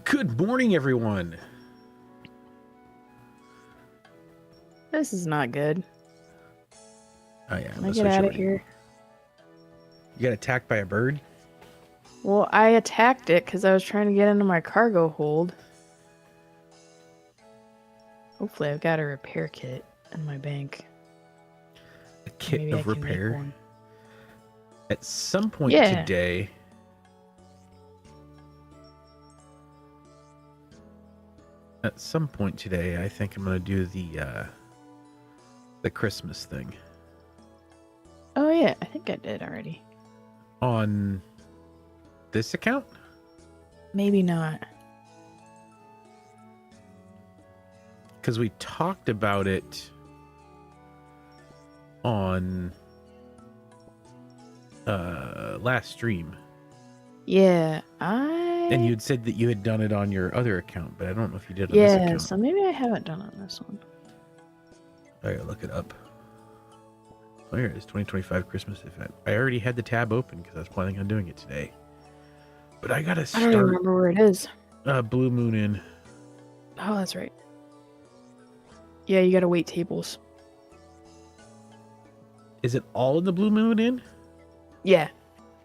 Good morning, everyone. This is not good. Oh yeah, Can I get out of here? You got attacked by a bird? Well, I attacked it because I was trying to get into my cargo hold. Hopefully I've got a repair kit in my bank. A kit Maybe of I can make repair? one. At some point Yeah. today... At some point today, I think I'm going to do the Christmas thing. Oh yeah, I think I did already. On this account? Maybe not. because we talked about it on last stream. Yeah, And you'd said that you had done it on your other account, but I don't know if you did on this Yeah, account. so maybe I haven't done it on this one. I gotta look it up. Oh, here it is, 2025 Christmas event. I already had the tab open because I was planning on doing it today. But I gotta I don't even start remember where it is. Blue Moon Inn. Oh, that's right. Yeah, you gotta wait tables. Is it all in the Blue Moon Inn? Yeah,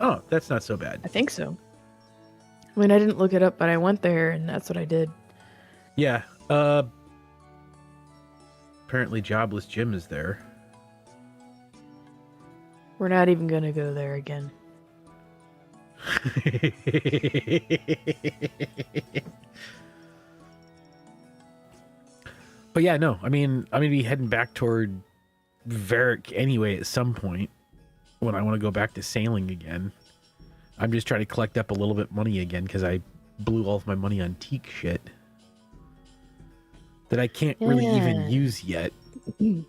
Oh, that's not so bad. I think so. I mean, I didn't look it up, but I went there, and that's what I did. Yeah. Apparently Jobless Jim is there. We're not even gonna go there again. But yeah, no, I mean, I'm gonna be heading back toward Varick anyway at some point when I want to go back to sailing again. I'm just trying to collect up a little bit money again because I blew all of my money on teak shit that I can't really even use yet. Been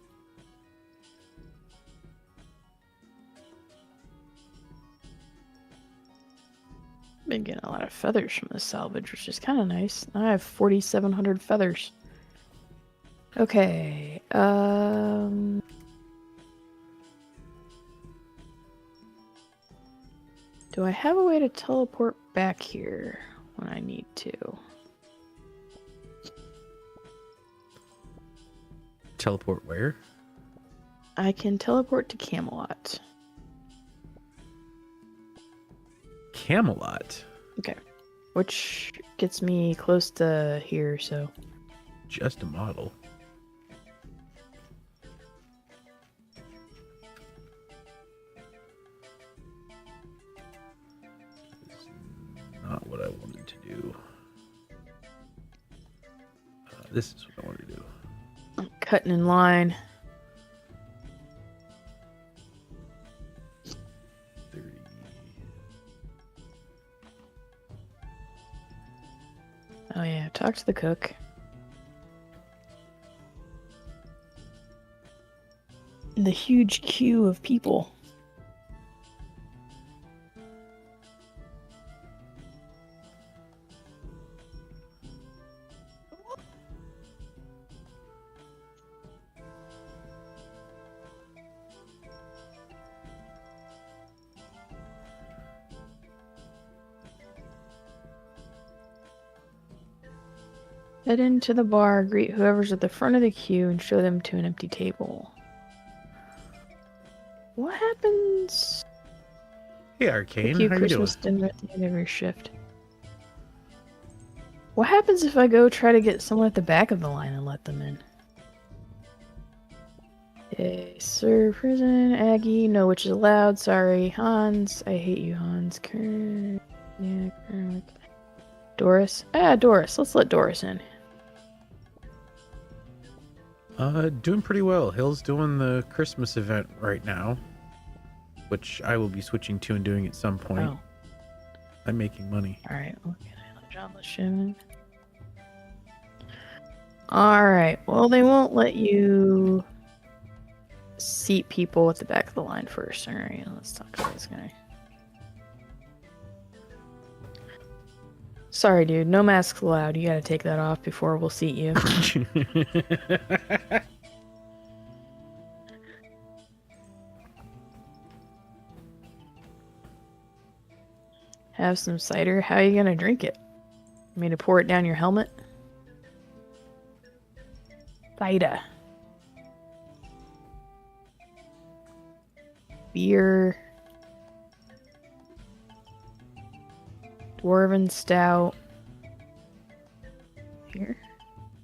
getting a lot of feathers from the salvage, which is kind of nice. I have 4,700 feathers. Okay, do I have a way to teleport back here when I need to? Teleport where? I can teleport to Camelot. Camelot? Okay. Which gets me close to here, so... Just a model. Not what I wanted to do. This is what I wanted to do. I'm cutting in line. 30. Oh yeah, talk to the cook. The huge queue of people. Head into the bar, greet whoever's at the front of the queue, and show them to an empty table. What happens? Hey, Arcane, Book you how you doing? Christmas dinner at the end of your shift. What happens if I go try to get someone at the back of the line and let them in? Okay, Sir Prison, Aggie, no, which is allowed. Sorry, Hans. I hate you, Hans. Yeah, Doris. Doris. Let's let Doris in. Doing pretty well. Hill's doing the Christmas event right now, which I will be switching to and doing at some point. Oh. I'm making money. Alright, okay. Jobless Jim. Alright, well, they won't let you seat people at the back of the line first. Alright, let's talk to this guy. Sorry, dude. No masks allowed. You gotta take that off before we'll seat you. Have some cider. How are you gonna drink it? You mean to pour it down your helmet? Cider. Beer. Dwarven stout. Here?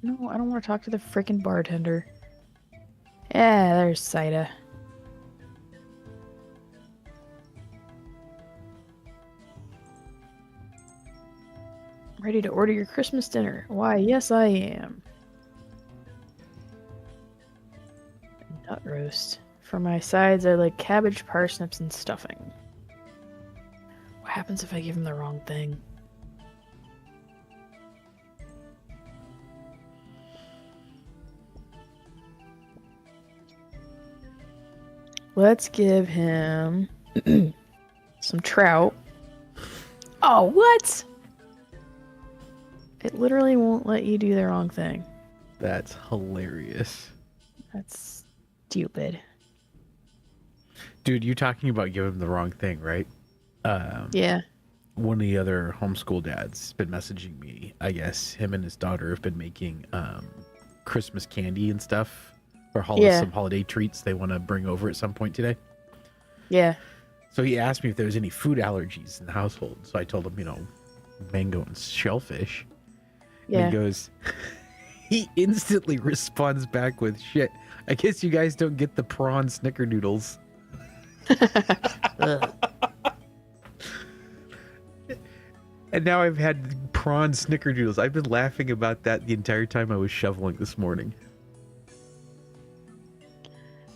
No, I don't want to talk to the frickin' bartender. Yeah, there's cider. Ready to order your Christmas dinner? Why, yes I am. Nut roast. For my sides, I like cabbage, parsnips, and stuffing. What happens if I give him the wrong thing? Let's give him some trout. Oh, what? It literally won't let you do the wrong thing. That's hilarious. That's stupid. Dude, you talking about giving him the wrong thing, right? Yeah. One of the other homeschool dads has been messaging me. I guess him and his daughter have been making Christmas candy and stuff for some holiday treats they want to bring over at some point today. Yeah. So he asked me if there was any food allergies in the household. So I told him, mango and shellfish. Yeah. And he goes, he instantly responds back with, shit, I guess you guys don't get the prawn snickerdoodles. And now I've had prawn snickerdoodles. I've been laughing about that the entire time I was shoveling this morning.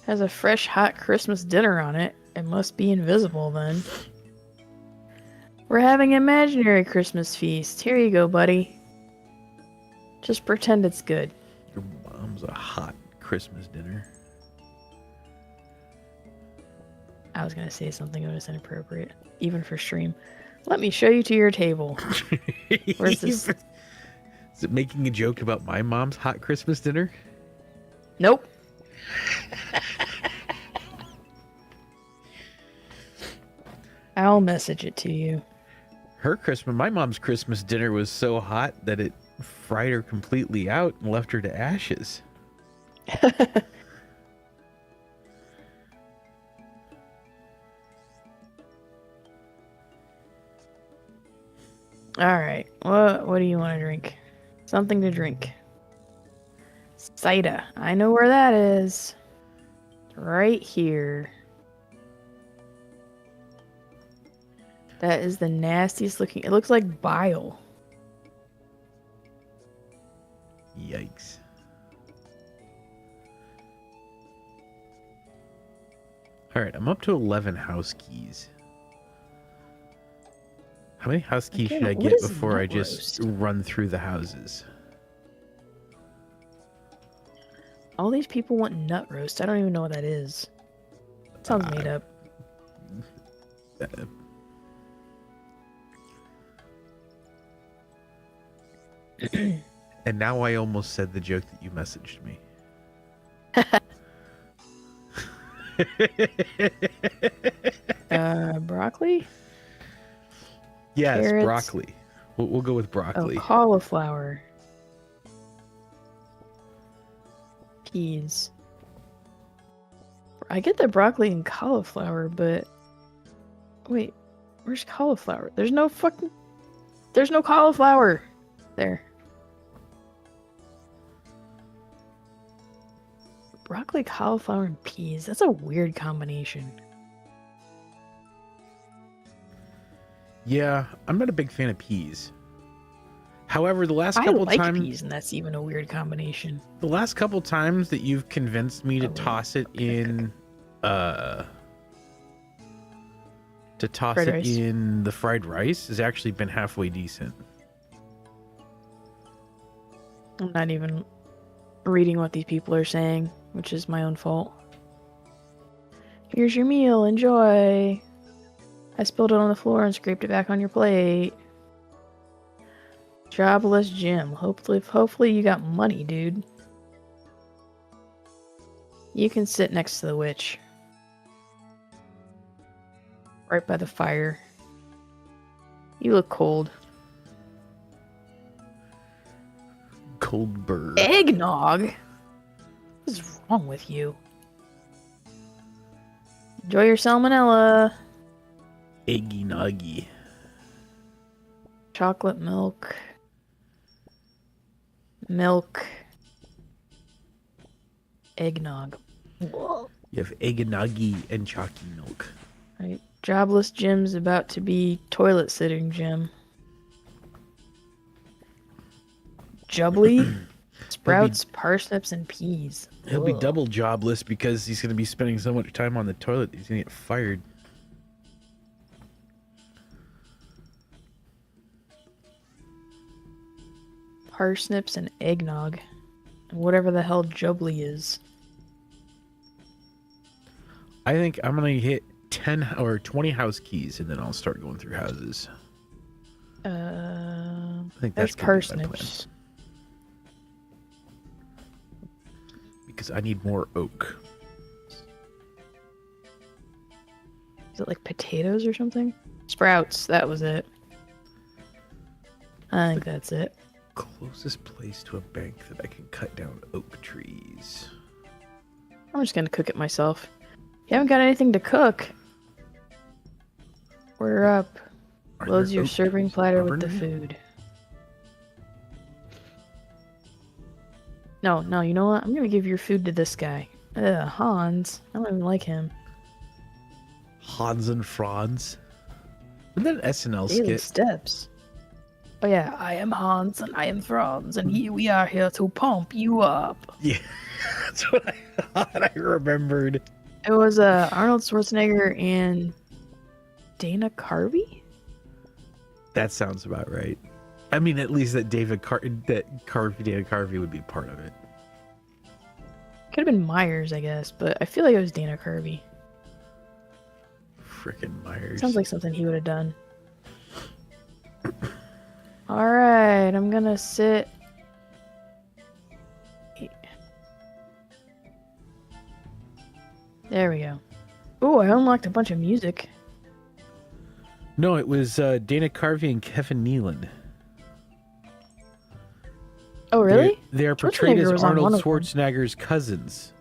Has a fresh, hot Christmas dinner on it. It must be invisible then. We're having an imaginary Christmas feast. Here you go, buddy. Just pretend it's good. Your mom's a hot Christmas dinner. I was gonna say something that was inappropriate, even for stream. Let me show you to your table. Where's this? Is it making a joke about my mom's hot Christmas dinner? Nope. I'll message it to you. My mom's Christmas dinner was so hot that it fried her completely out and left her to ashes. All right. What do you want to drink? Something to drink. Cider. I know where that is. Right here. That is the nastiest looking. It looks like bile. Yikes. All right, I'm up to 11 house keys. How many house keys should I get before I just run through the houses? All these people want nut roast. I don't even know what that is. Sounds made up. And now I almost said the joke that you messaged me. Broccoli? Yes, Carrots. broccoli. We'll go with broccoli. Oh, cauliflower. Peas. I get the broccoli and cauliflower, but... Wait, where's cauliflower? There's no cauliflower! There. Broccoli, cauliflower, and peas. That's a weird combination. Yeah, I'm not a big fan of peas. However, the last couple I like times, peas, and that's even a weird combination. the last couple times that you've convinced me to toss it in, in the fried rice has actually been halfway decent. I'm not even reading what these people are saying, which is my own fault. Here's your meal, enjoy. I spilled it on the floor and scraped it back on your plate. Jobless Jim. Hopefully you got money, dude. You can sit next to the witch. Right by the fire. You look cold. Cold bird. Eggnog? What is wrong with you? Enjoy your salmonella. Eggy nuggy. Chocolate milk. Milk. Eggnog. Whoa. You have eggnoggy and chalky milk. Right. Jobless Jim's about to be toilet sitting Jim. Jubbly? Sprouts, parsnips, and peas. He'll be double jobless because he's going to be spending so much time on the toilet. He's going to get fired. Parsnips and eggnog. And whatever the hell jubbly is. I think I'm gonna hit 10 or 20 house keys, and then I'll start going through houses. I think There's that's gonna be my plan. parsnips. Because I need more oak. Is it like potatoes or something? Sprouts. That was it. I think that's it. Closest place to a bank that I can cut down oak trees. I'm just gonna cook it myself. You haven't got anything to cook. We're up. Are Loads there your oak serving trees platter in with the Auburn? food. No, you know what? I'm gonna give your food to this guy. Hans. I don't even like him. Hans and Franz. Isn't that an SNL Daily skit? steps. Oh yeah, I am Hans and I am Franz, and here we are here to pump you up. Yeah, that's what I thought. I remembered. It was Arnold Schwarzenegger and Dana Carvey. That sounds about right. I mean, at least that Dana Carvey would be part of it. Could have been Myers, I guess, but I feel like it was Dana Carvey. Frickin' Myers. Sounds like something he would have done. Alright, I'm gonna sit. There we go. Ooh, I unlocked a bunch of music. No, it was Dana Carvey and Kevin Nealon. Oh, really? They are portrayed Schwarzenegger as was on Arnold one of them. Schwarzenegger's cousins.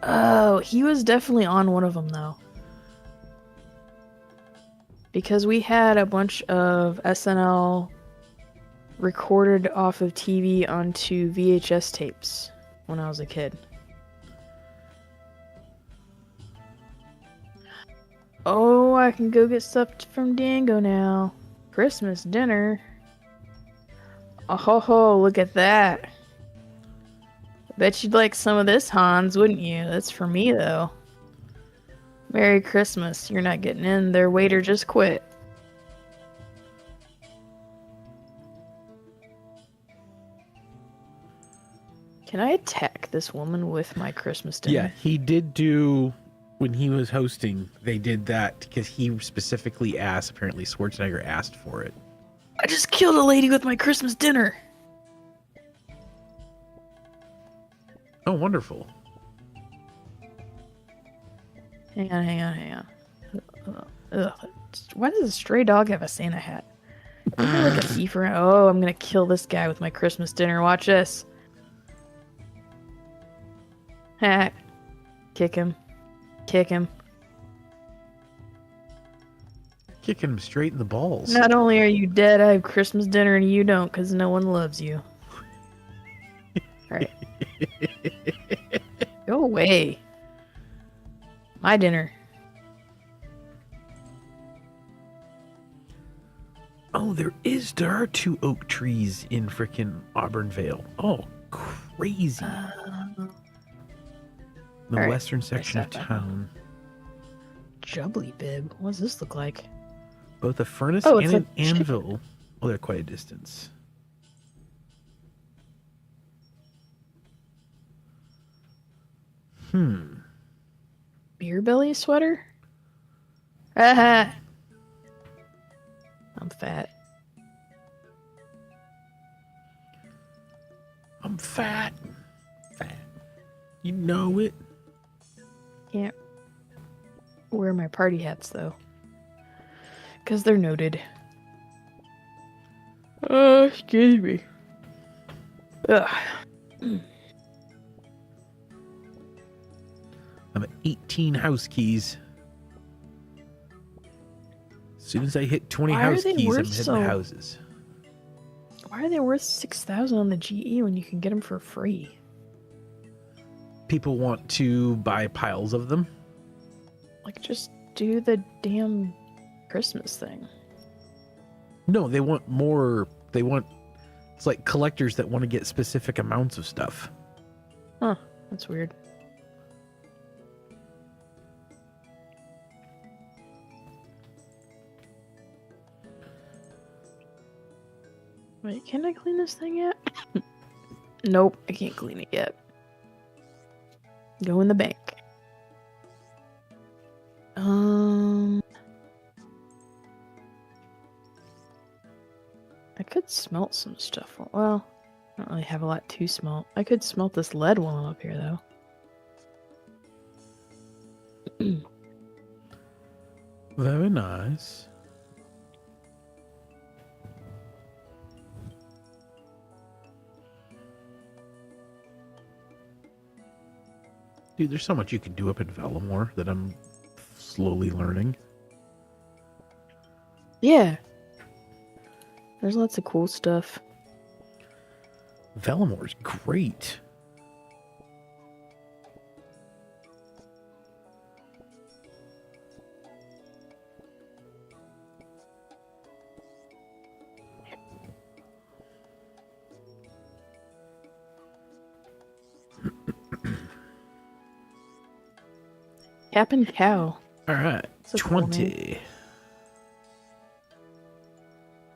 Oh, he was definitely on one of them, though. Because we had a bunch of SNL recorded off of TV onto VHS tapes when I was a kid. Oh, I can go get stuff from Dango now. Christmas dinner. Oh ho ho, look at that. I bet you'd like some of this, Hans, wouldn't you? That's for me, though. Merry Christmas. You're not getting in. Their waiter just quit. Can I attack this woman with my Christmas dinner? Yeah, he did do, when he was hosting, they did that because he specifically asked, apparently Schwarzenegger asked for it. I just killed a lady with my Christmas dinner. Oh, wonderful. Hang on. Ugh. Why does a stray dog have a Santa hat? Is there like a thief around? Oh, I'm gonna kill this guy with my Christmas dinner. Watch this. Ha. Kick him. Kick him. Kicking him straight in the balls. Not only are you dead, I have Christmas dinner and you don't because no one loves you. Alright. Go away. My dinner. Oh, there are 2 oak trees in frickin' Auburnvale. Oh, crazy. The Alright, western section of that back. town. Jubbly bib. What does this look like? Both a furnace Oh, and it's an a anvil. Oh, they're quite a distance. Beer belly sweater? Aha! I'm fat. I'm fat. Fat. You know it. Can't wear my party hats though. Because they're noted. Excuse me. Ugh. I'm at 18 house keys. As soon as I hit 20 Why are house they keys, I'm worth hitting so- the houses. Why are they worth 6,000 on the GE when you can get them for free? People want to buy piles of them. Like, just do the damn Christmas thing. No, they want more. It's like collectors that want to get specific amounts of stuff. Huh, that's weird. Wait, can I clean this thing yet? Nope, I can't clean it yet. Go in the bank. could smelt some stuff. Well, I don't really have a lot to smelt. I could smelt this lead while I'm up here, though. Very nice. Dude, there's so much you can do up in Valimor that I'm slowly learning. Yeah. There's lots of cool stuff. Valimor's great. Cap and cow. All right, That's a cool 20.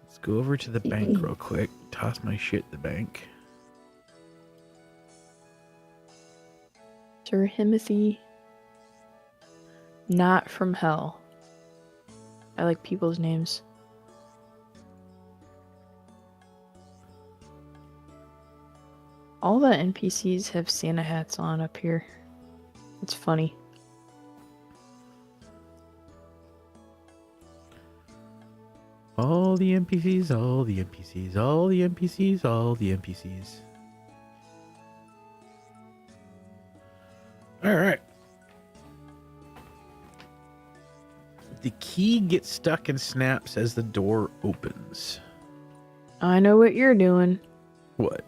Let's go over to the bank real quick. Toss my shit in the bank. Sir Himothy. Not from hell. I like people's names. All the NPCs have Santa hats on up here. It's funny. All the NPCs, all the NPCs, all the NPCs, all the NPCs. All right. The key gets stuck and snaps as the door opens. I know what you're doing. What?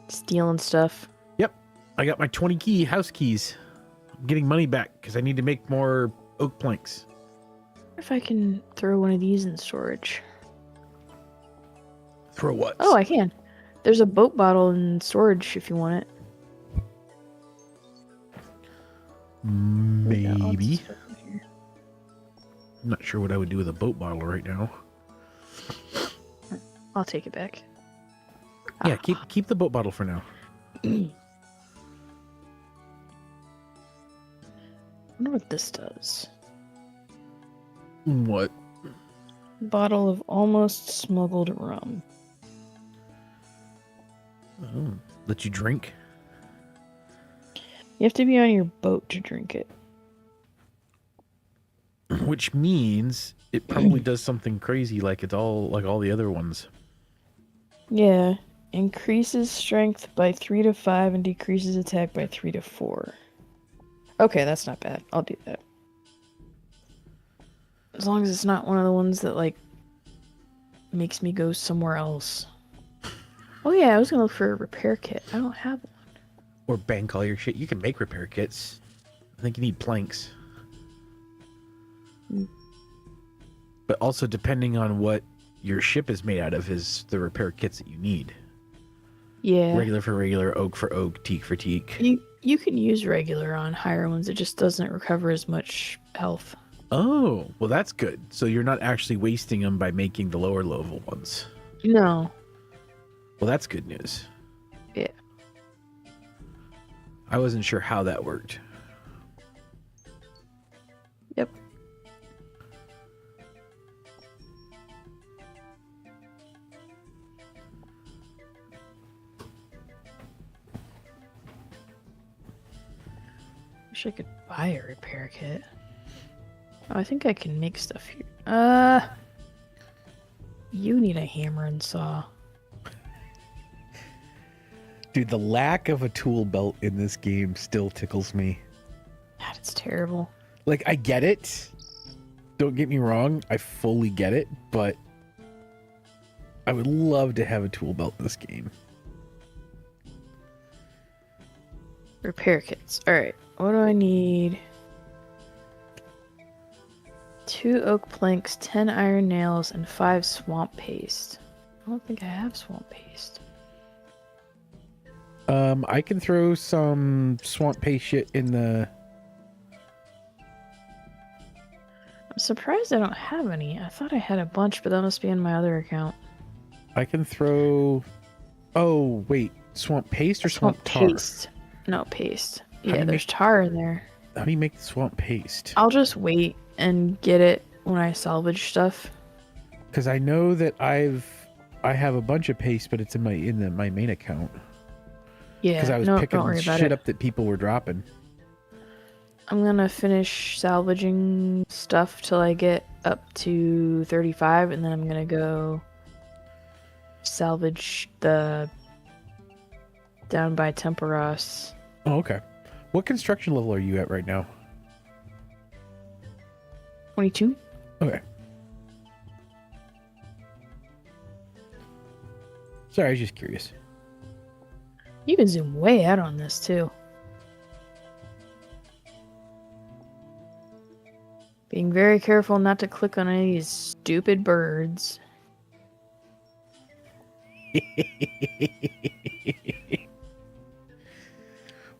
Stealing stuff. Yep. I got my 20 key house keys. I'm getting money back because I need to make more oak planks. If I can throw one of these in storage. Throw what? Oh, I can. There's a boat bottle in storage if you want it. Maybe. I'm not sure what I would do with a boat bottle right now. I'll take it back. Yeah, keep the boat bottle for now. I wonder what this does. What? Bottle of almost smuggled rum. Oh, let you drink? You have to be on your boat to drink it. Which means it probably does something crazy like it's all like all the other ones. Yeah. Increases strength by 3 to 5 and decreases attack by 3 to 4. Okay, that's not bad. I'll do that. As long as it's not one of the ones that, like, makes me go somewhere else. Oh yeah, I was gonna look for a repair kit. I don't have one. Or bank all your shit. You can make repair kits. I think you need planks. But also, depending on what your ship is made out of, is the repair kits that you need. Yeah. Regular for regular, oak for oak, teak for teak. You can use regular on higher ones. It just doesn't recover as much health. Oh, well, that's good. So you're not actually wasting them by making the lower level ones. No. Well, that's good news. Yeah. I wasn't sure how that worked. Yep. Wish I could buy a repair kit. Oh, I think I can make stuff here. You need a hammer and saw. Dude, the lack of a tool belt in this game still tickles me. God, it's terrible. Like, I get it. Don't get me wrong. I fully get it, but I would love to have a tool belt in this game. Repair kits. Alright, what do I need? 2 oak planks, 10 iron nails, and 5 swamp paste. I don't think I have swamp paste. I can throw some swamp paste shit in the... I'm surprised I don't have any. I thought I had a bunch, but that must be in my other account. I can throw... Oh, wait. Swamp paste or swamp tar? Paste. No, paste. How do Yeah, you there's make- tar in there. How do you make the swamp paste? I'll just wait and get it when I salvage stuff. Because I know that I have a bunch of paste, but it's in my main account. Yeah, Because I was don't picking worry about shit it. up that people were dropping. I'm gonna finish salvaging stuff till I get up to 35, and then I'm gonna go salvage the down by Temperos. Oh, okay. What construction level are you at right now? 22? Okay. Sorry, I was just curious. You can zoom way out on this too. Being very careful not to click on any of these stupid birds.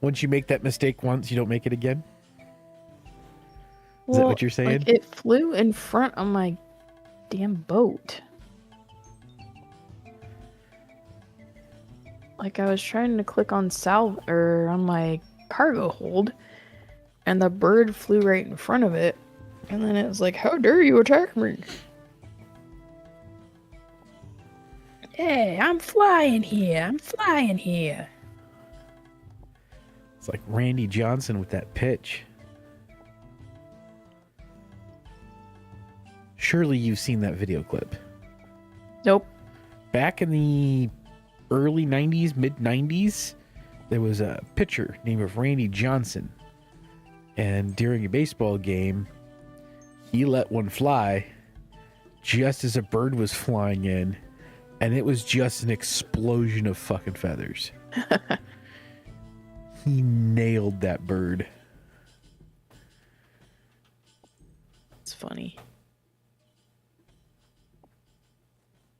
Once you make that mistake once, you don't make it again? Is that what you're saying? Like, it flew in front of my damn boat. Like, I was trying to click on on my cargo hold, and the bird flew right in front of it. And then it was like, how dare you attack me? Hey, I'm flying here. I'm flying here. It's like Randy Johnson with that pitch. Surely you've seen that video clip. Nope. Back in the early 90s, mid 90s, there was a pitcher named Randy Johnson. And during a baseball game, he let one fly just as a bird was flying in, and it was just an explosion of fucking feathers. He nailed that bird. It's funny.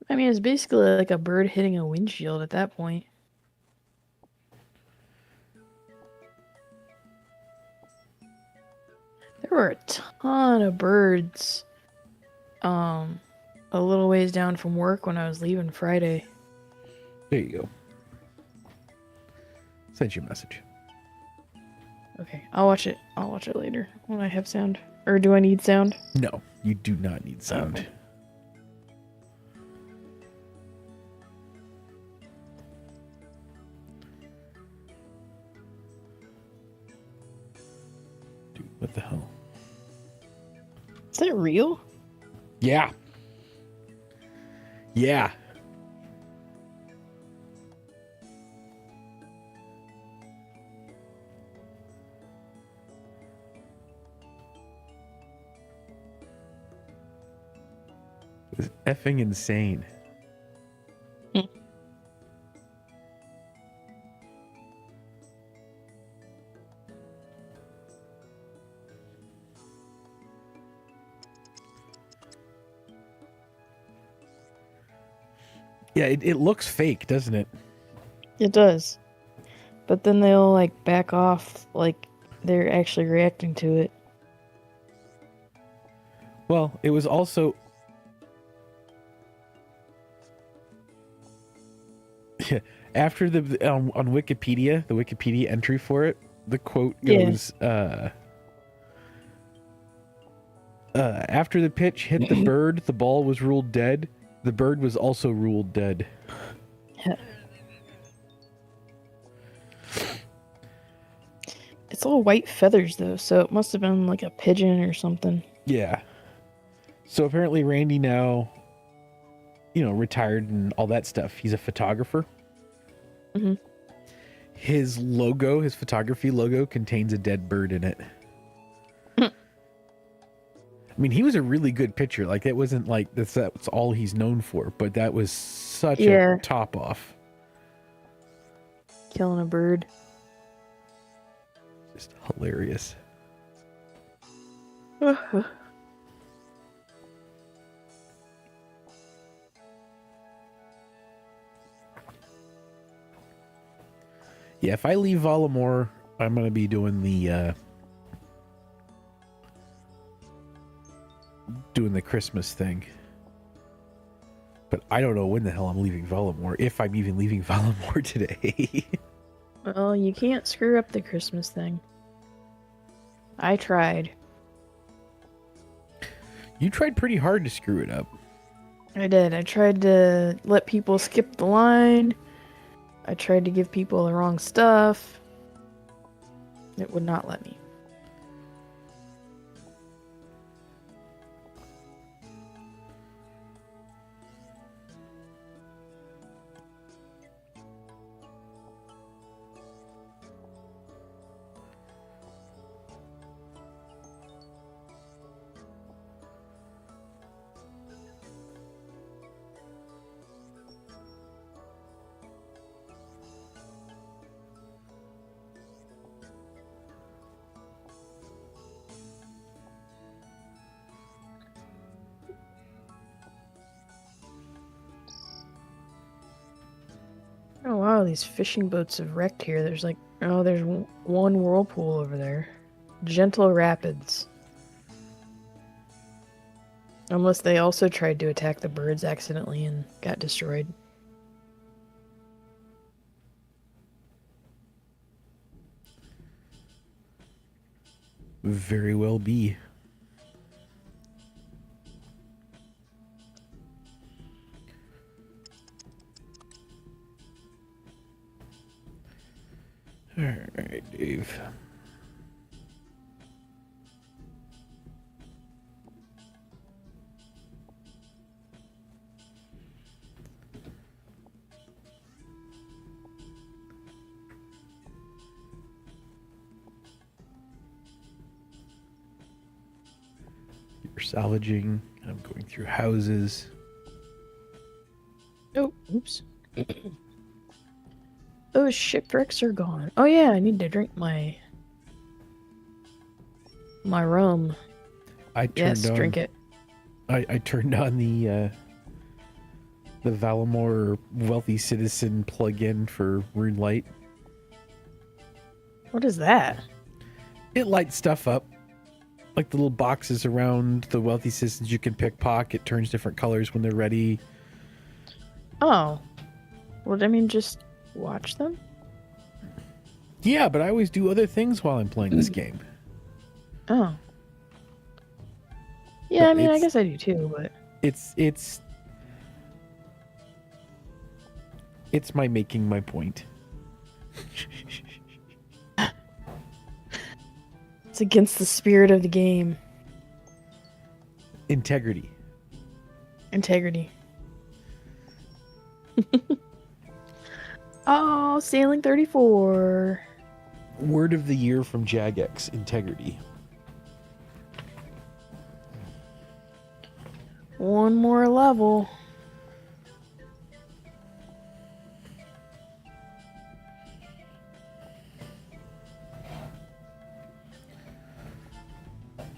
I mean, it's basically like a bird hitting a windshield at that point. There were a ton of birds a little ways down from work when I was leaving Friday. There you go. Sent you a message. Okay, I'll watch it. I'll watch it later when I have sound. Or do I need sound? No, you do not need sound. Okay. Dude, what the hell? Is that real? Yeah. Yeah. It's effing insane. Yeah, it looks fake, doesn't it? It does. But then they'll like back off like they're actually reacting to it. Well, it was also... After the on Wikipedia, the Wikipedia entry for it, the quote goes, after the pitch hit the bird, the ball was ruled dead. The bird was also ruled dead. It's all white feathers though, so it must have been like a pigeon or something. Yeah. So apparently Randy now, retired and all that stuff. He's a photographer. Mm-hmm. His logo, his photography logo, contains a dead bird in it. I mean, he was a really good pitcher. Like, it wasn't like that's all he's known for, but that was such a top off. Killing a bird. Just hilarious. Yeah, if I leave Volamore, I'm going to be doing the Christmas thing. But I don't know when the hell I'm leaving Volamore, if I'm even leaving Volamore today. Well, you can't screw up the Christmas thing. I tried. You tried pretty hard to screw it up. I did. I tried to let people skip the line. I tried to give people the wrong stuff. It would not let me. Oh wow, these fishing boats have wrecked here. There's like, oh, there's one whirlpool over there. Gentle rapids. Unless they also tried to attack the birds accidentally and got destroyed. Very well be. All right, Dave. You're salvaging. I'm going through houses. Oh, oops. Those shipwrecks are gone. Oh yeah, I need to drink my rum. Drink it. I turned on the Valamore Wealthy Citizen plugin for Runelight. What is that? It lights stuff up. Like the little boxes around the Wealthy Citizens you can pickpocket. It turns different colors when they're ready. Oh. Well, I mean, just watch them? Yeah, but I always do other things while I'm playing this game. Oh. Yeah, But I mean, I guess I do too, but... It's my making my point. It's against the spirit of the game. Integrity. Integrity. Oh, Sailing 34. Word of the year from Jagex, integrity. One more level.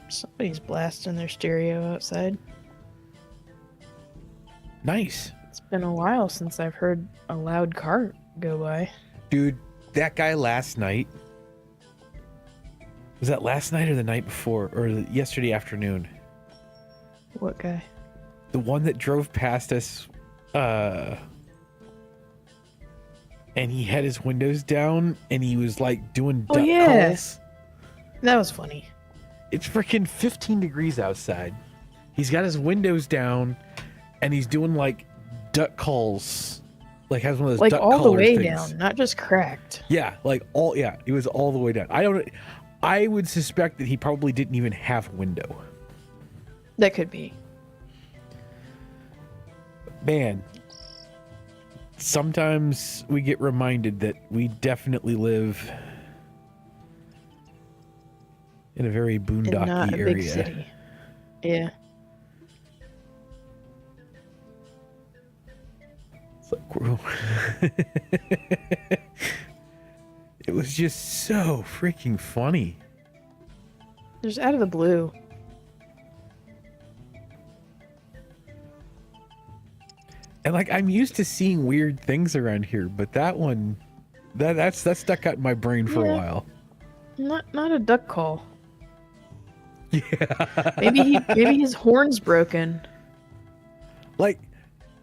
Somebody's blasting their stereo outside. Nice. It's been a while since I've heard a loud cart go by. Dude, that guy last night. Was that last night or the night before? Or yesterday afternoon? What guy? The one that drove past us, and he had his windows down, and he was like doing duck calls. That was funny. It's freaking 15 degrees outside. He's got his windows down, and he's doing like duck calls. Like has one of those like duck all the caller way things. down, not just cracked. Yeah, it was all the way down. I would suspect that he probably didn't even have a window. That could be. Man, sometimes we get reminded that we definitely live in a very boondocky Not a area. big city. Yeah. It's like, it was just so freaking funny. Just out of the blue. And like I'm used to seeing weird things around here, but that one that stuck out in my brain for a while. Not a duck call. Yeah. Maybe his horn's broken. Like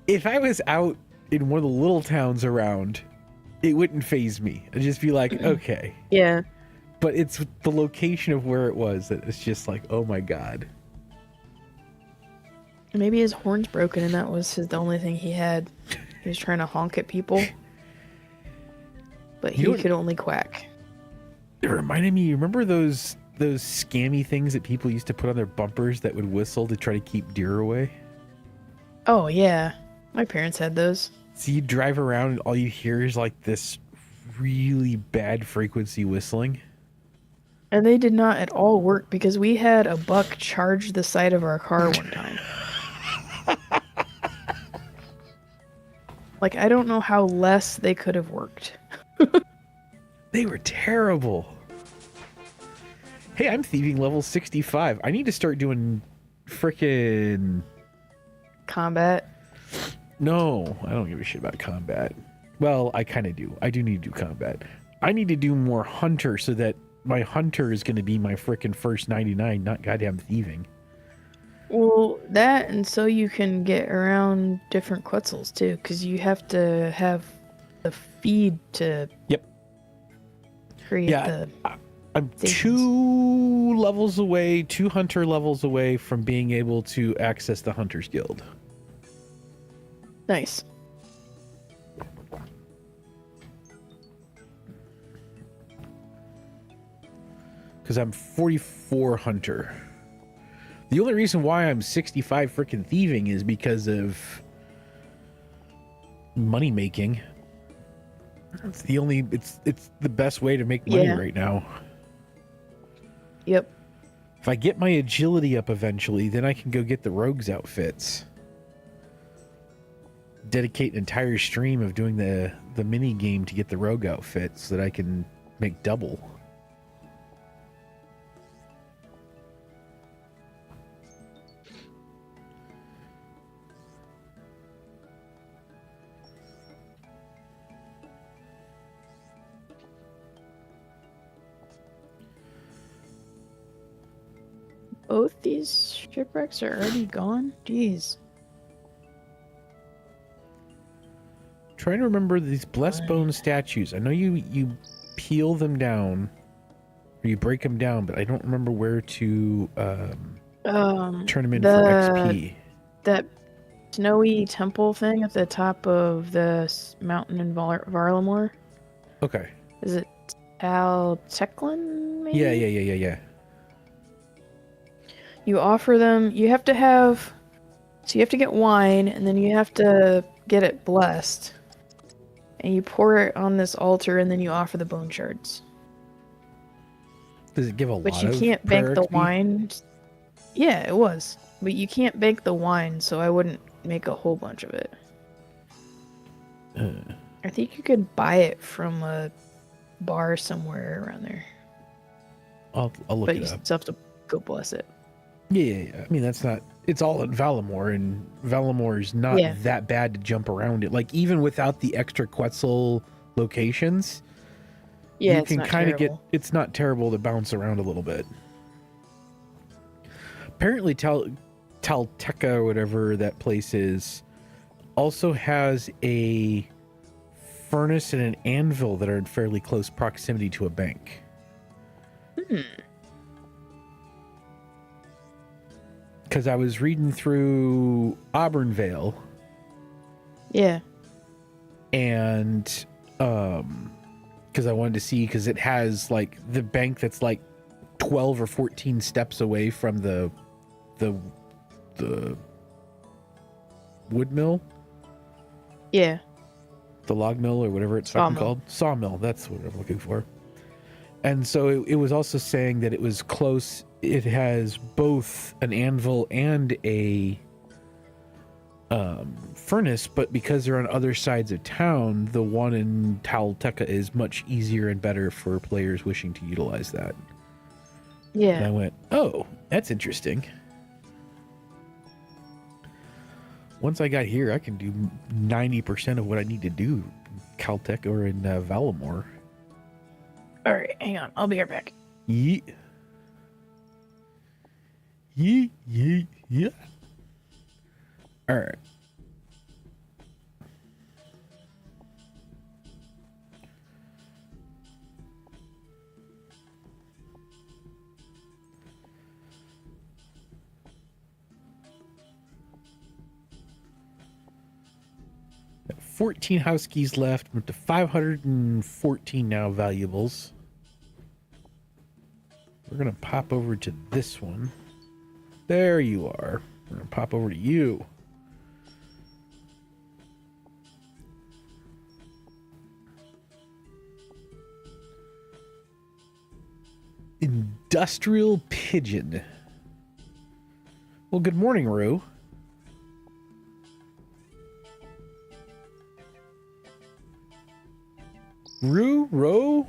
if I was out in one of the little towns around, it wouldn't faze me. I'd just be like, okay. Yeah. But it's the location of where it was that it's just like, oh my god. Maybe his horn's broken and that was the only thing he had. He was trying to honk at people. But he could only quack. It reminded me, you remember those scammy things that people used to put on their bumpers that would whistle to try to keep deer away? Oh, yeah. My parents had those. So you drive around and all you hear is like this really bad frequency whistling. And they did not at all work because we had a buck charge the side of our car one time. Like, I don't know how less they could have worked. They were terrible. Hey, I'm thieving level 65. I need to start doing frickin' Combat. No, I don't give a shit about combat. Well, I kind of do. I do need to do combat. I need to do more hunter so that my hunter is going to be my frickin' first 99, not goddamn thieving. Well, that and so you can get around different Quetzals too, because you have to have the feed to create the... I'm stations. 2 levels away, 2 hunter levels away from being able to access the Hunter's Guild. Nice. Because I'm 44 hunter. The only reason why I'm 65 freaking thieving is because of money making. It's the only it's the best way to make money right now. Yep. If I get my agility up eventually, then I can go get the rogues outfits. Dedicate an entire stream of doing the mini game to get the rogue outfits so that I can make double. Both these shipwrecks are already gone? Jeez. Trying to remember these blessed bone statues. I know you peel them down or you break them down, but I don't remember where to turn them in for XP. That snowy temple thing at the top of the mountain in Varlamore. Okay. Is it Tal Teclin, maybe? Yeah. You offer them, you have to get wine, and then you have to get it blessed. And you pour it on this altar, and then you offer the bone shards. Does it give a lot of But you can't bank the XP? wine. Yeah, it was. But you can't bank the wine, so I wouldn't make a whole bunch of it. I think you could buy it from a bar somewhere around there. I'll look But it you up. still have to go bless it. Yeah. I mean, that's not... It's all in Valamore, and Valamore is not that bad to jump around it. Like, even without the extra Quetzal locations, Yeah, you can kind of get... It's not terrible to bounce around a little bit. Apparently, Talteca, or whatever that place is, also has a furnace and an anvil that are in fairly close proximity to a bank. Because I was reading through Auburnvale. Yeah. And because I wanted to see, because it has like the bank that's like 12 or 14 steps away from the wood mill. Yeah. The log mill, or whatever it's fucking called. Sawmill, that's what I'm looking for. And so it was also saying that it was close. It has both an anvil and a furnace, but because they're on other sides of town, the one in Talteca is much easier and better for players wishing to utilize that. Yeah. And I went, oh, that's interesting. Once I got here, I can do 90% of what I need to do in Caltech or in Valamore. All right, hang on. I'll be right back. Yeet. All right. 14 house keys left. I'm up to 514 now valuables. We're going to pop over to this one. There you are. We're going to pop over to you. Industrial pigeon. Well, good morning, Rue. Row?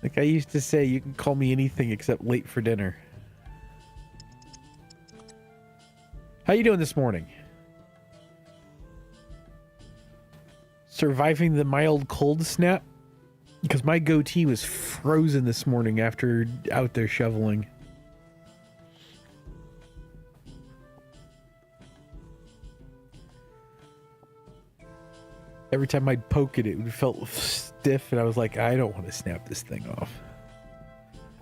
Like I used to say, you can call me anything except late for dinner. How you doing this morning? Surviving the mild cold snap? Because my goatee was frozen this morning after out there shoveling. Every time I'd poke it, it felt stiff, and I was like, I don't want to snap this thing off.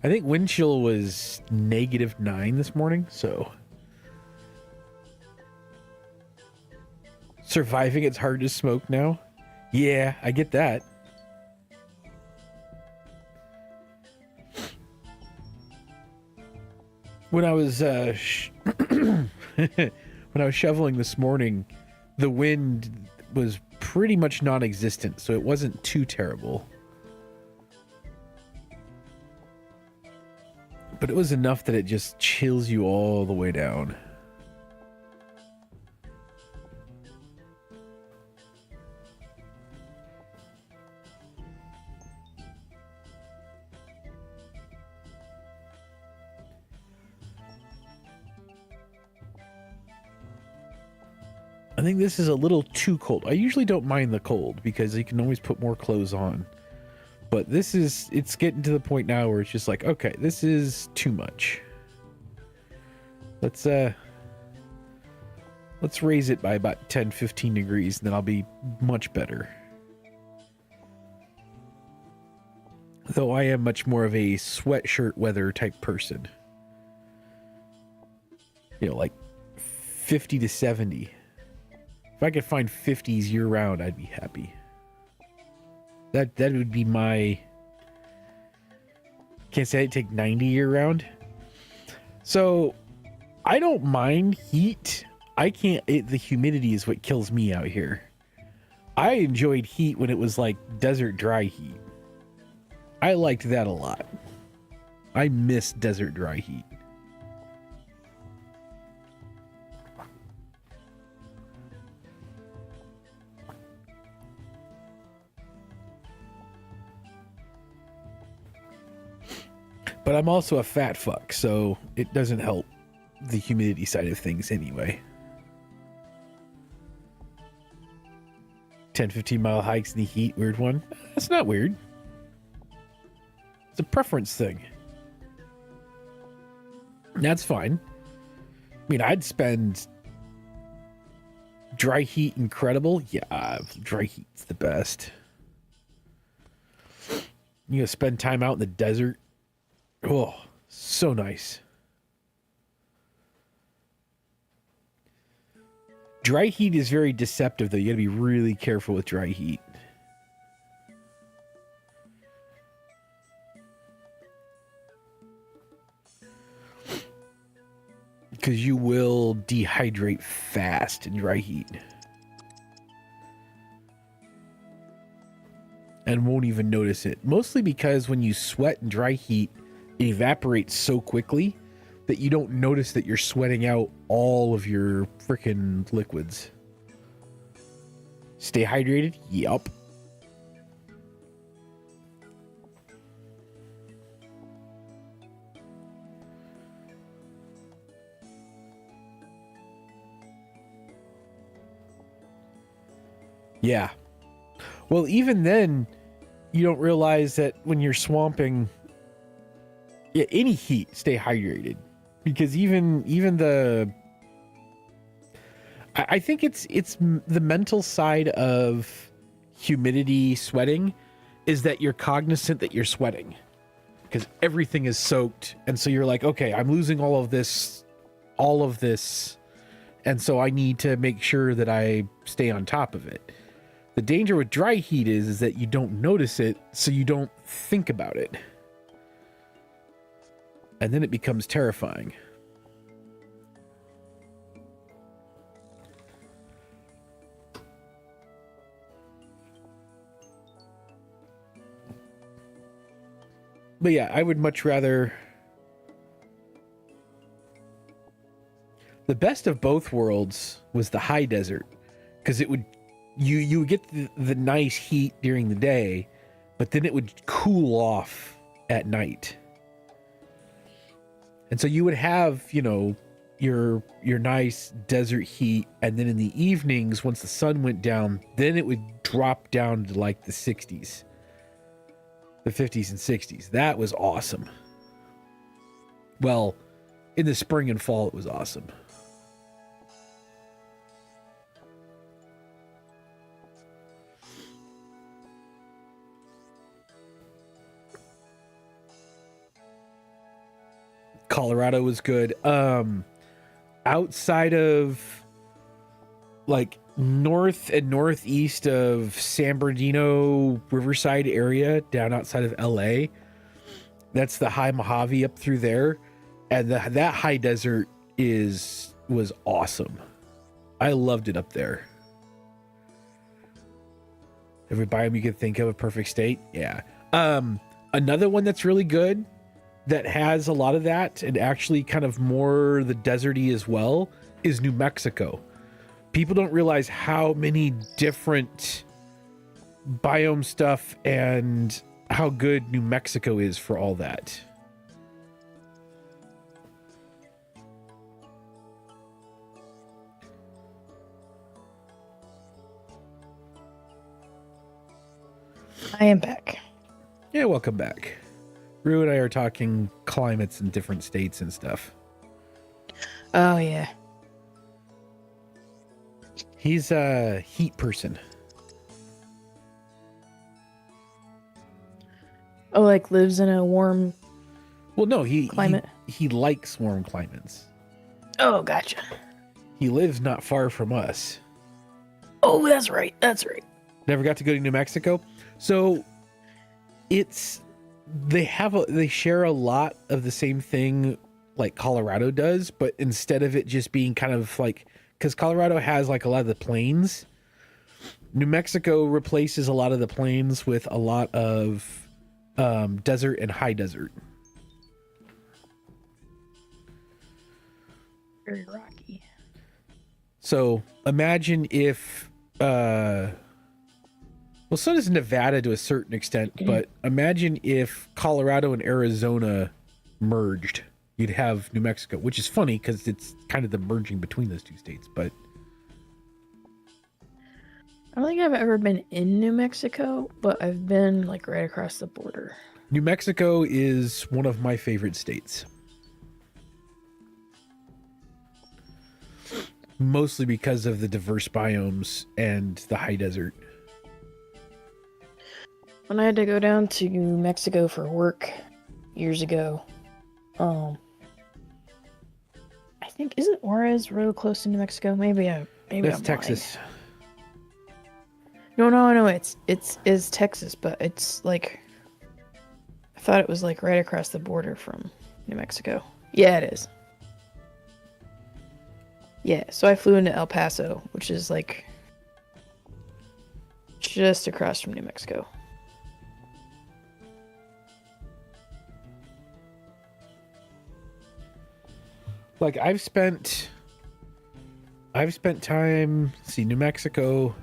I think wind chill was -9 this morning, so... Surviving, it's hard to smoke now. Yeah, I get that. When I was when I was shoveling this morning, the wind was pretty much non-existent, so it wasn't too terrible. But it was enough that it just chills you all the way down. I think this is a little too cold. I usually don't mind the cold because you can always put more clothes on. But this is, it's getting to the point now where it's just like, okay, this is too much. Let's raise it by about 10, 15 degrees, and then I'll be much better. Though I am much more of a sweatshirt weather type person. You know, like 50 to 70. If I could find 50s year round, I'd be happy. That would be my... Can't say I'd take 90 year round. So, I don't mind heat. I can't... the humidity is what kills me out here. I enjoyed heat when it was like desert dry heat. I liked that a lot. I miss desert dry heat. But I'm also a fat fuck, so it doesn't help the humidity side of things anyway. 10, 15 mile hikes in the heat, weird one. That's not weird. It's a preference thing. That's fine. I mean, I'd spend dry heat incredible. Yeah, dry heat's the best. You gonna spend time out in the desert. Oh, so nice. Dry heat is very deceptive, though. You gotta be really careful with dry heat. Because you will dehydrate fast in dry heat. And won't even notice it. Mostly because when you sweat in dry heat, it evaporates so quickly that you don't notice that you're sweating out all of your frickin' liquids. Stay hydrated? Yup. Yeah. Well, even then, you don't realize that when you're swamping... Yeah, any heat, stay hydrated, because even the I think it's the mental side of humidity sweating is that you're cognizant that you're sweating because everything is soaked, and so you're like, okay, I'm losing all of this, and so I need to make sure that I stay on top of it. The danger with dry heat is that you don't notice it, so you don't think about it. And then it becomes terrifying. But yeah, I would much rather... The best of both worlds was the high desert, because it would... You would get the nice heat during the day, but then it would cool off at night. And so you would have, you know, your nice desert heat, and then in the evenings, once the sun went down, then it would drop down to like the 60s, the 50s and 60s. That was awesome. Well, in the spring and fall, it was awesome. Colorado was good. Outside of like north and northeast of San Bernardino, Riverside area, down outside of LA, that's the high Mojave up through there, and that high desert was awesome. I loved it up there. Every biome you could think of, a perfect state. Yeah. Another one that's really good that has a lot of that and actually kind of more the deserty as well is New Mexico. People don't realize how many different biome stuff and how good New Mexico is for all that. I am back. Yeah, welcome back. Rue and I are talking climates in different states and stuff. Oh, yeah. He's a heat person. Oh, like lives in a warm Well, no, climate. He likes warm climates. Oh, gotcha. He lives not far from us. Oh, that's right. That's right. Never got to go to New Mexico. So they share a lot of the same thing like Colorado does, but instead of it just being kind of like, because Colorado has like a lot of the plains, New Mexico replaces a lot of the plains with a lot of desert and high desert. Very rocky. So imagine if well, so does Nevada to a certain extent, but imagine if Colorado and Arizona merged. You'd have New Mexico, which is funny because it's kind of the merging between those two states, but... I don't think I've ever been in New Mexico, but I've been like right across the border. New Mexico is one of my favorite states. Mostly because of the diverse biomes and the high desert. When I had to go down to New Mexico for work years ago, I think, isn't Juarez real close to New Mexico? Maybe That's I'm Texas. Lying. No, it's Texas, but it's like, I thought it was like right across the border from New Mexico. Yeah, it is. Yeah, so I flew into El Paso, which is like just across from New Mexico. Like I've spent time, New Mexico.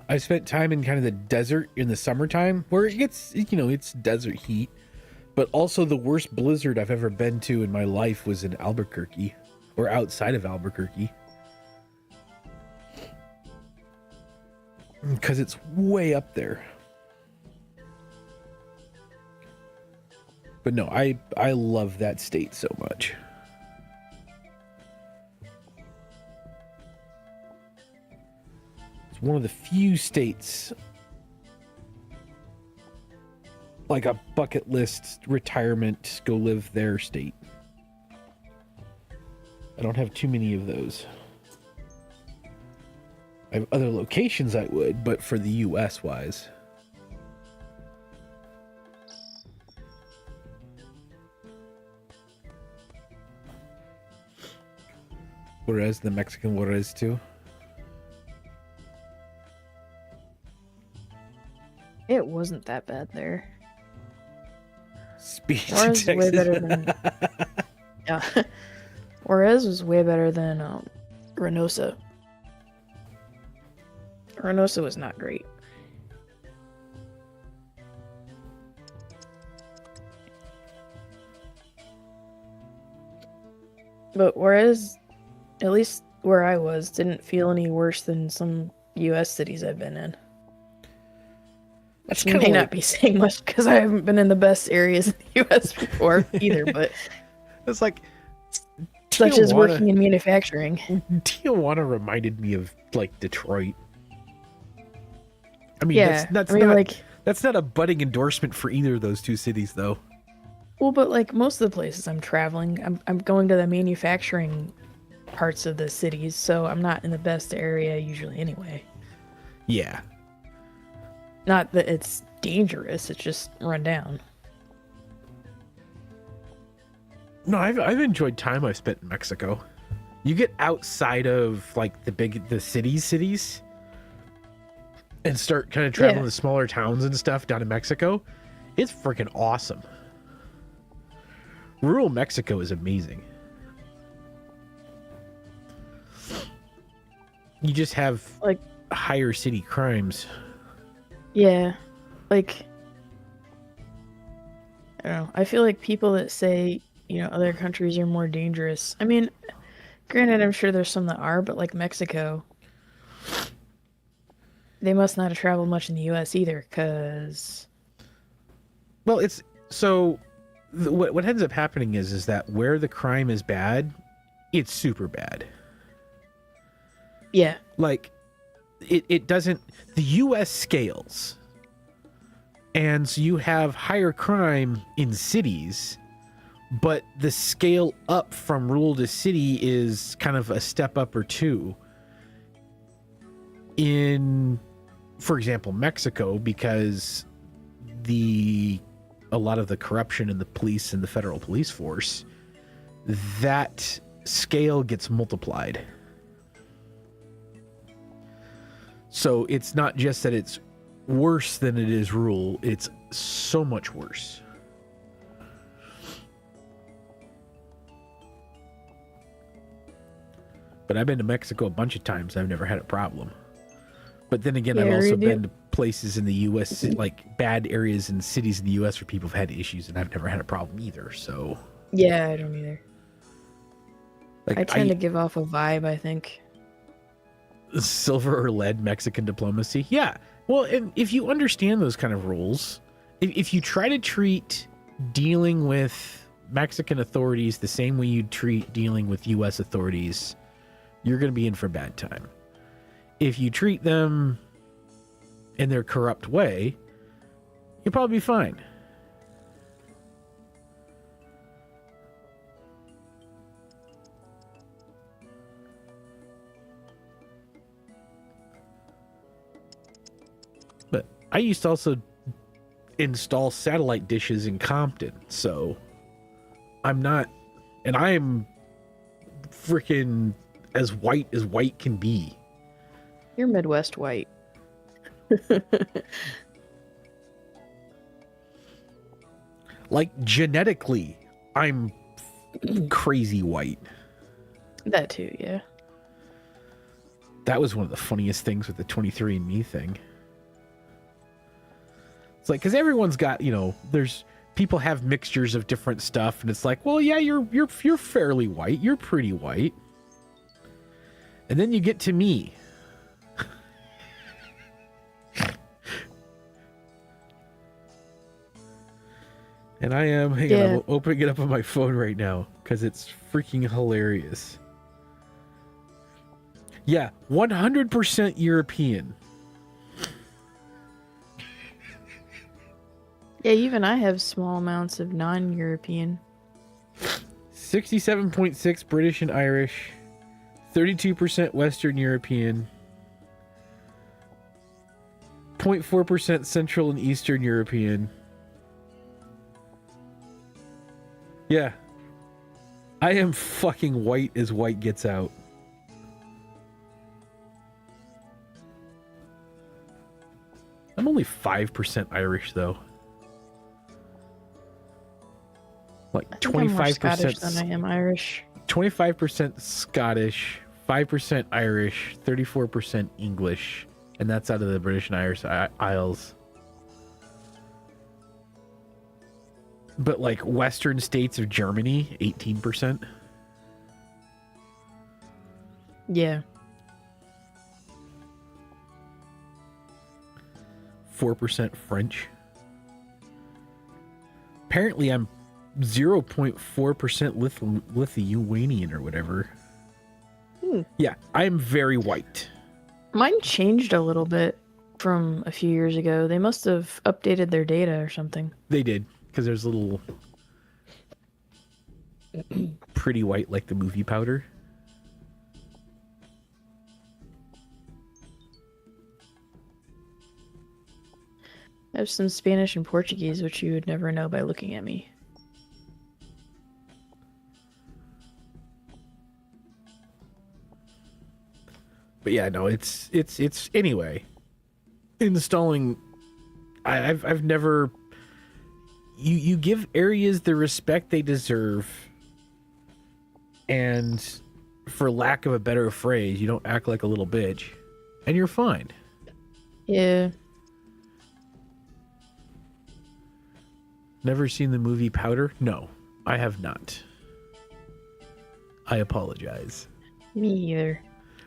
I've spent time in kind of the desert in the summertime where it gets, it's desert heat, but also the worst blizzard I've ever been to in my life was in Albuquerque or outside of Albuquerque. Because it's way up there. But no, I love that state so much. It's one of the few states, like a bucket list retirement, go live there state. I don't have too many of those. I have other locations I would, but for the US wise. Whereas the Mexican Juarez too. It wasn't that bad there. Speech Juarez was way better than. Yeah. Juarez was way better than Reynosa. Reynosa was not great. But Juarez, at least where I was, didn't feel any worse than some U.S. cities I've been in. Which may not be saying much because I haven't been in the best areas in the U.S. before either, but it's like such as working in manufacturing. Tijuana reminded me of like Detroit. I mean, yeah, that's not a budding endorsement for either of those two cities, though. Well, but like most of the places I'm traveling, I'm going to the manufacturing parts of the cities, so I'm not in the best area usually anyway. Yeah. Not that it's dangerous, it's just run down. No, I've enjoyed time I've spent in Mexico. You get outside of like the cities and start kind of traveling to smaller towns and stuff down in Mexico. It's freaking awesome. Rural Mexico is amazing. You just have like higher city crimes. Yeah. Like, I don't know. I feel like people that say, other countries are more dangerous. I mean, granted, I'm sure there's some that are, but like Mexico, they must not have traveled much in the U.S. either, because... Well, it's... So, what ends up happening is that where the crime is bad, it's super bad. Yeah. Like, it doesn't... The U.S. scales. And so you have higher crime in cities, but the scale up from rural to city is kind of a step up or two. In, for example, Mexico, because a lot of the corruption in the police and the federal police force, that scale gets multiplied. So it's not just that it's worse than it is rural, it's so much worse. But I've been to Mexico a bunch of times. I've never had a problem. But then again, I've also been to places in the U.S., like bad areas in cities in the U.S. where people have had issues, and I've never had a problem either. So yeah, I don't either. Like, I tend to give off a vibe, I think. Silver or lead Mexican diplomacy. Yeah. Well, and if you understand those kind of rules, if you try to treat dealing with Mexican authorities the same way you'd treat dealing with U.S. authorities, you're going to be in for a bad time. If you treat them in their corrupt way, you'll probably be fine. But I used to also install satellite dishes in Compton, so I'm not, and I am freaking as white can be. You're Midwest white. Like, genetically, I'm crazy white. That too, yeah. That was one of the funniest things with the 23andMe thing. It's like, because everyone's got, there's people have mixtures of different stuff, and it's like, well, yeah, you're fairly white, you're pretty white. And then you get to me. And I am. Hang on, I'm opening it up on my phone right now because it's freaking hilarious. Yeah, 100% European. Yeah, even I have small amounts of non-European. 67.6 British and Irish. 32% Western European. 0.4% Central and Eastern European. Yeah. I am fucking white as white gets out. I'm only 5% Irish, though. Like 25% I'm more Scottish than I am Irish. 25% Scottish, 5% Irish, 34% English, and that's out of the British and Irish Isles. But like Western states of Germany, 18%. Yeah. 4% French. Apparently I'm 0.4% Lithuanian or whatever. Yeah, I'm very white. Mine changed a little bit from a few years ago. They must have updated their data or something. They did, because there's a little pretty white like the movie powder. I have some Spanish and Portuguese, which you would never know by looking at me. But yeah, no, it's anyway. Installing, I've never. You give areas the respect they deserve, and for lack of a better phrase, you don't act like a little bitch, and you're fine. Yeah. Never seen the movie Powder? No, I have not. I apologize. Me either.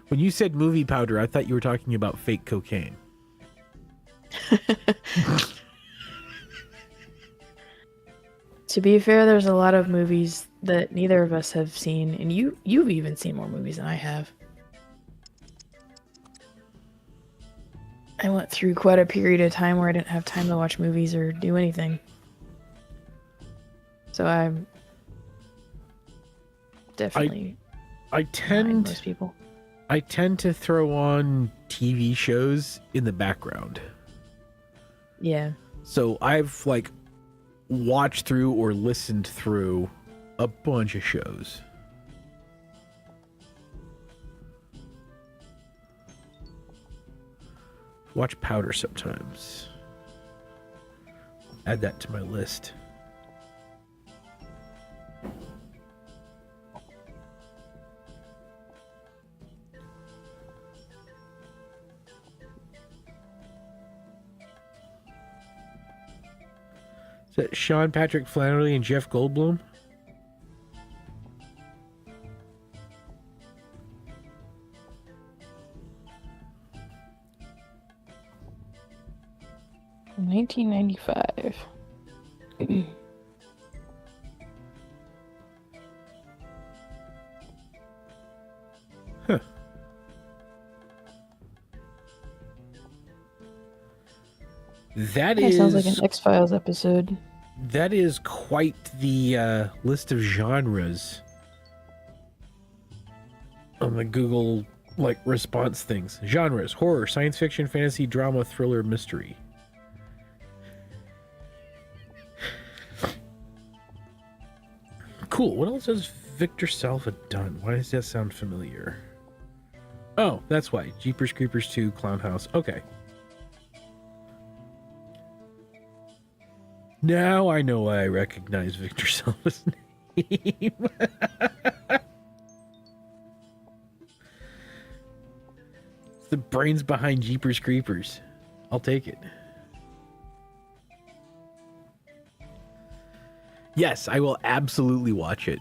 When you said movie powder, I thought you were talking about fake cocaine. To be fair, there's a lot of movies that neither of us have seen, and you've even seen more movies than I have. I went through quite a period of time where I didn't have time to watch movies or do anything. So I'm definitely I tend most people. I tend to throw on TV shows in the background. Yeah. So I've like watched through or listened through a bunch of shows. Watch Powder sometimes. Add that to my list. Is that Sean Patrick Flannery and Jeff Goldblum? From 1995. Huh. That sounds like an X-Files episode. That is quite the list of genres on the Google like response things. Genres: horror, science fiction, fantasy, drama, thriller, mystery. Cool. What else has Victor Salva done? Why does that sound familiar? Oh, that's why. Jeepers Creepers 2, Clown House. Okay. Now I know why I recognize Victor Salva's name. It's the brains behind Jeepers Creepers. I'll take it. Yes, I will absolutely watch it.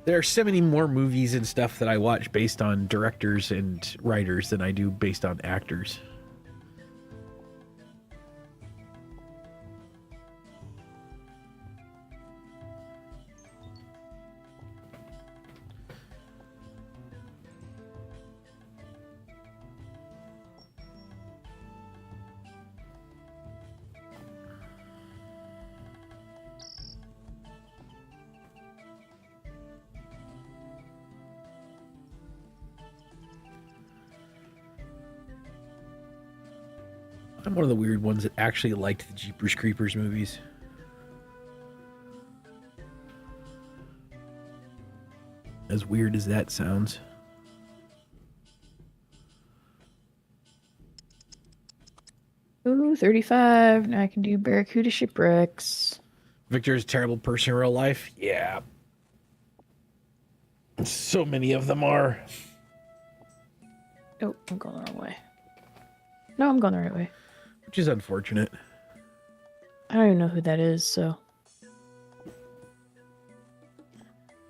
There are so many more movies and stuff that I watch based on directors and writers than I do based on actors. I'm one of the weird ones that actually liked the Jeepers Creepers movies. As weird as that sounds. Ooh, 35. Now I can do Barracuda Shipwrecks. Victor's a terrible person in real life? Yeah. So many of them are. Oh, I'm going the wrong way. No, I'm going the right way. Which is unfortunate. I don't even know who that is, so.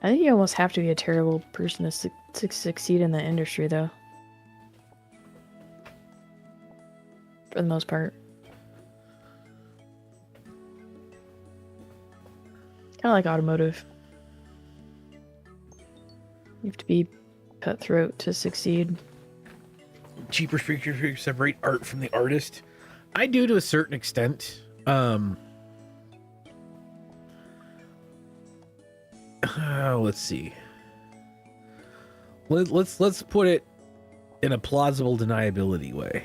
I think you almost have to be a terrible person to succeed in the industry, though. For the most part. Kind of like automotive. You have to be cutthroat to succeed. Cheaper speakers separate art from the artist. I do to a certain extent. Let's see. Let's put it in a plausible deniability way.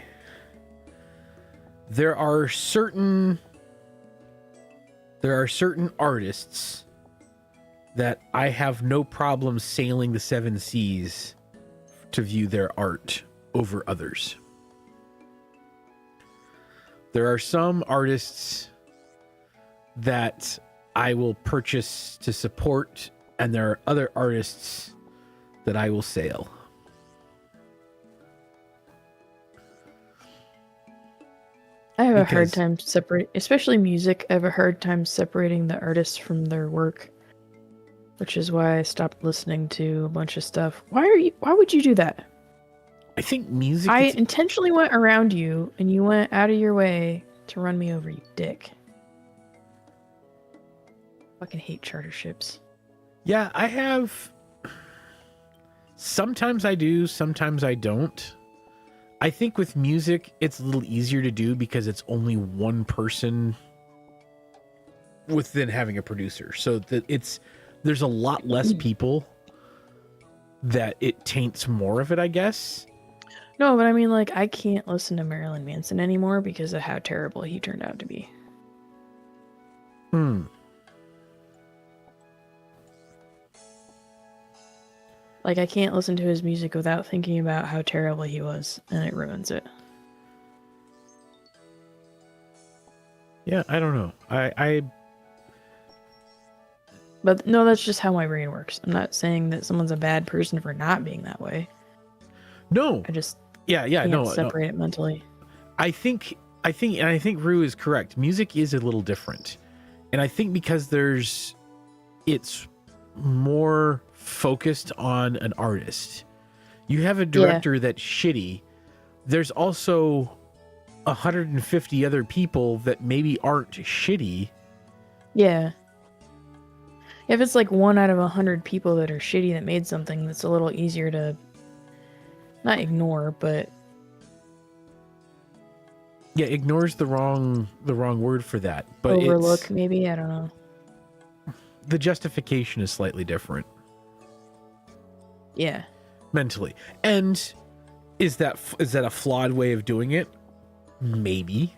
There are certain artists that I have no problem sailing the 7 seas to view their art over others. There are some artists that I will purchase to support, and there are other artists that I will sail. I have a hard time especially music. I have a hard time separating the artists from their work, which is why I stopped listening to a bunch of stuff. Why would you do that? I think music. I intentionally went around you, and you went out of your way to run me over, you dick. Fucking hate charter ships. Yeah, I have. Sometimes I do, sometimes I don't. I think with music, it's a little easier to do because it's only one person within having a producer. So that there's a lot less people that it taints more of it, I guess. No, but I mean, like, I can't listen to Marilyn Manson anymore because of how terrible he turned out to be. Like, I can't listen to his music without thinking about how terrible he was, and it ruins it. Yeah, I don't know. But no, that's just how my brain works. I'm not saying that someone's a bad person for not being that way. No. I just can't separate it mentally. I think Rue is correct. Music is a little different. And I think because it's more focused on an artist. You have a director that's shitty. There's also 150 other people that maybe aren't shitty. Yeah. If it's like 1 out of 100 people that are shitty that made something, that's a little easier to not ignore, but yeah, ignore's the wrong word for that. But overlook, maybe, I don't know. The justification is slightly different. Yeah. Mentally. And is that a flawed way of doing it? Maybe.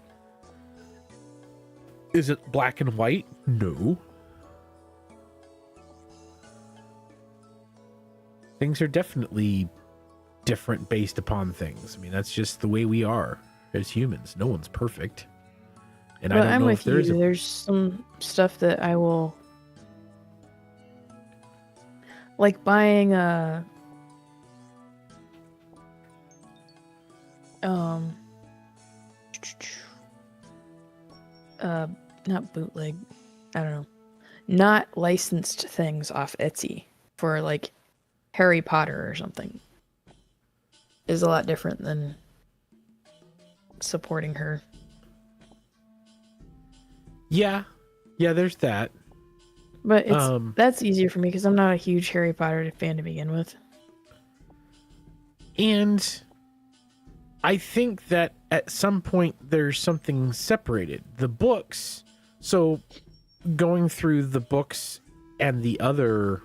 Is it black and white? No. Things are definitely different based upon things. I mean, that's just the way we are as humans. No one's perfect. And but I don't know if there is there's some stuff that I will, like buying not bootleg, I don't know, not licensed things off Etsy for like Harry Potter or something is a lot different than supporting her. Yeah, there's that. But that's easier for me because I'm not a huge Harry Potter fan to begin with. And I think that at some point there's something separated. The books, so going through the books and the other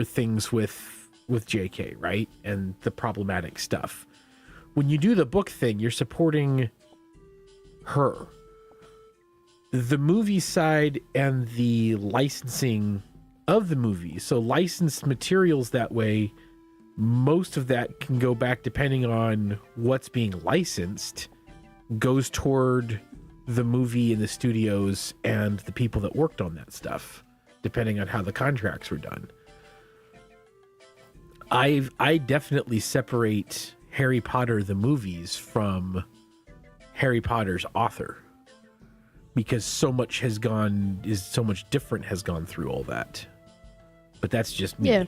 things with JK, right? And the problematic stuff. when you do the book thing, you're supporting her. The movie side and the licensing of the movie, so licensed materials that way, most of that can go back, depending on what's being licensed, goes toward the movie and the studios and the people that worked on that stuff, depending on how the contracts were done. I definitely separate Harry Potter the movies from Harry Potter's author, because so much different has gone through all that. But that's just me. Yeah.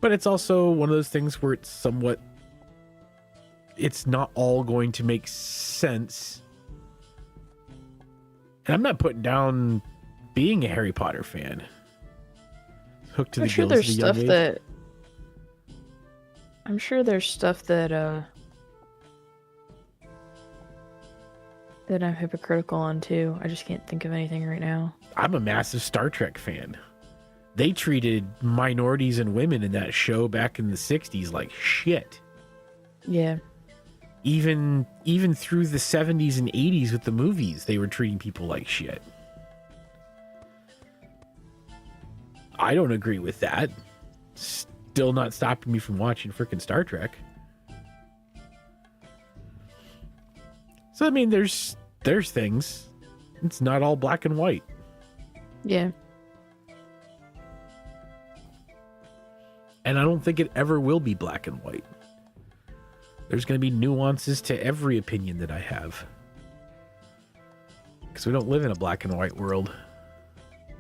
But it's also one of those things where it's not all going to make sense. And I'm not putting down being a Harry Potter fan. Hooked to the I'm sure gills there's at a young stuff age. that that I'm hypocritical on too. I just can't think of anything right now. I'm a massive Star Trek fan. They treated minorities and women in that show back in the 60s like shit. Yeah. Even through the 70s and 80s with the movies, they were treating people like shit. I don't agree with that. Still not stopping me from watching freaking Star Trek. So I mean, there's things. It's not all black and white. Yeah. And I don't think it ever will be black and white. There's going to be nuances to every opinion that I have. Because we don't live in a black and white world.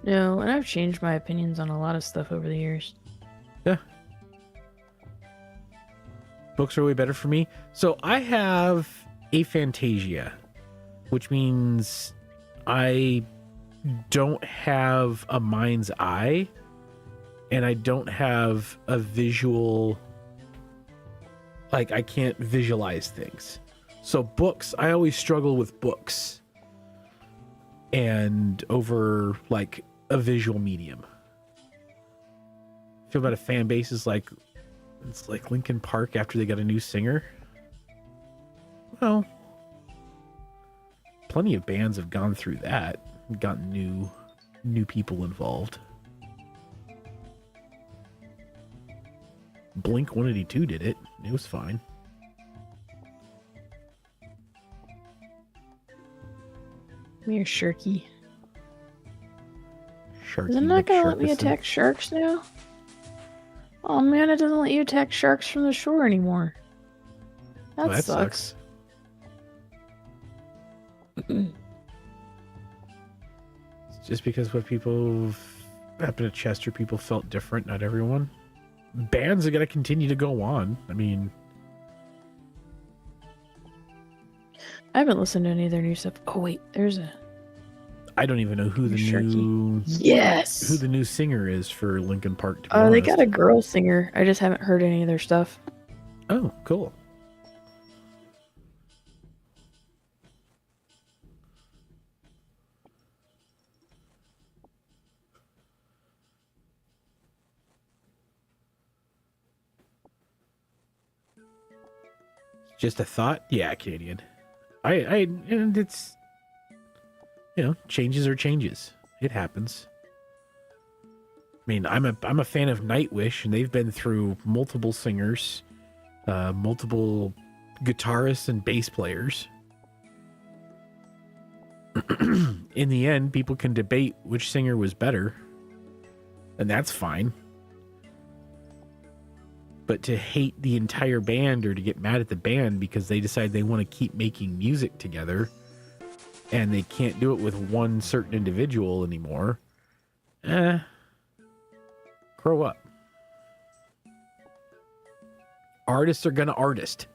No, and I've changed my opinions on a lot of stuff over the years. Yeah. Books are way better for me. So I have aphantasia, which means I don't have a mind's eye, and I don't have a visual, like I can't visualize things. So books, I always struggle with books and over like a visual medium. I feel about a fan base is like, it's like Linkin Park after they got a new singer. Well, plenty of bands have gone through that, gotten new people involved. Blink 182 did it. It was fine. Come here, Shirky. Sharky Is it not gonna let me McSharkison. attack sharks now? Oh man, it doesn't let you attack sharks from the shore anymore. That, Well, that sucks. It's just because what people happened at Chester, people felt different. Not everyone. Bands are gonna continue to go on. I mean, I haven't listened to any of their new stuff. Oh wait, there's a I don't even know who the Sharky. who yes. the new singer is for Linkin Park. To be They honest. got a girl singer. I just haven't heard any of their stuff. Oh, cool. Just a thought? Yeah, Canadian. And it's, changes are changes. It happens. I mean, I'm a fan of Nightwish, and they've been through multiple singers, multiple guitarists and bass players. In the end, people can debate which singer was better, and that's fine. But to hate the entire band or to get mad at the band because they decide they want to keep making music together and they can't do it with one certain individual anymore, grow up. Artists are going to artist.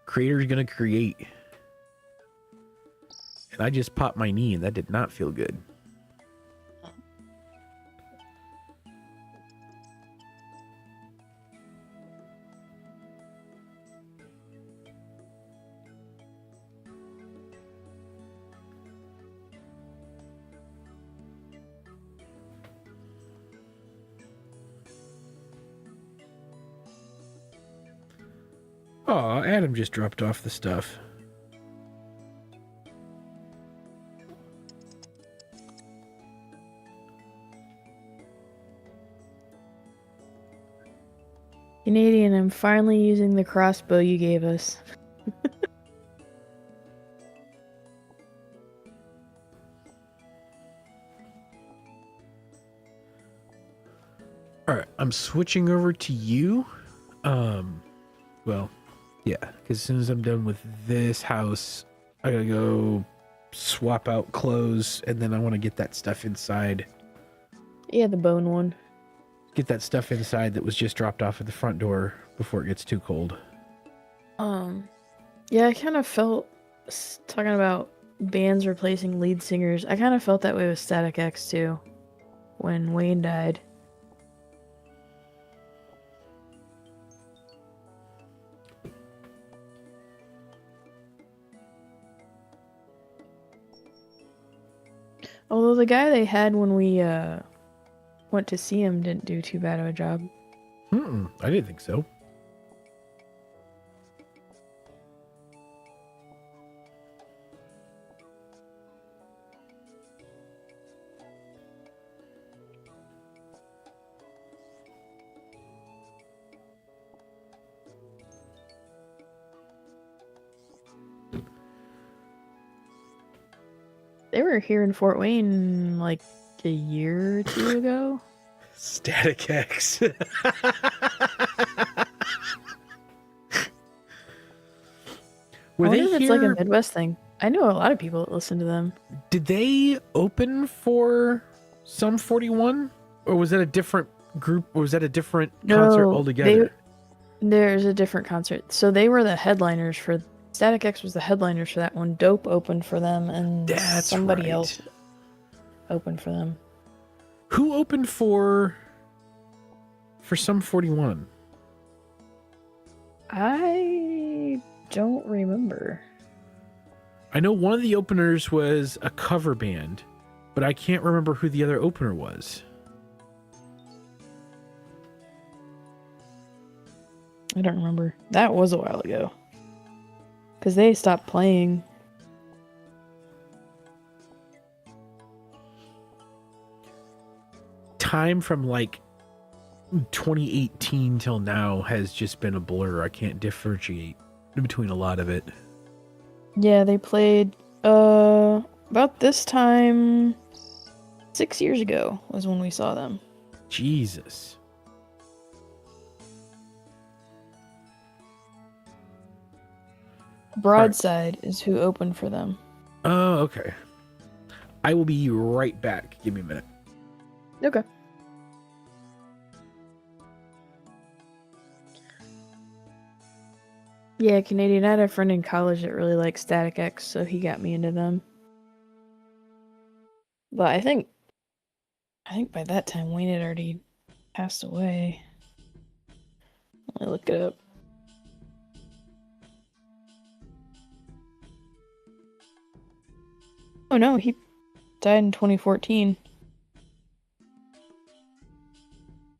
Creators going to create. And I just popped my knee and that did not feel good. Oh, Adam just dropped off the stuff. Canadian, I'm finally using the crossbow you gave us. All right, I'm switching over to you. Well, yeah, because as soon as I'm done with this house, I gotta go swap out clothes, and then I want to get that stuff inside. Yeah, the bone one. Get that stuff inside that was just dropped off at the front door before it gets too cold. Yeah, I kind of felt, talking about bands replacing lead singers, I kind of felt that way with Static X too, when Wayne died. Although the guy they had when we went to see him didn't do too bad of a job. I didn't think so. They were here in Fort Wayne like a year or two ago. Static X. I wonder if it's like a Midwest thing. I know a lot of people that listen to them. Did they open for Sum 41? Or was that a different group? Or was that a different concert altogether? There's a different concert. So they were the headliners for... Static X was the headliners for that one. Dope opened for them, and somebody else opened for them. Who opened for Sum 41? I don't remember. I know one of the openers was a cover band, but I can't remember who the other opener was. I don't remember. That was a while ago. Because they stopped playing. Time from like 2018 till now has just been a blur. I can't differentiate between a lot of it. Yeah, they played about this time 6 years ago was when we saw them. Jesus. Broadside is who opened for them. Oh, okay. I will be right back. Give me a minute. Okay. Yeah, Canadian. I had a friend in college that really liked Static X, so he got me into them. But I think by that time Wayne had already passed away. Let me look it up. Oh no, he died in 2014.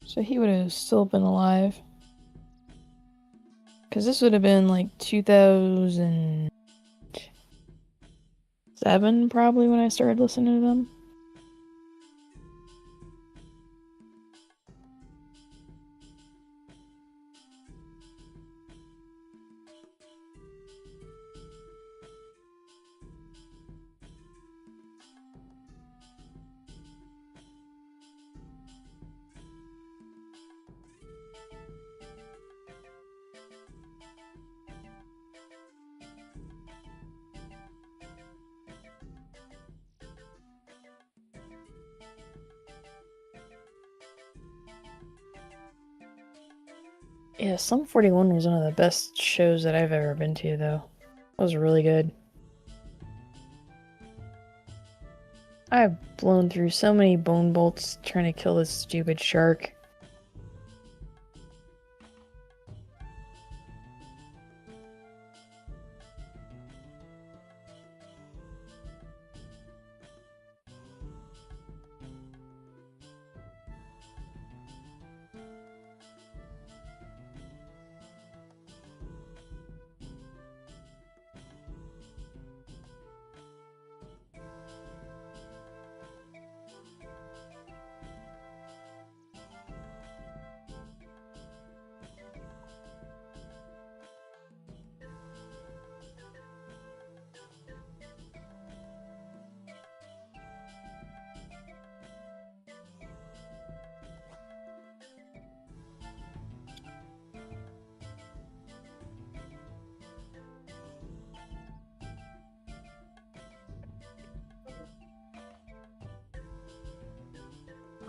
So he would have still been alive. Because this would have been like 2007 probably when I started listening to them. Yeah, Sum 41 was one of the best shows that I've ever been to, though. It was really good. I've blown through so many bone bolts trying to kill this stupid shark.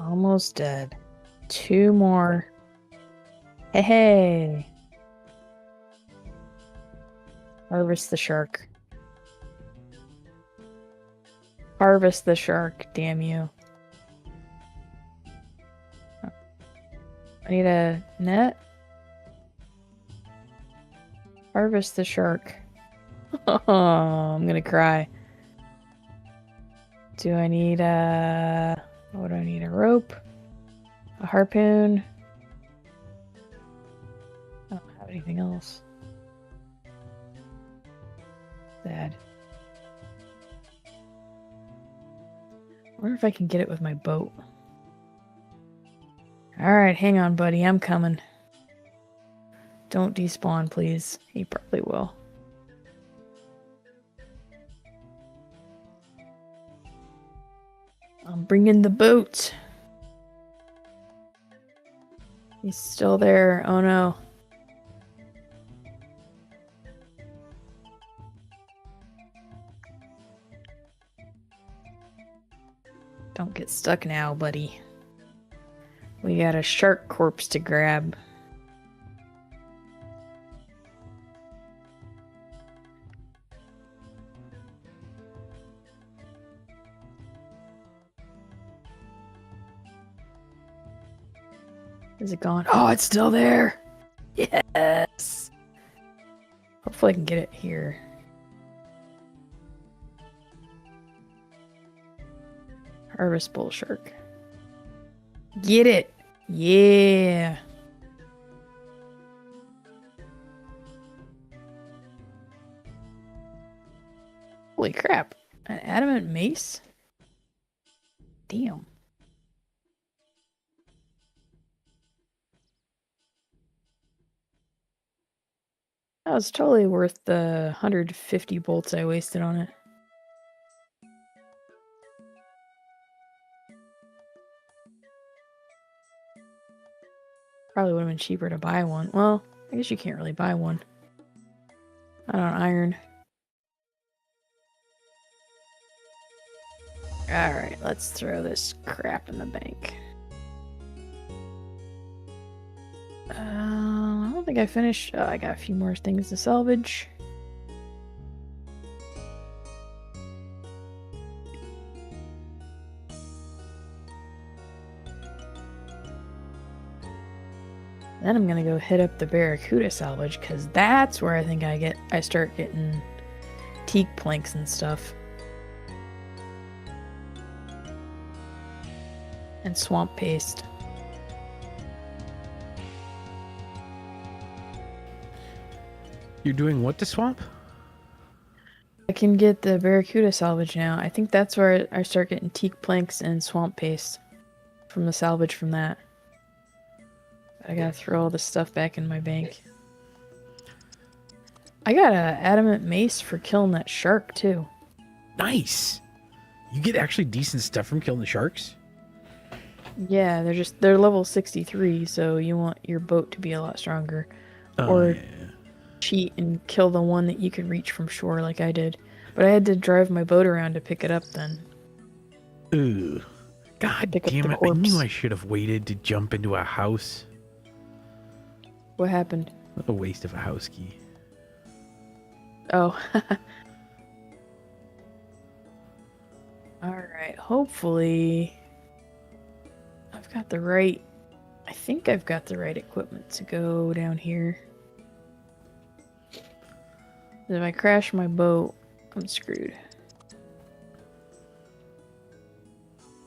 Almost dead. 2 more. Hey, hey. Harvest the shark. Harvest the shark, damn you. I need a net. Harvest the shark. Oh, I'm gonna cry. Do I need a... What do I need? A rope? A harpoon? I don't have anything else. Sad. I wonder if I can get it with my boat. Alright, hang on, buddy. I'm coming. Don't despawn, please. He probably will. I'm bringing the boat. He's still there. Oh no. Don't get stuck now, buddy. We got a shark corpse to grab. Is it gone? Oh, it's still there! Yes! Hopefully I can get it here. Harvest bull shark. Get it! Yeah! Holy crap. An adamant mace? Damn. That was totally worth the 150 bolts I wasted on it. Probably would have been cheaper to buy one. Well, I guess you can't really buy one. Not on iron. Alright, let's throw this crap in the bank. I don't think I finished. Oh, I got a few more things to salvage. Then I'm gonna go hit up the Barracuda salvage, because that's where I think I start getting teak planks and stuff. And swamp paste. You're doing what to swamp? I can get the Barracuda salvage now. I think that's where I start getting teak planks and swamp paste from the salvage from that. I gotta throw all this stuff back in my bank. I got an adamant mace for killing that shark too. Nice. You get actually decent stuff from killing the sharks? Yeah, they're level 63, so you want your boat to be a lot stronger. Or yeah. Cheat and kill the one that you could reach from shore like I did. But I had to drive my boat around to pick it up then. Ooh. God damn it. I knew I should have waited to jump into a house. What happened? A waste of a house key. Oh. Alright, hopefully I've got the right... I think I've got the right equipment to go down here. If I crash my boat, I'm screwed.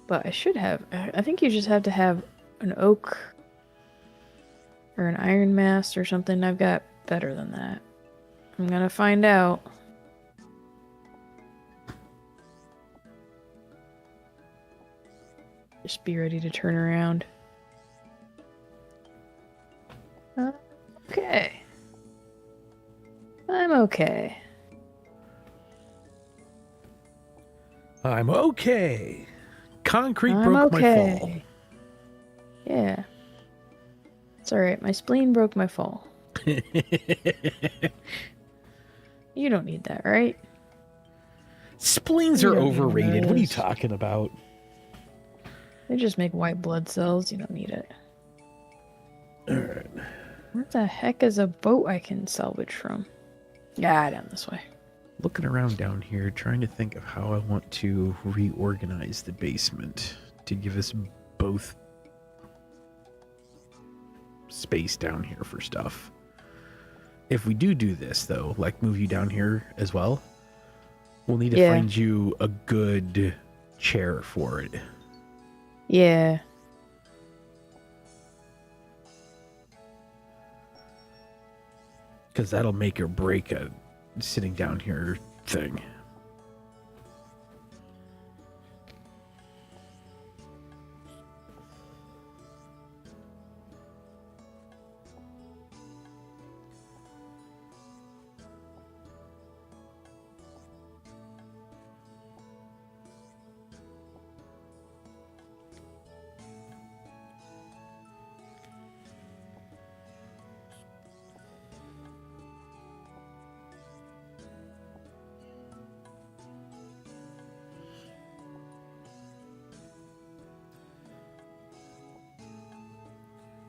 But I should have... I think you just have to have an oak or an iron mast or something. I've got better than that. I'm gonna find out. Just be ready to turn around. Okay. I'm okay. I'm okay. Concrete broke my fall. Yeah. It's alright. My spleen broke my fall. You don't need that, right? Spleens are overrated. What are you talking about? They just make white blood cells. You don't need it. Alright. Where the heck is a boat I can salvage from? Yeah, down this way. Looking around down here, trying to think of how I want to reorganize the basement to give us both space down here for stuff. If we do this, though, like move you down here as well, we'll need to find you a good chair for it. Yeah. Because that'll make or break a sitting down here thing.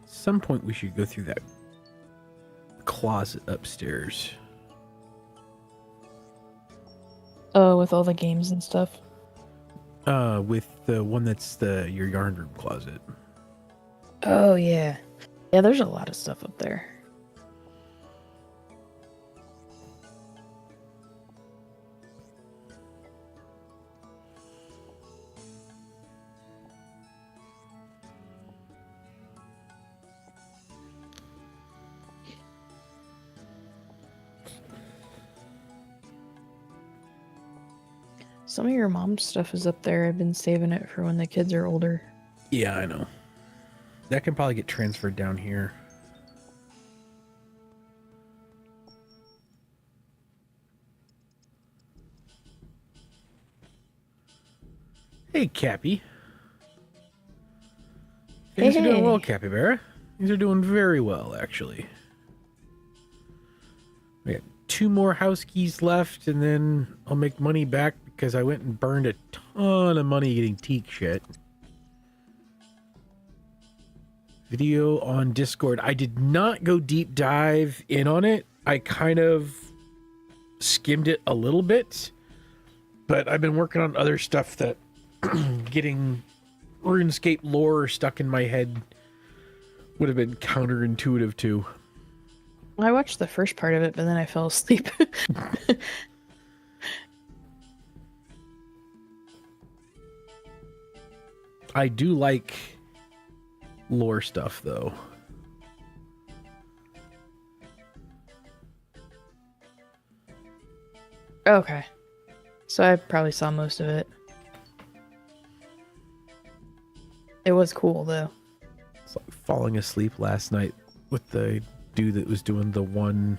Some point we should go through that closet upstairs. Oh, with all the games and stuff. With the one that's your yarn room closet. Oh yeah. Yeah, there's a lot of stuff up there. Some of your mom's stuff is up there. I've been saving it for when the kids are older. Yeah, I know. That can probably get transferred down here. Hey, Cappy. Things are doing well, Capybara. Things are doing very well, actually. We got 2 more house keys left, and then I'll make money back because I went and burned a ton of money getting teak shit. Video on Discord. I did not go deep dive in on it. I kind of skimmed it a little bit, but I've been working on other stuff that getting RuneScape lore stuck in my head would have been counterintuitive to. I watched the first part of it, but then I fell asleep. I do like lore stuff, though. Okay. So I probably saw most of it. It was cool, though. It's like falling asleep last night with the dude that was doing the one.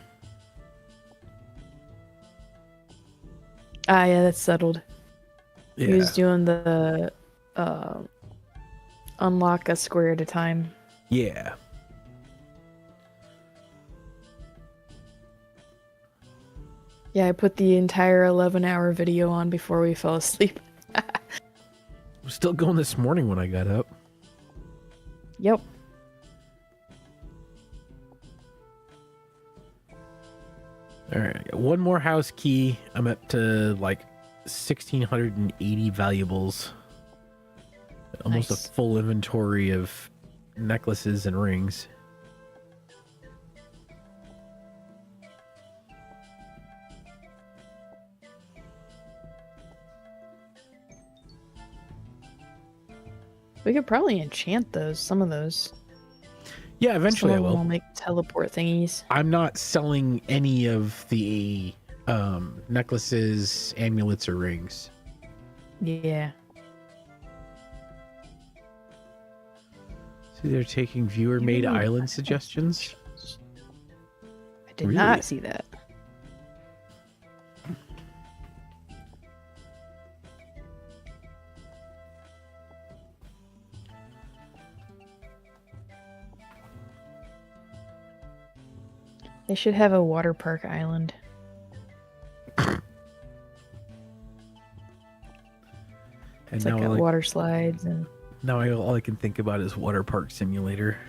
Ah, yeah, that's settled. Yeah. He was doing the unlock a square at a time. Yeah. Yeah, I put the entire 11-hour video on before we fell asleep. I was still going this morning when I got up. Yep. All right, I got 1 more house key. I'm up to like 1,680 valuables. Almost Nice. a full inventory of necklaces and rings. We could probably enchant those, some of those. Yeah, eventually I Some of them will. will make teleport thingies. I'm not selling any of the necklaces, amulets, or rings. Yeah. See, they're taking viewer-made island suggestions. I did Really? not see that. They should have a water park island. And It's now like got like water slides and Now all I can think about is Water Park Simulator.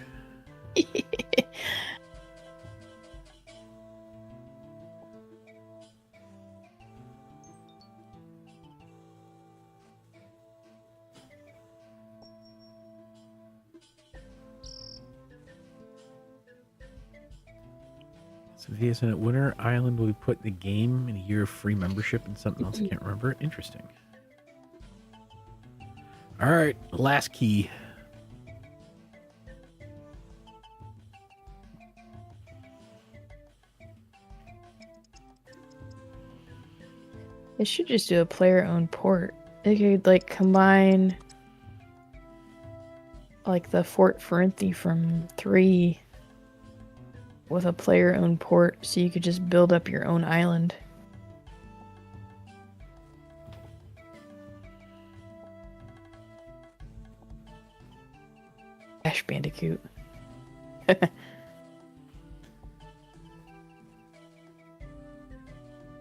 So if he isn't at Winter Island, will we put the game in a year of free membership and something else? I can't remember. Interesting. All right, last key. They should just do a player-owned port. They could like combine like the Fort Ferenthy from 3 with a player-owned port, so you could just build up your own island. Crash Bandicoot.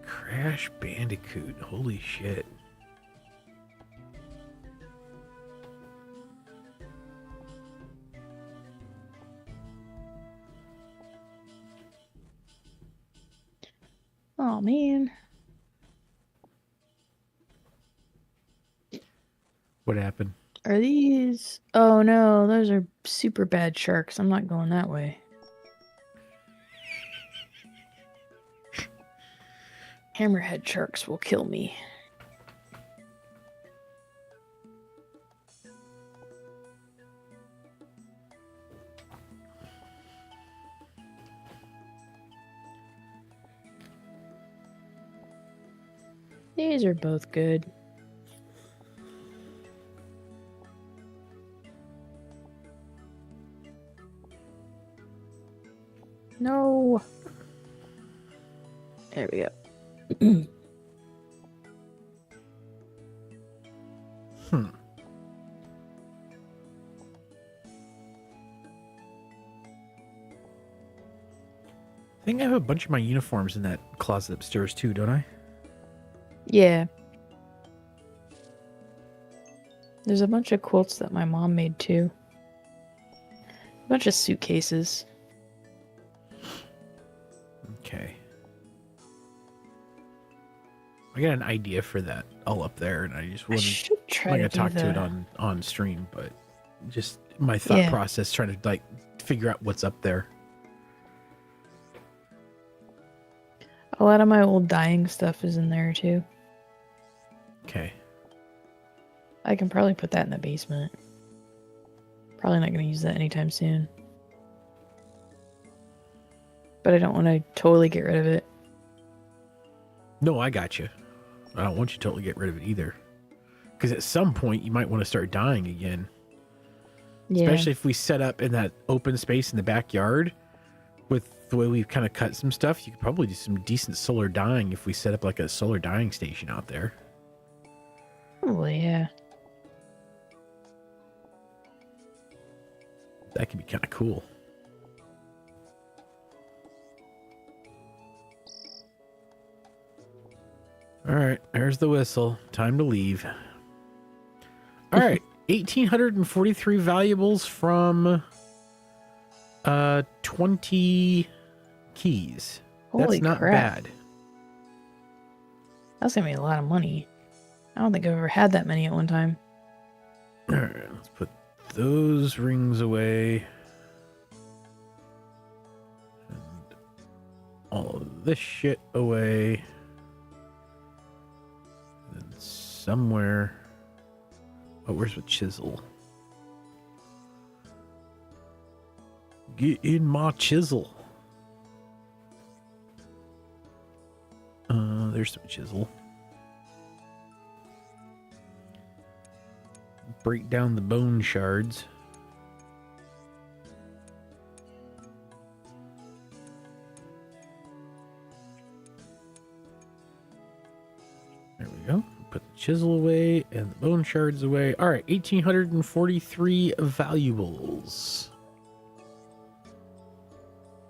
Crash Bandicoot. Holy shit. Oh man. What happened? Are these... Oh no, those are super bad sharks. I'm not going that way. Hammerhead sharks will kill me. These are both good. No. There we go. I think I have a bunch of my uniforms in that closet upstairs too, don't I? Yeah. There's a bunch of quilts that my mom made too. A bunch of suitcases. Okay. I got an idea for that all up there, and I just I wasn't should try gonna to talk do to it that. on stream, but just my thought process trying to like figure out what's up there. A lot of my old dyeing stuff is in there too. Okay. I can probably put that in the basement. Probably not going to use that anytime soon. But I don't want to totally get rid of it. No, I got you. I don't want you to totally get rid of it either. Because at some point, you might want to start dyeing again. Yeah. Especially if we set up in that open space in the backyard. With the way we've kind of cut some stuff, you could probably do some decent solar dyeing if we set up like a solar dyeing station out there. Probably, yeah. That could be kind of cool. All right, there's the whistle. Time to leave. All right, 1,843 valuables from 20 keys. Holy That's not crap. bad. That's going to be a lot of money. I don't think I've ever had that many at one time. All right, let's put those rings away. And all of this shit away. And then somewhere... Oh, where's the chisel? Get in my chisel. There's some chisel. Break down the bone shards. There we go. Put the chisel away and the bone shards away. All right, 1,843 valuables.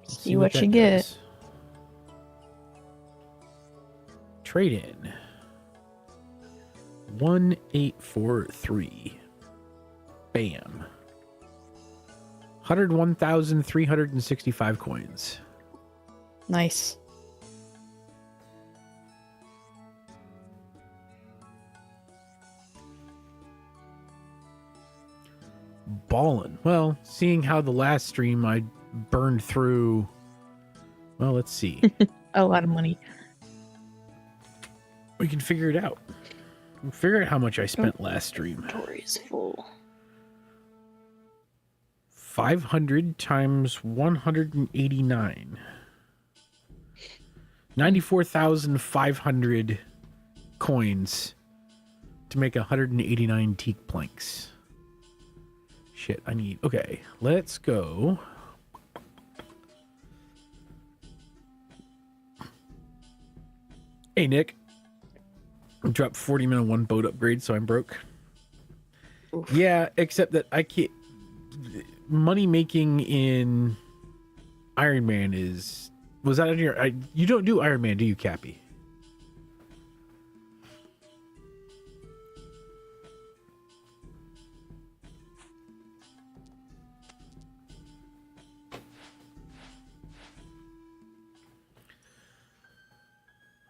Let's See what you that get. does. Trade in 1,843. Bam. 101,365 coins. Nice. Ballin'. Well, seeing how the last stream I burned through. Well, let's see. A lot of money. We can figure it out. We'll figure out how much I spent last stream. Inventory is full. 500 times 189. 94,500 coins to make 189 teak planks. Shit, I need... Okay, let's go. Hey, Nick. I dropped 40 min on one boat upgrade, so I'm broke. Oof. Yeah, except that I can't... Money making in Ironman is... Was that in your... you don't do Ironman, do you, Cappy?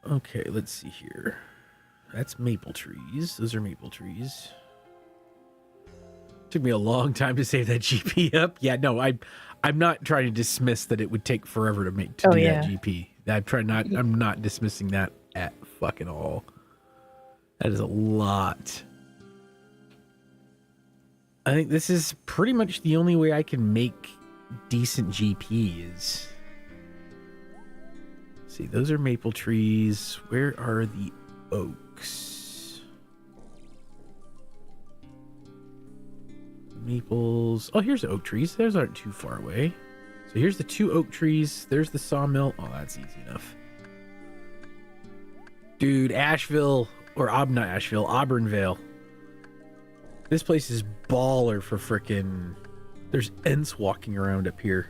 Okay, let's see here. That's maple trees. Those are maple trees. Took me a long time to save that GP up. Yeah, no, I'm not trying to dismiss that it would take forever to do that GP. I'm not dismissing that at fucking all. That is a lot. I think this is pretty much the only way I can make decent GP is... See, those are maple trees. Where are the oaks? Maples. Oh, here's the oak trees. Those aren't too far away. So here's the 2 oak trees. There's the sawmill. Oh, that's easy enough. Dude, Asheville, or not Asheville, Auburnvale. This place is baller for frickin'... There's Ents walking around up here.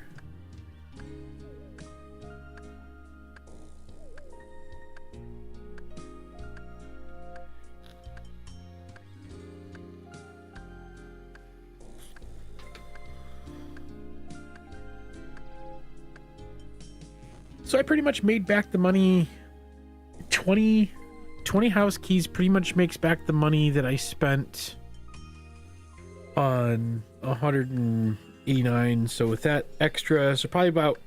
So I pretty much made back the money. 20 house keys pretty much makes back the money that I spent on 189. So with that extra, so probably about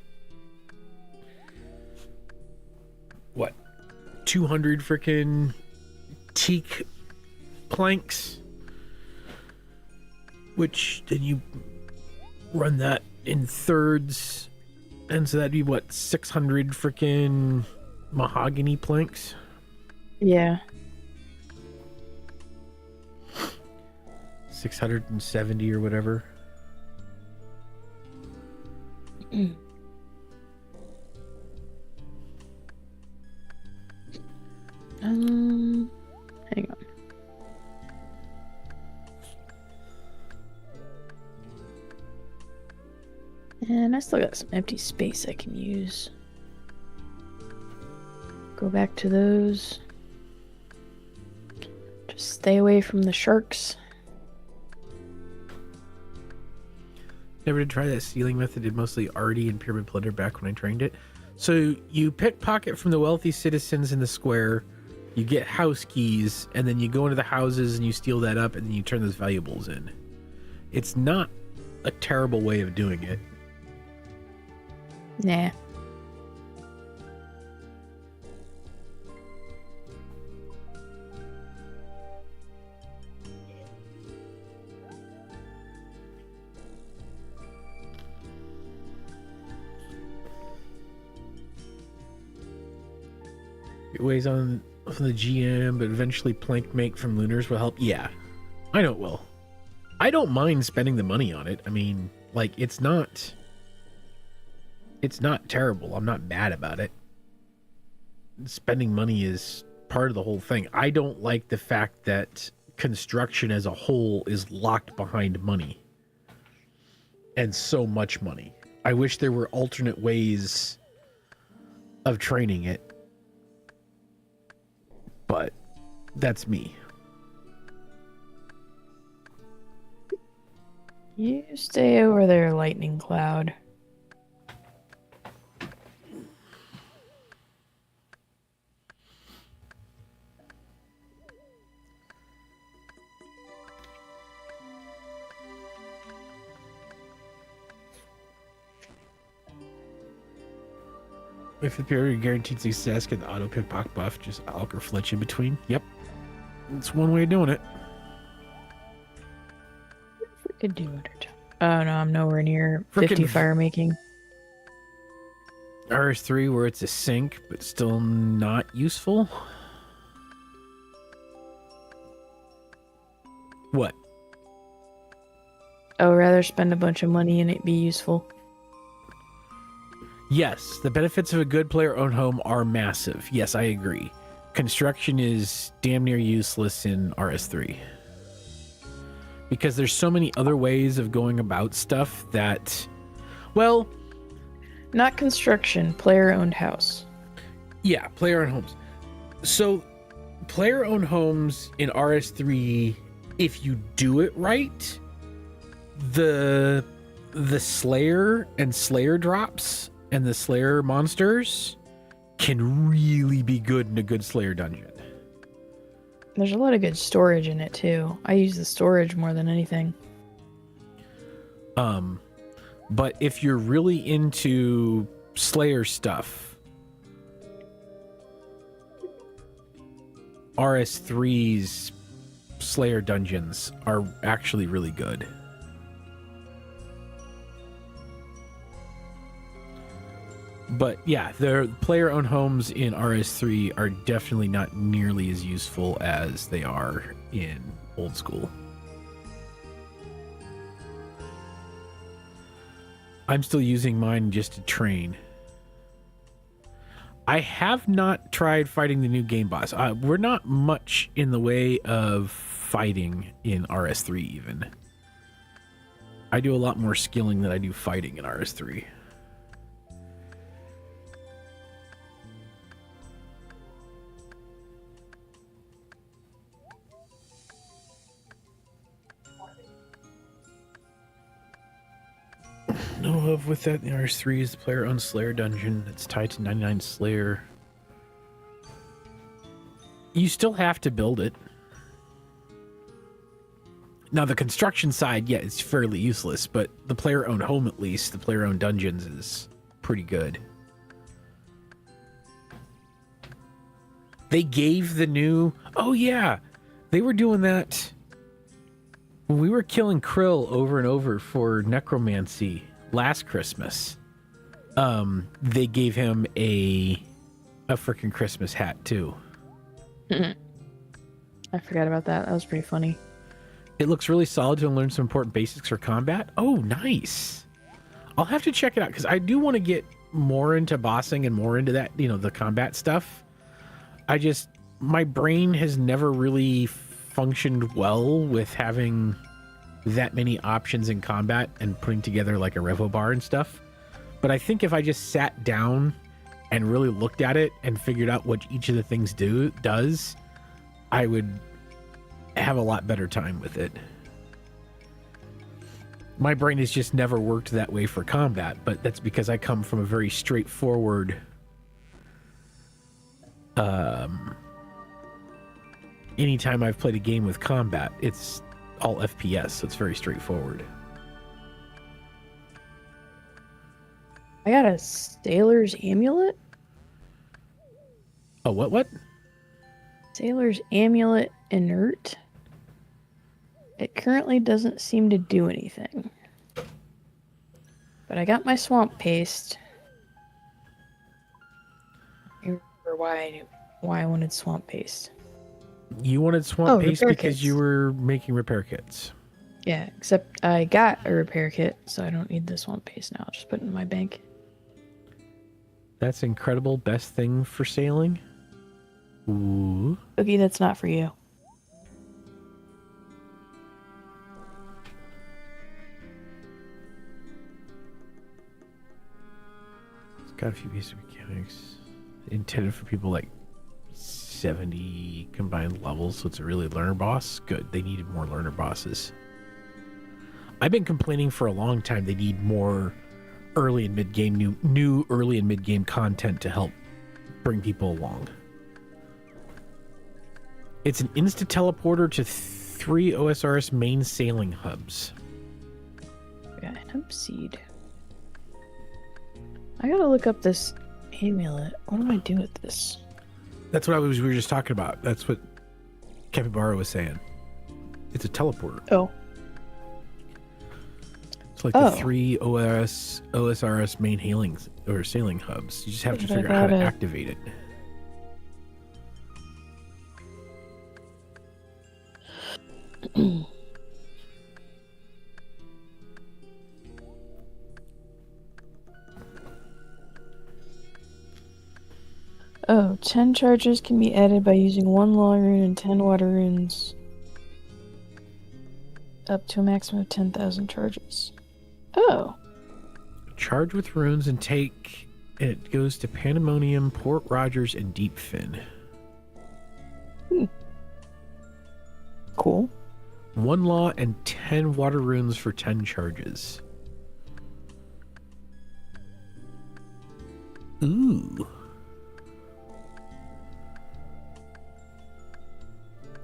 what, 200 freaking teak planks, which then you run that in thirds. And so that'd be what, 600 freaking mahogany planks? Yeah. 670 or whatever. Hang on. And I still got some empty space I can use. Go back to those. Just stay away from the sharks. Never did try that stealing method. Did mostly arty and pyramid plunder back when I trained it. So you pickpocket from the wealthy citizens in the square, you get house keys, and then you go into the houses and you steal that up, and then you turn those valuables in. It's not a terrible way of doing it. Nah. It weighs on the GM, but eventually plank make from lunars will help. Yeah, I know it will. I don't mind spending the money on it. I mean, like, it's not terrible. I'm not mad about it. Spending money is part of the whole thing. I don't like the fact that construction as a whole is locked behind money. And so much money. I wish there were alternate ways of training it. But that's me. You stay over there, Lightning Cloud. If the period guaranteed success, get the auto pickpocket buff, just alk or flinch in between. Yep. That's one way of doing it. We could do it. Oh no, I'm nowhere near 50 fire making. RS3 where it's a sink, but still not useful. What? I would rather spend a bunch of money and it be useful. Yes, the benefits of a good player-owned home are massive. Yes, I agree. Construction is damn near useless in RS3. Because there's so many other ways of going about stuff that, well... Not construction, player-owned house. Yeah, player-owned homes. So, player-owned homes in RS3, if you do it right, the Slayer and Slayer drops and the Slayer monsters can really be good in a good Slayer dungeon. There's a lot of good storage in it too. I use the storage more than anything. But if you're really into Slayer stuff, RS3's Slayer dungeons are actually really good. But yeah, the player-owned homes in RS3 are definitely not nearly as useful as they are in old school. I'm still using mine just to train. I have not tried fighting the new game boss. We're not much in the way of fighting in RS3 even. I do a lot more skilling than I do fighting in RS3. Know of with that in RS3 is the player-owned Slayer dungeon that's tied to 99 Slayer. You still have to build it. Now the construction side, yeah, it's fairly useless, but the player-owned home, at least, the player-owned dungeons is pretty good. They gave the new... Oh yeah, they were doing that when we were killing Krill over and over for necromancy last Christmas. They gave him a freaking Christmas hat too. I forgot about that. That was pretty funny. It looks really solid to learn some important basics for combat. Oh, nice. I'll have to check it out because I do want to get more into bossing and more into that, the combat stuff. My brain has never really functioned well with having that many options in combat and putting together like a revo bar and stuff. But I think if I just sat down and really looked at it and figured out what each of the things does, I would have a lot better time with it. My brain has just never worked that way for combat, but that's because I come from a very straightforward anytime I've played a game with combat, it's all FPS, so it's very straightforward. I got a Sailor's Amulet. Oh, what? Sailor's Amulet Inert. It currently doesn't seem to do anything. But I got my swamp paste. I remember why I wanted swamp paste. You wanted swamp paste because kits. you were making repair kits. Yeah, except I got a repair kit, so I don't need the swamp paste now. I'll just put it in my bank. That's incredible. Best thing for sailing. Ooh. Cookie, that's not for you. It's got a few basic mechanics intended for people like 70 combined levels, so it's a really learner boss. Good. They needed more learner bosses. I've been complaining for a long time they need more early and mid game new early and mid game content to help bring people along. It's an insta teleporter to 3 OSRS main sailing hubs. Yeah, hemp seed. I gotta look up this amulet. What do I do with this? That's what we were just talking about. That's what Capybara was saying. It's a teleporter. Oh. It's like the 3 OSRS main sailing hubs. You just have to figure out how to activate it. Oh, 10 charges can be added by using 1 long rune and 10 water runes. Up to a maximum of 10,000 charges. Oh. Charge with runes and it goes to Pandemonium, Port Rogers, and Deepfin. Cool. 1 law and 10 water runes for 10 charges. Ooh.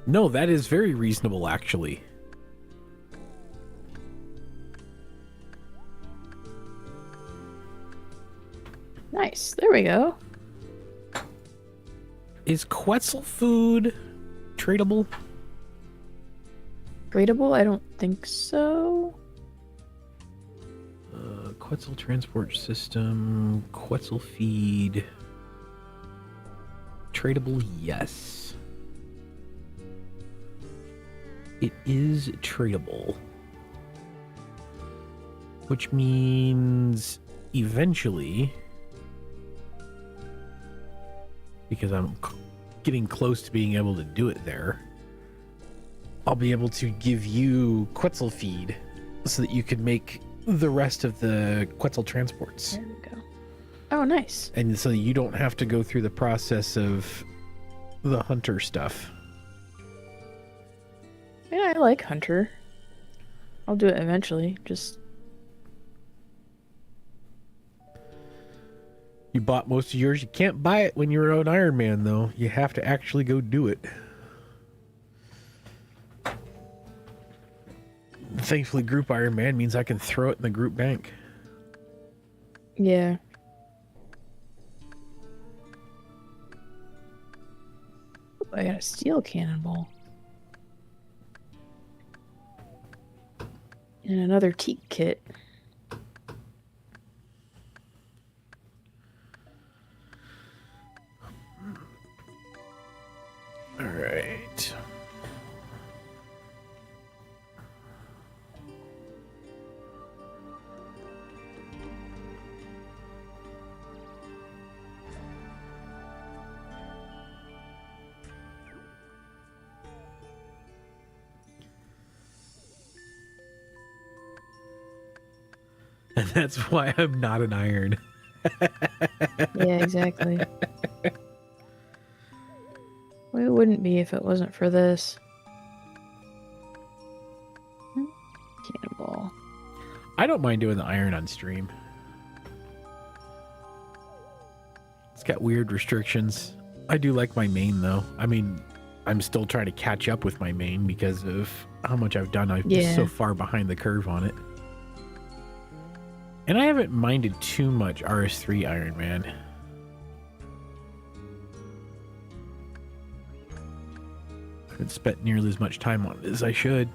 No, that is very reasonable, actually. Nice. There we go. Is Quetzal food tradable? Gradable? I don't think so. Quetzal transport system, Quetzal feed. Tradable, yes. It is tradable. Which means eventually, because I'm getting close to being able to do it there, I'll be able to give you Quetzal feed so that you can make the rest of the Quetzal transports. There we go. Oh, nice. And so you don't have to go through the process of the hunter stuff. Yeah, I like Hunter. I'll do it eventually. Just you bought most of yours. You can't buy it when you're on Ironman, though. You have to actually go do it. Thankfully, group Ironman means I can throw it in the group bank. yeah. Ooh, I got a steel cannonball. And another teak kit. All right. And that's why I'm not an iron. Yeah, exactly. Well, it wouldn't be if it wasn't for this. Cannonball. I don't mind doing the iron on stream. It's got weird restrictions. I do like my main, though. I mean, I'm still trying to catch up with my main because of how much I've done. I'm just so far behind the curve on it. And I haven't minded too much RS3 Ironman. I haven't spent nearly as much time on it as I should.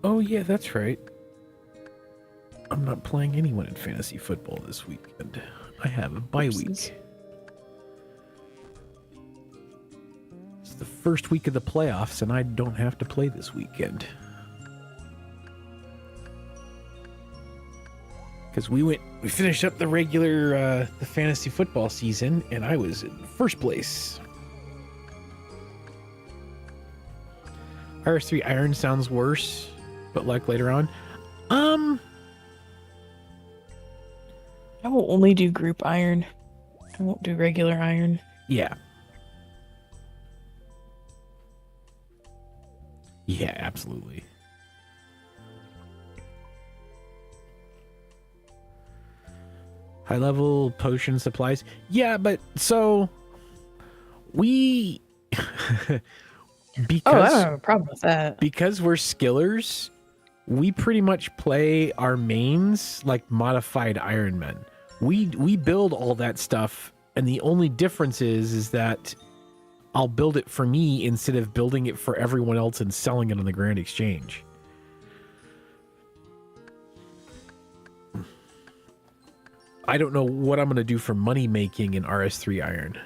Oh yeah, that's right. I'm not playing anyone in fantasy football this weekend. I have a bye week. It's the first week of the playoffs, and I don't have to play this weekend. Because we finished up the regular the fantasy football season, and I was in first place. RS3 Iron sounds worse, but like later on. I will only do group iron. I won't do regular iron. Yeah. Yeah, absolutely. High level potion supplies. Yeah, but so we Oh, I don't have a problem with that. because we're skillers, we pretty much play our mains like modified Ironmen. We build all that stuff, and the only difference is that I'll build it for me instead of building it for everyone else and selling it on the Grand Exchange. I don't know what I'm going to do for money making in RS3 Iron.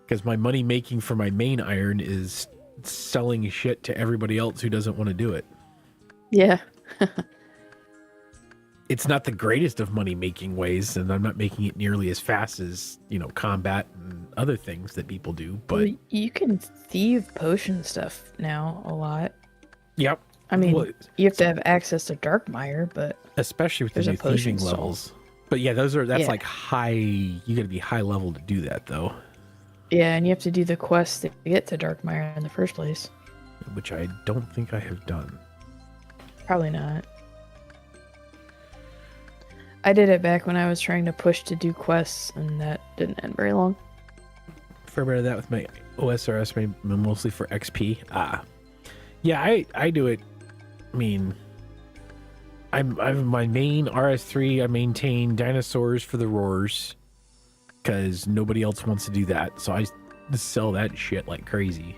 Because my money making for my main iron is selling shit to everybody else who doesn't want to do it. Yeah. It's not the greatest of money making ways, and I'm not making it nearly as fast as, combat and other things that people do, but Well, you can thieve potion stuff now a lot. yep. I mean, Well, you have to have access to Darkmire, but especially with the there's a new potion thieving stall. levels. But yeah, that's Yeah. like high, you got to be high level to do that though, yeah, and you have to do the quest to get to Darkmire in the first place. which I don't think I have done. Probably not. I did it back when I was trying to push to do quests, and that didn't end very long. Fair bit of that with my OSRS, mostly for XP. Yeah, I do it. I mean, I'm my main RS3. I maintain dinosaurs for the roars because nobody else wants to do that. So I sell that shit like crazy.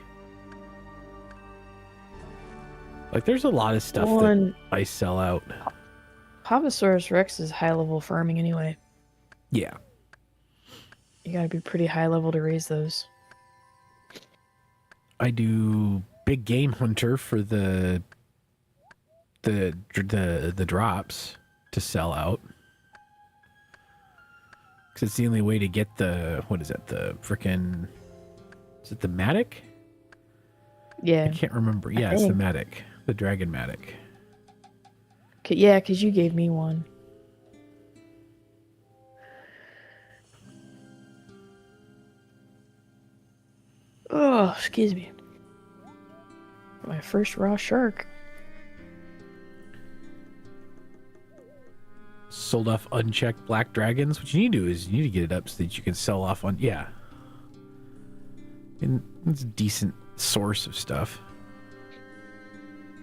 Like, there's a lot of stuff that I sell out. Papasaurus Rex is high level farming anyway. Yeah. You gotta be pretty high level to raise those. I do big game hunter for the drops to sell out. Because it's the only way to get the, what is that, the frickin', is it the Matic? Yeah. I can't remember. Yeah, it's the Matic. The Dragon Matic. Yeah, because you gave me one. Oh, excuse me. My first raw shark. Sold off unchecked black dragons. What you need to do is you need to get it up so that you can sell off on, yeah. And it's a decent source of stuff.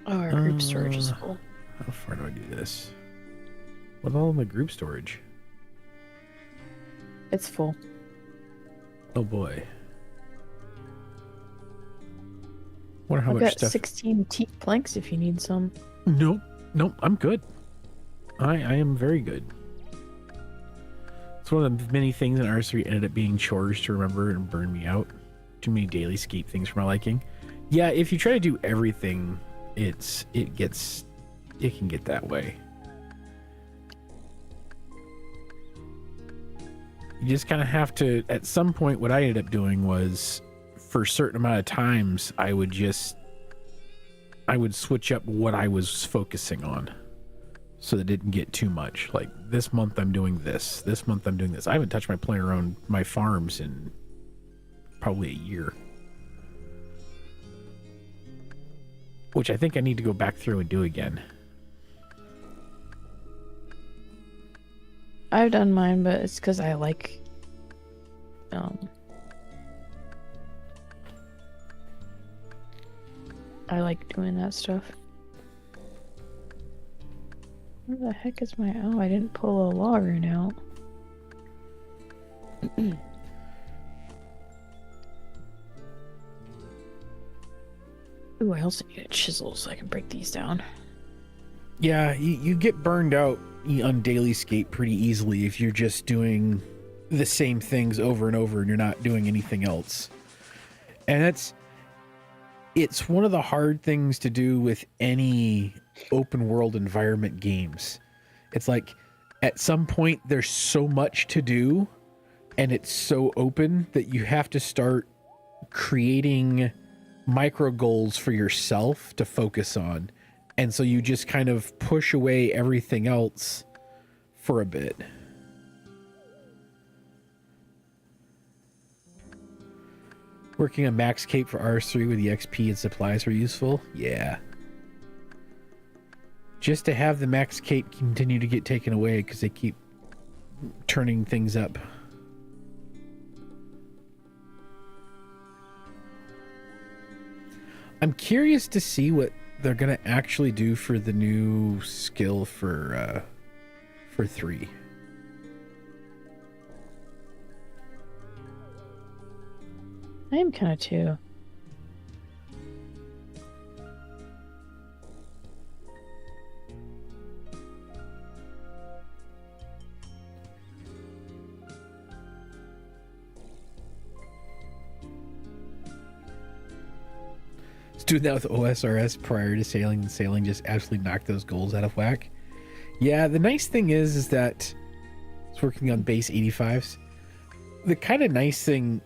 Oh, our group storage is full. How far do I do this? What all in the group storage? It's full. Oh boy. Wonder how I've much got stuff. 16 teak planks if you need some. Nope, I'm good. I am very good. It's one of the many things in RS3 ended up being chores to remember and burn me out. Too many daily scape things for my liking. Yeah, if you try to do everything, it can get that way. You just kind of have to, at some point, what I ended up doing was, for a certain amount of times, I would switch up what I was focusing on so that it didn't get too much. Like, this month I'm doing this. This month I'm doing this. I haven't touched my player on my farms in probably a year. Which I think I need to go back through and do again. I've done mine, but it's because I like doing that stuff. Where the heck is my... Oh, I didn't pull a log rune out. Ooh, I also need a chisel so I can break these down. Yeah, you get burned out on daily skate pretty easily if you're just doing the same things over and over and you're not doing anything else. And it's one of the hard things to do with any open world environment games. It's like, at some point there's so much to do and it's so open that you have to start creating micro goals for yourself to focus on. And so you just kind of push away everything else for a bit. Working on max cape for RS3 with the XP and supplies were useful. Yeah. Just to have the max cape continue to get taken away because they keep turning things up. I'm curious to see what they're gonna actually do for the new skill for 3. I am kind of too. Doing that with OSRS prior to sailing, and sailing just absolutely knocked those goals out of whack. Yeah, the nice thing is that it's working on base 85s. The kind of nice thing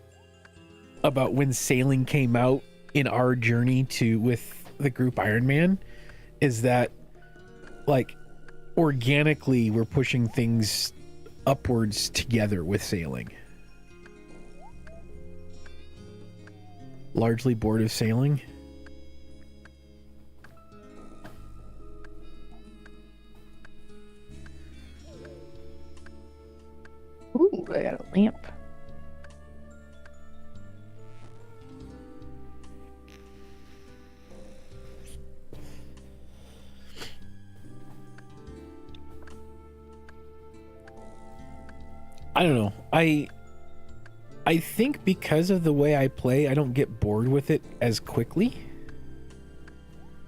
about when sailing came out in our journey with the group Ironman is that, like, organically we're pushing things upwards together with sailing. Largely bored of sailing. Ooh, I got a lamp. I don't know. I think because of the way I play, I don't get bored with it as quickly.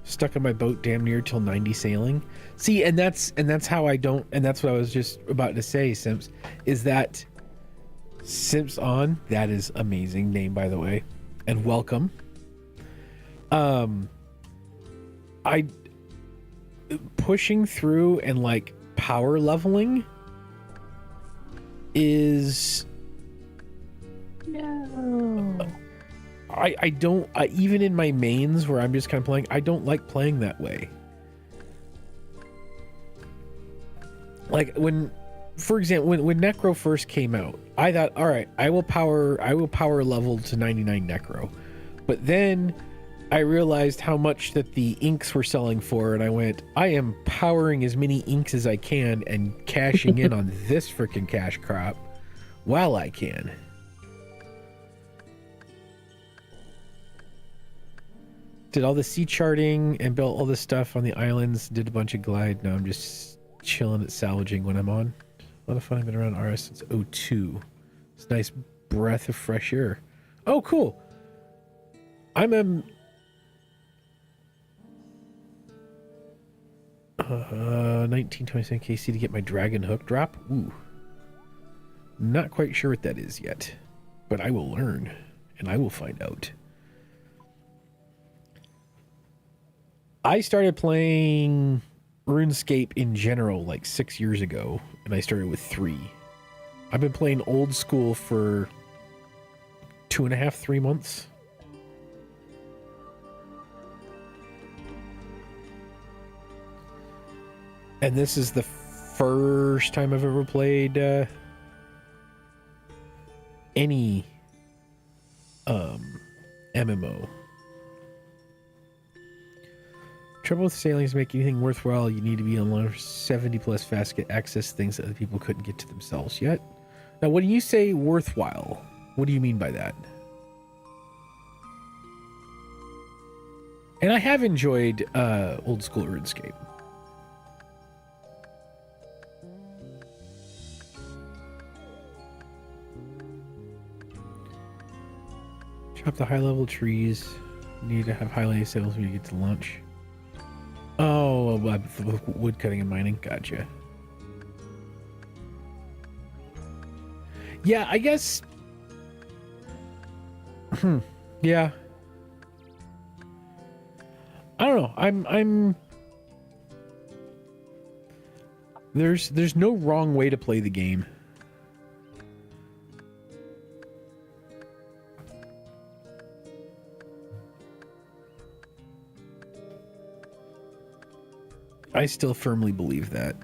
Stuck on my boat damn near till 90 sailing. See, and that's how I don't, and that's what I was just about to say, Simps, is that Simps on, that is amazing name, by the way, and welcome. I pushing through and like power leveling is No. I don't, even in my mains where I'm just kind of playing, I don't like playing that way. Like when, for example, when Necro first came out, I thought, all right, I will power level to 99 Necro. But then I realized how much that the inks were selling for, and I went, I am powering as many inks as I can and cashing in on this freaking cash crop while I can. Did all the sea charting and built all this stuff on the islands, did a bunch of glide. Now I'm just chilling at salvaging when I'm on. A lot of fun. I've been around RS since 02. It's a nice breath of fresh air. Oh, cool. I'm 1927 KC to get my dragon hook drop. Ooh. Not quite sure what that is yet, but I will learn and I will find out. I started playing RuneScape in general like 6 years ago, and I started with 3. I've been playing old school for 2.5, 3 months. And this is the first time I've ever played any MMO. Trouble with sailing is to make anything worthwhile. You need to be on 70 plus fast to get access to things that other people couldn't get to themselves yet. Now, when you say worthwhile, what do you mean by that? And I have enjoyed old school RuneScape. Chop the high level trees. You need to have highlighted sails when you get to launch. Oh, wood cutting and mining. Gotcha. Yeah, I guess. Yeah. I don't know. I'm. There's no wrong way to play the game. I still firmly believe that.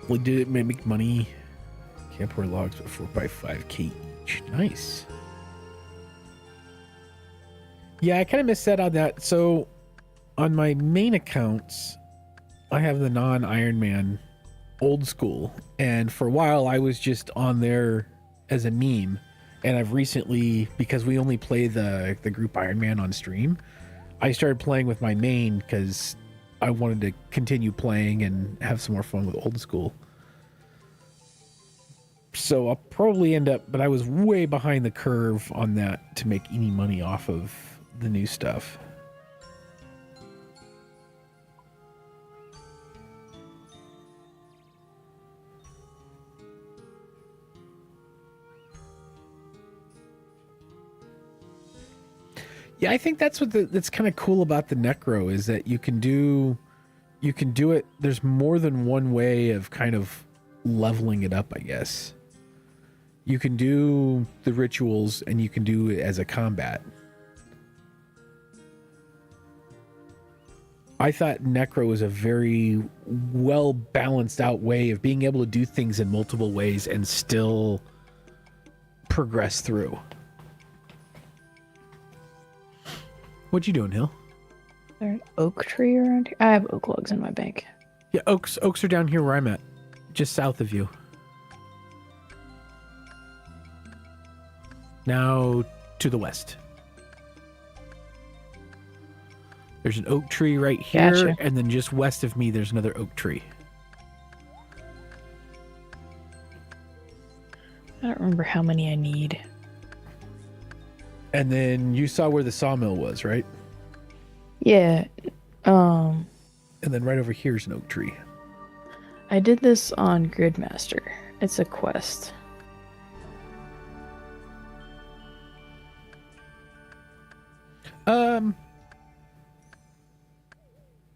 We did make money. Camp or logs, but 4x5k each. Nice. Yeah, I kind of missed out on that. So on my main accounts, I have the non-Ironman old school. And for a while, I was just on there as a meme. And I've recently, because we only play the group Ironman on stream, I started playing with my main because I wanted to continue playing and have some more fun with old school. So I'll probably end up, but I was way behind the curve on that to make any money off of the new stuff. Yeah, I think that's that's kind of cool about the Necro is that you can do it. There's more than one way of kind of leveling it up, I guess. You can do the rituals and you can do it as a combat. I thought Necro was a very well balanced out way of being able to do things in multiple ways and still progress through. What you doing, Hill? Is there an oak tree around here? I have oak logs in my bank. Yeah, oaks are down here where I'm at, just south of you. Now to the west. There's an oak tree right here, Gotcha. and then just west of me, there's another oak tree. I don't remember how many I need. And then you saw where the sawmill was, right? Yeah. And then right over here is an oak tree. I did this on Gridmaster. It's a quest.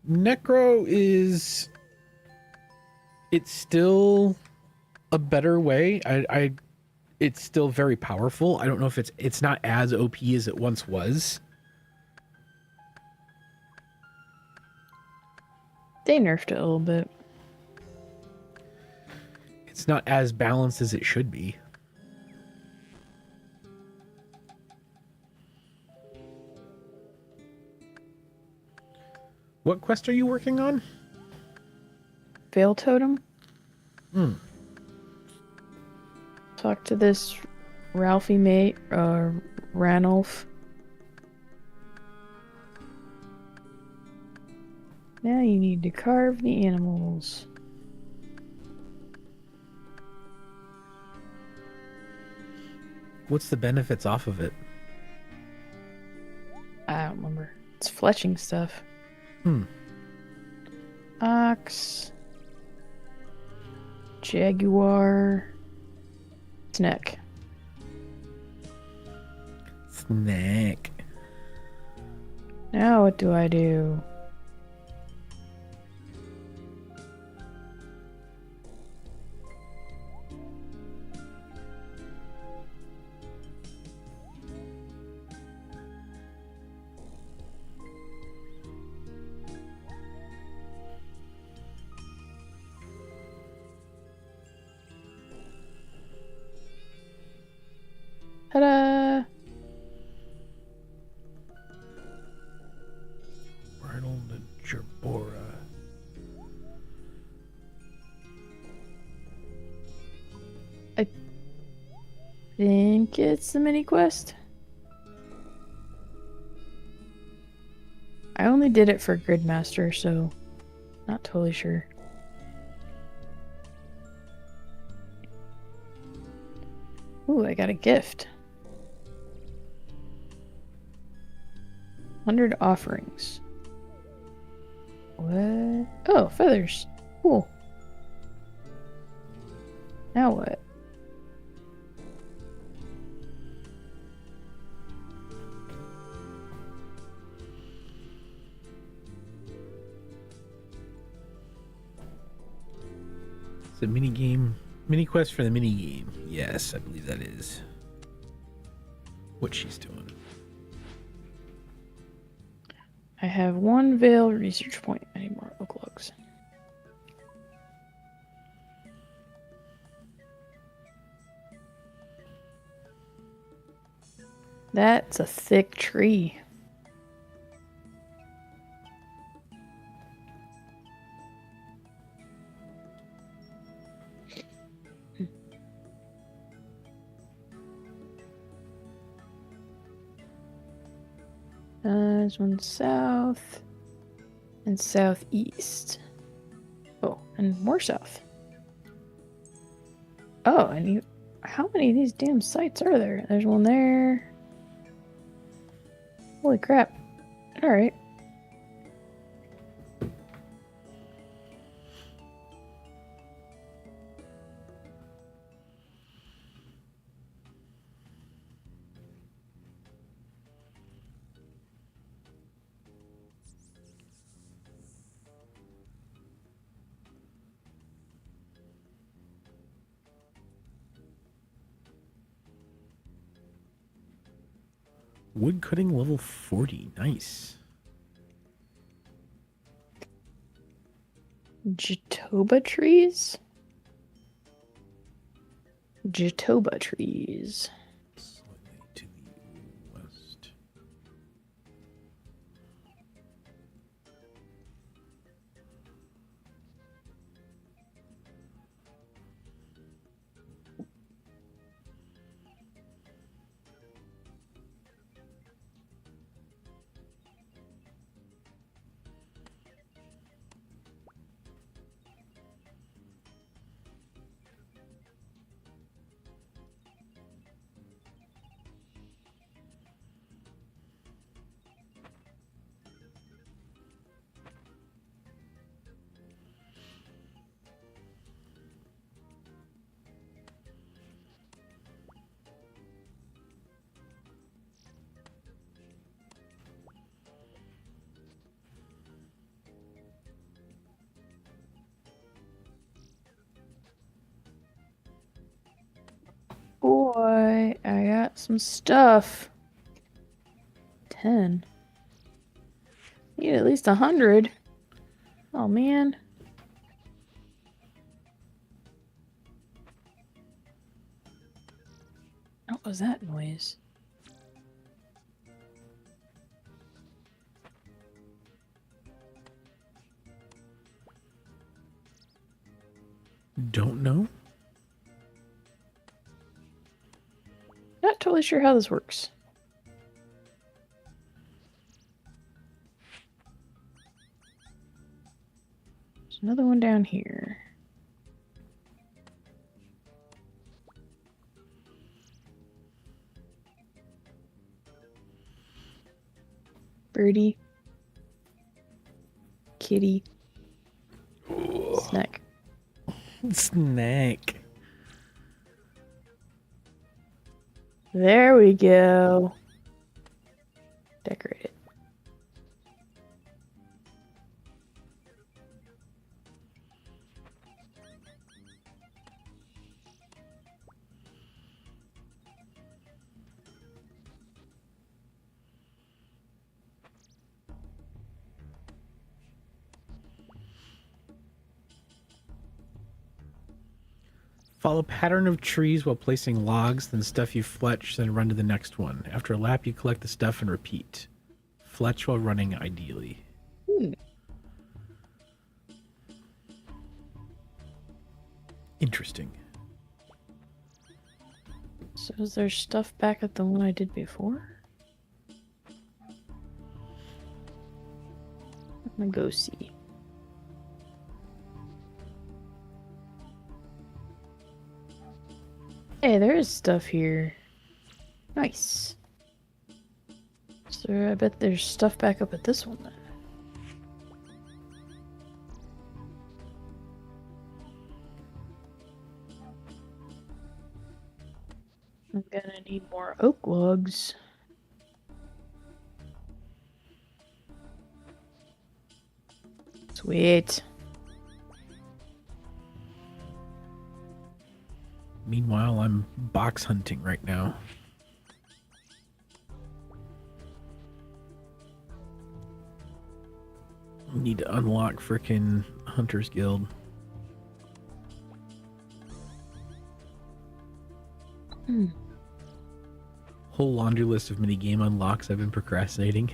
Necro is... It's still a better way. It's still very powerful. I don't know if it's not as OP as it once was. They nerfed it a little bit. It's not as balanced as it should be. What quest are you working on? Veil Totem? Hmm. Talk to this Ralphie mate, Ranulph. Now you need to carve the animals. What's the benefits off of it? I don't remember. It's fletching stuff. Ox. Jaguar. Snack. Snack. Now what do I do? Ta-da! Arnold and Jerbora. I think it's the mini quest. I only did it for Gridmaster, so not totally sure. Ooh, I got a gift. 100 offerings. What? Oh, feathers. Cool. Now what? It's a mini game. Mini quest for the mini game. Yes, I believe that is what she's doing. I have 1 Veil research point. I need more oak logs. That's a thick tree. There's one south and southeast. Oh, and more south. Oh, and you. How many of these damn sites are there? There's one there. Holy crap. Alright. Wood cutting level 40. Nice. Jatoba trees? Jatoba trees. Slightly to the west. Boy, I got some stuff. 10. Need at least 100. Oh man. What was that noise? Don't know. Not totally sure how this works. There's another one down here. Birdie. Kitty. Snack. Snack. There we go. Decorate it. Follow pattern of trees while placing logs, then stuff you fletch, then run to the next one. After a lap, you collect the stuff and repeat. Fletch while running, ideally. Interesting. So is there stuff back at the one I did before? I'm gonna go see. Hey, there is stuff here. Nice. So I bet there's stuff back up at this one then. I'm gonna need more oak logs. Sweet. Meanwhile, I'm box hunting right now. Need to unlock frickin' Hunter's Guild. whole laundry list of mini game unlocks I've been procrastinating.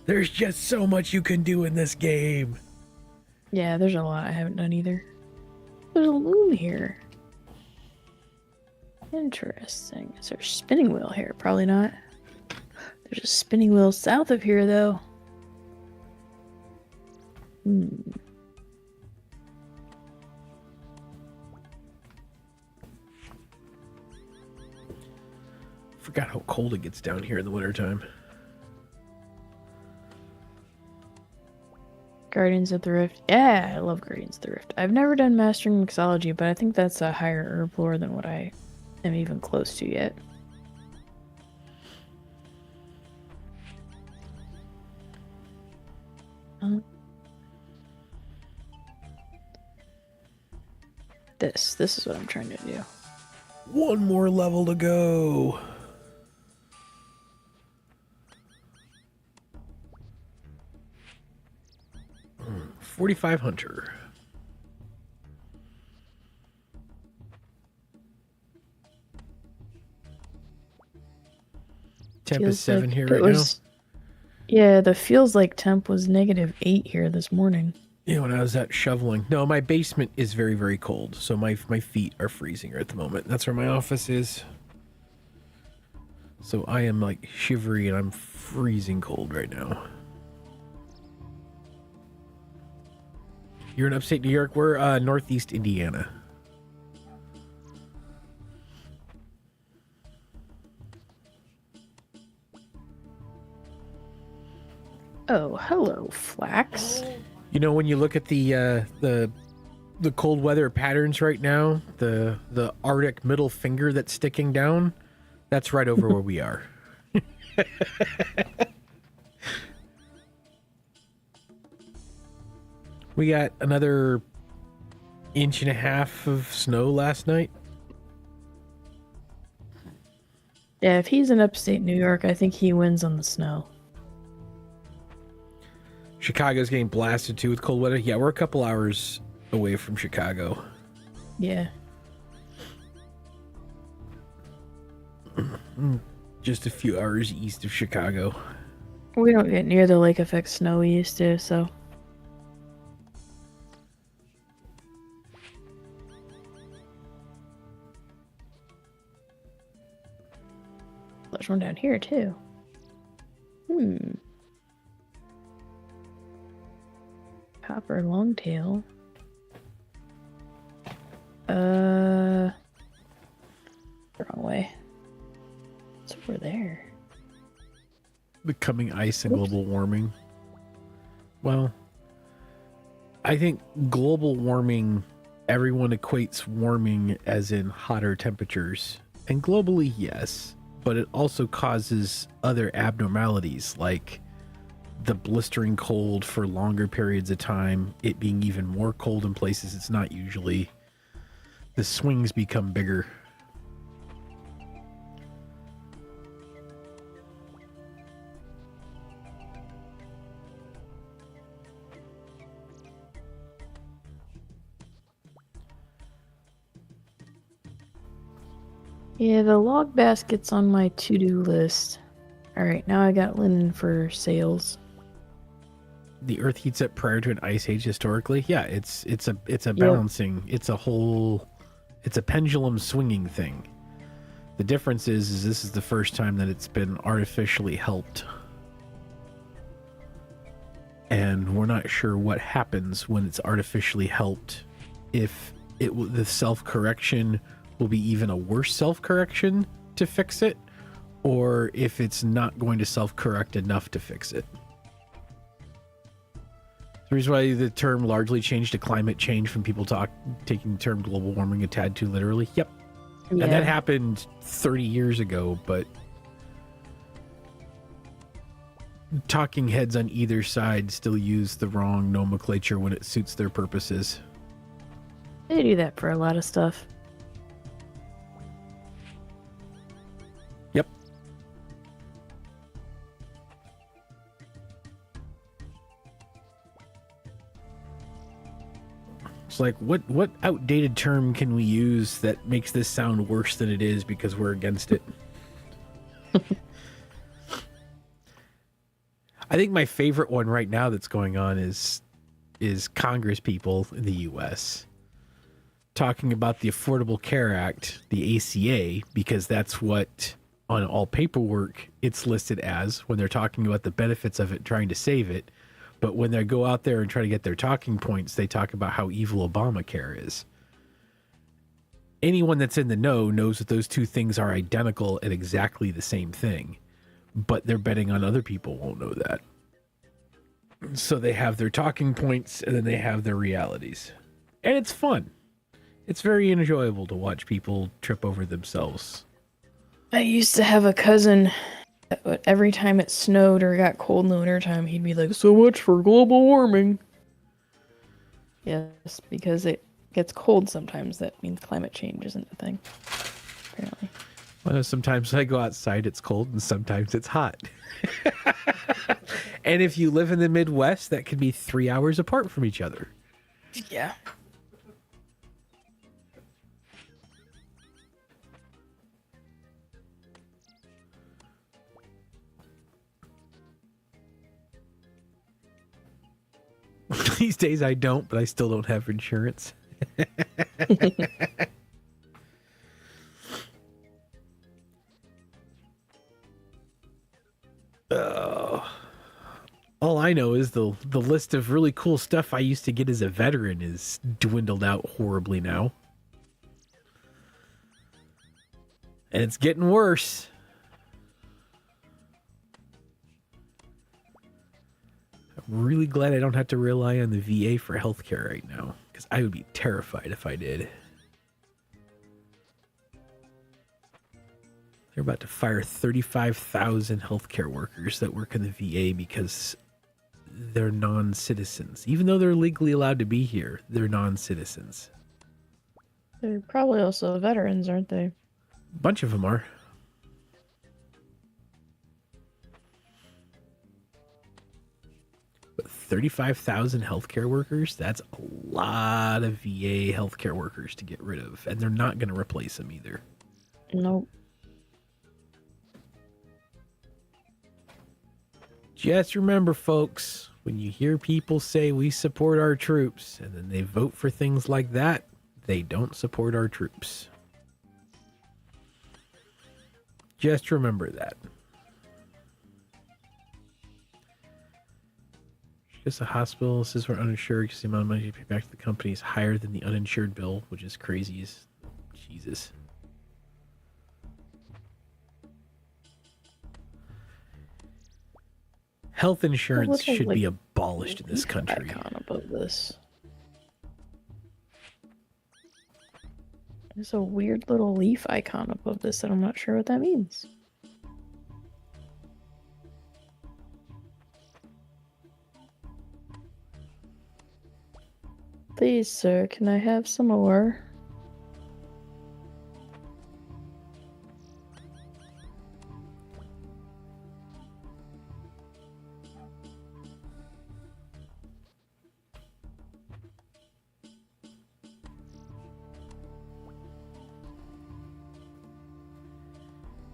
There's just so much you can do in this game. Yeah, there's a lot I haven't done either. There's a loom here. Interesting. Is there a spinning wheel here? Probably not. There's a spinning wheel south of here, though. Forgot how cold it gets down here in the wintertime. Guardians of the Rift. Yeah, I love Guardians of the Rift. I've never done Mastering Mixology, but I think that's a higher herb lore than what I am even close to yet. This is what I'm trying to do. One more level to go. 45 Hunter. Temp is 7 here right now. Yeah, the feels like temp was -8 here this morning. Yeah, when I was out shoveling. No, my basement is very, very cold, so my feet are freezing at the moment. That's where my office is. So I am like shivery and I'm freezing cold right now. You're in upstate New York. We're northeast Indiana. Oh, hello, Flax. You know, when you look at the cold weather patterns right now, the Arctic middle finger that's sticking down, that's right over where we are. We got another 1.5 inches of snow last night. Yeah, if he's in upstate New York, I think he wins on the snow. Chicago's getting blasted too with cold weather. Yeah, we're a couple hours away from Chicago. Yeah. Just a few hours east of Chicago. We don't get near the lake effect snow we used to, so. There's one down here too. Copper longtail. Wrong way. It's over there. Becoming ice and global warming. Well, I think global warming, everyone equates warming as in hotter temperatures. And globally, yes. But it also causes other abnormalities like the blistering cold for longer periods of time, it being even more cold in places it's not usually. The swings become bigger. Yeah, the log basket's on my to-do list. Alright, now I got linen for sales. The earth heats up prior to an ice age historically. Yeah, it's a balancing. It's a pendulum swinging thing. The difference is this is the first time that it's been artificially helped. And we're not sure what happens when it's artificially helped. If the self-correction will be even a worse self-correction to fix it, or if it's not going to self-correct enough to fix it. The reason why the term largely changed to climate change from people taking the term global warming a tad too literally. Yep. Yeah. And that happened 30 years ago, but talking heads on either side still use the wrong nomenclature when it suits their purposes. They do that for a lot of stuff. Yep. It's like, what outdated term can we use that makes this sound worse than it is because we're against it? I think my favorite one right now that's going on is Congress people in the U.S. talking about the Affordable Care Act, the ACA, because that's what on all paperwork it's listed as when they're talking about the benefits of it, trying to save it. But when they go out there and try to get their talking points, they talk about how evil Obamacare is. Anyone that's in the know knows that those two things are identical and exactly the same thing, but they're betting on other people won't know that. So they have their talking points and then they have their realities. And it's fun. It's very enjoyable to watch people trip over themselves. I used to have a cousin that every time it snowed or got cold in the wintertime, he'd be like, so much for global warming. Yes, because it gets cold sometimes. That means climate change isn't a thing, apparently. Well, sometimes I go outside, it's cold, and sometimes it's hot. And if you live in the Midwest, that could be 3 hours apart from each other. Yeah. These days I don't, but I still don't have insurance. All I know is the list of really cool stuff I used to get as a veteran is dwindled out horribly now. And it's getting worse. I'm really glad I don't have to rely on the VA for healthcare right now, because I would be terrified if I did. They're about to fire 35,000 healthcare workers that work in the VA because they're non-citizens. Even though they're legally allowed to be here, they're non-citizens. They're probably also veterans, aren't they? A bunch of them are. But 35,000 healthcare workers, that's a lot of VA healthcare workers to get rid of. And they're not going to replace them either. Nope. Just remember, folks, when you hear people say we support our troops and then they vote for things like that, they don't support our troops. Just remember that. Just a hospital says we're uninsured because the amount of money you pay back to the company is higher than the uninsured bill, which is crazy as Jesus. Health insurance should be abolished in this country. Icon above this. There's a weird little leaf icon above this that I'm not sure what that means. Please, sir, can I have some more?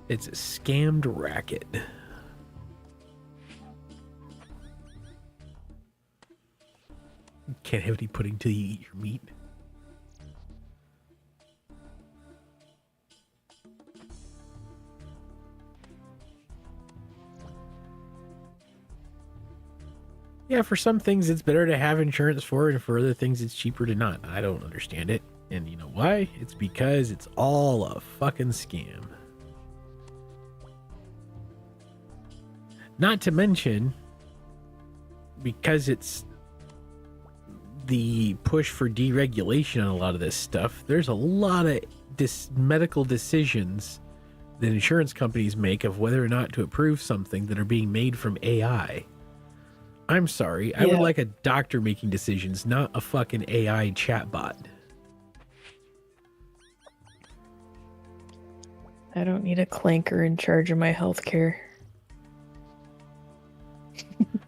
It's a scammed racket. Can't have any pudding till you eat your meat. Yeah, for some things it's better to have insurance for, and for other things it's cheaper to not. I don't understand it. And you know why? It's because it's all a fucking scam. Not to mention, because it's the push for deregulation on a lot of this stuff, there's a lot of medical decisions that insurance companies make of whether or not to approve something that are being made from AI. I'm sorry, I would like a doctor making decisions, not a fucking AI chatbot. I don't need a clanker in charge of my healthcare.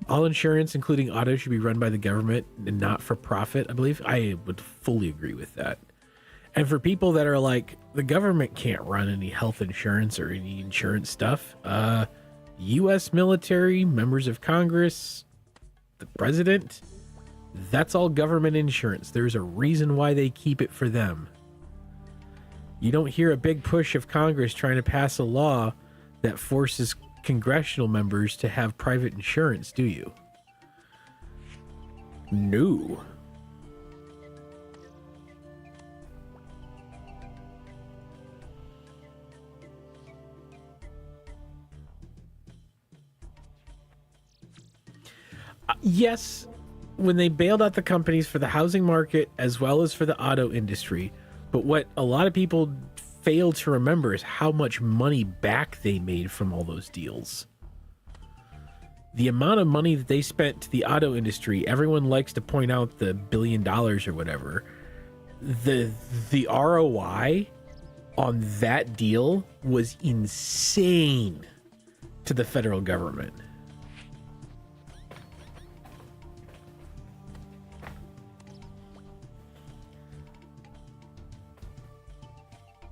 All insurance, including auto, should be run by the government and not for profit, I believe. I would fully agree with that. And for people that are like, the government can't run any health insurance or any insurance stuff, U.S. military, members of Congress, the president, that's all government insurance. There's a reason why they keep it for them. You don't hear a big push of Congress trying to pass a law that forces congressional members to have private insurance, do you? No. Yes, when they bailed out the companies for the housing market as well as for the auto industry, but what a lot of people fail to remember is how much money back they made from all those deals. The amount of money that they spent to the auto industry, everyone likes to point out the $1 billion or whatever. The ROI on that deal was insane to the federal government.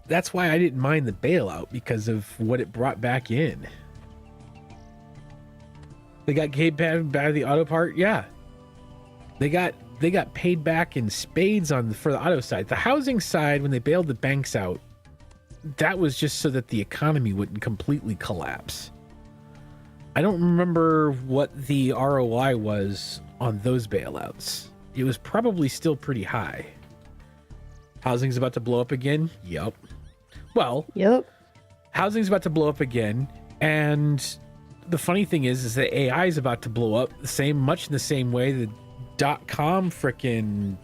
That's why I didn't mind the bailout, because of what it brought back in. They got paid back by the auto part, yeah. They got paid back in spades for the auto side. The housing side, when they bailed the banks out, that was just so that the economy wouldn't completely collapse. I don't remember what the ROI was on those bailouts. It was probably still pretty high. Housing's about to blow up again? Yep. Well, Yep. housing's about to blow up again, and the funny thing is that AI is about to blow up much in the same way the .com frickin'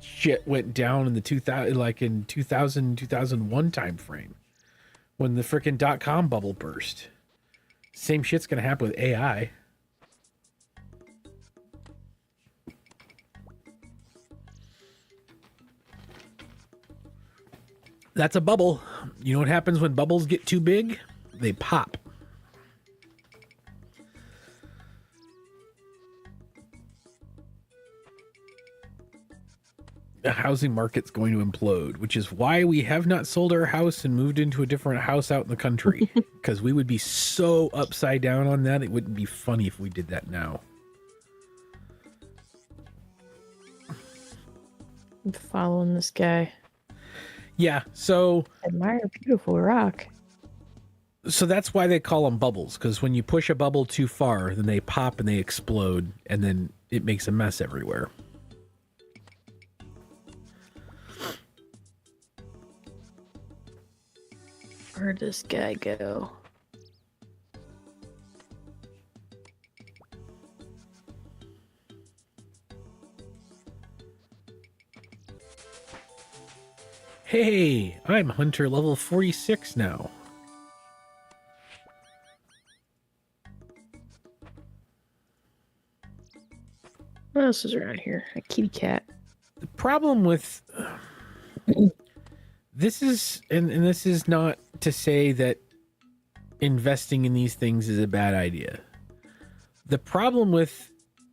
shit went down in the 2001 time frame when the frickin' .com bubble burst. Same shit's gonna happen with AI. That's a bubble. You know what happens when bubbles get too big? They pop. The housing market's going to implode, which is why we have not sold our house and moved into a different house out in the country. Because we would be so upside down on that, it wouldn't be funny if we did that now. I'm following this guy. Yeah, so Admire a beautiful rock. So that's why they call them bubbles, because when you push a bubble too far, then they pop and they explode, and then it makes a mess everywhere. Where'd this guy go? Hey, I'm Hunter level 46 now. What else is around here? A kitty cat. The problem with this is, and this is not to say that investing in these things is a bad idea. The problem with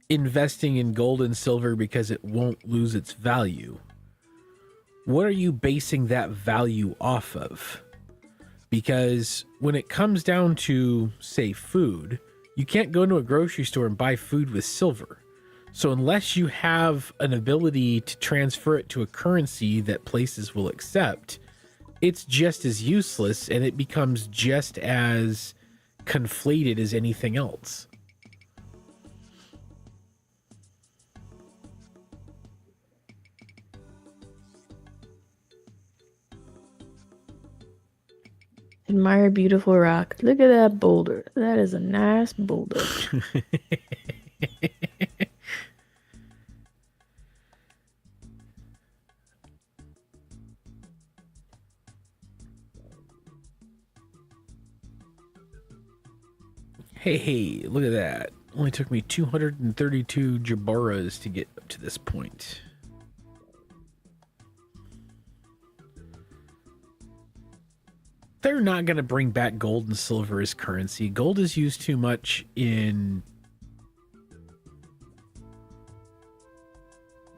investing in gold and silver because it won't lose its value, what are you basing that value off of? Because when it comes down to, say, food, you can't go into a grocery store and buy food with silver. So unless you have an ability to transfer it to a currency that places will accept, it's just as useless, and it becomes just as conflated as anything else. Admire a beautiful rock. Look at that boulder. That is a nice boulder. Hey, look at that. Only took me 232 Jabaras to get up to this point. They're not going to bring back gold and silver as currency. Gold is used too much in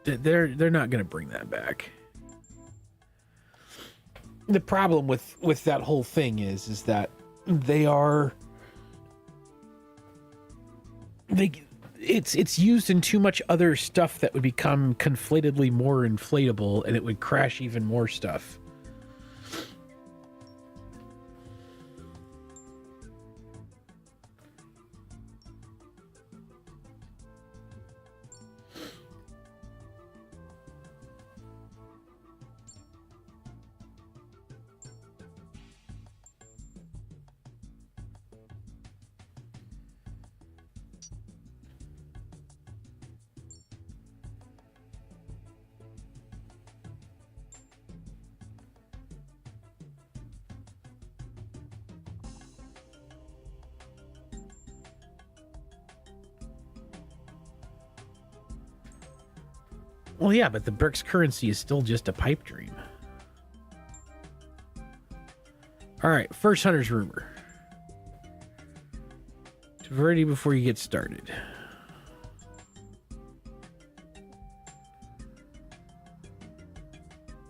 They're not going to bring that back. The problem with that whole thing is that it's used in too much other stuff that would become conflatedly more inflatable, and it would crash even more stuff. Well, yeah, but the BRICS currency is still just a pipe dream. All right, first hunter's rumor. Ready before you get started.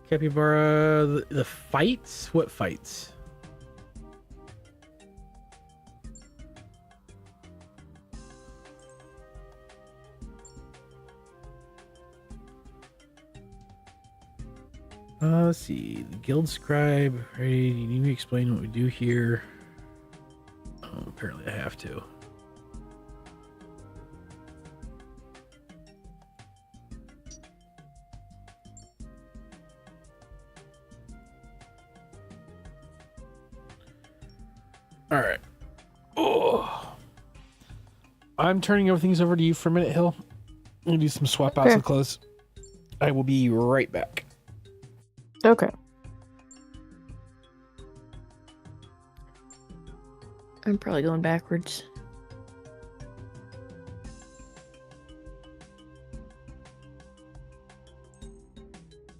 Capybara, the fights? What fights? Let's see. The guild scribe. Ready? You need me to explain what we do here? Oh, apparently I have to. All right. Oh, I'm turning everything over to you for a minute, Hill. I'm gonna do some swap outs of clothes. I will be right back. Okay. I'm probably going backwards.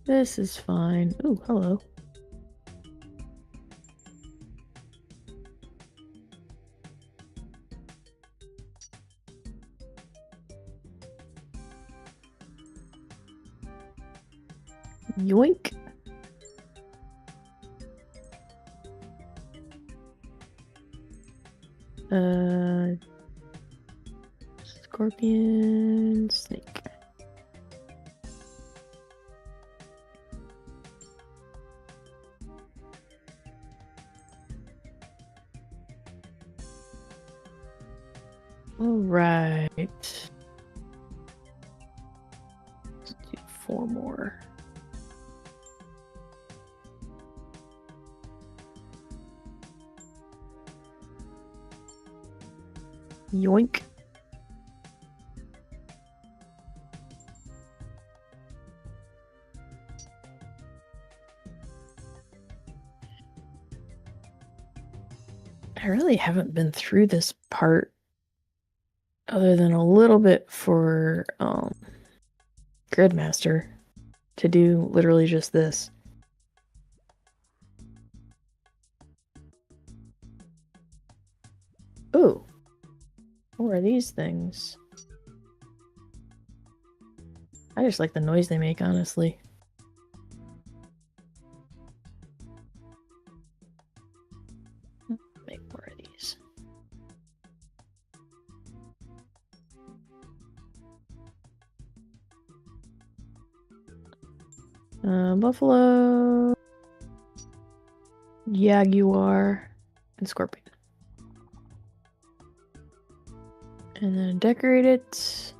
This is fine. Ooh, hello. Yoink. Scorpion, snake. All right. Let's do 4 more. Yoink. I really haven't been through this part other than a little bit for Gridmaster to do literally just this. Ooh. What are these things? I just like the noise they make, honestly. Make more of these. Buffalo, Jaguar, and Scorpion. And then decorate it.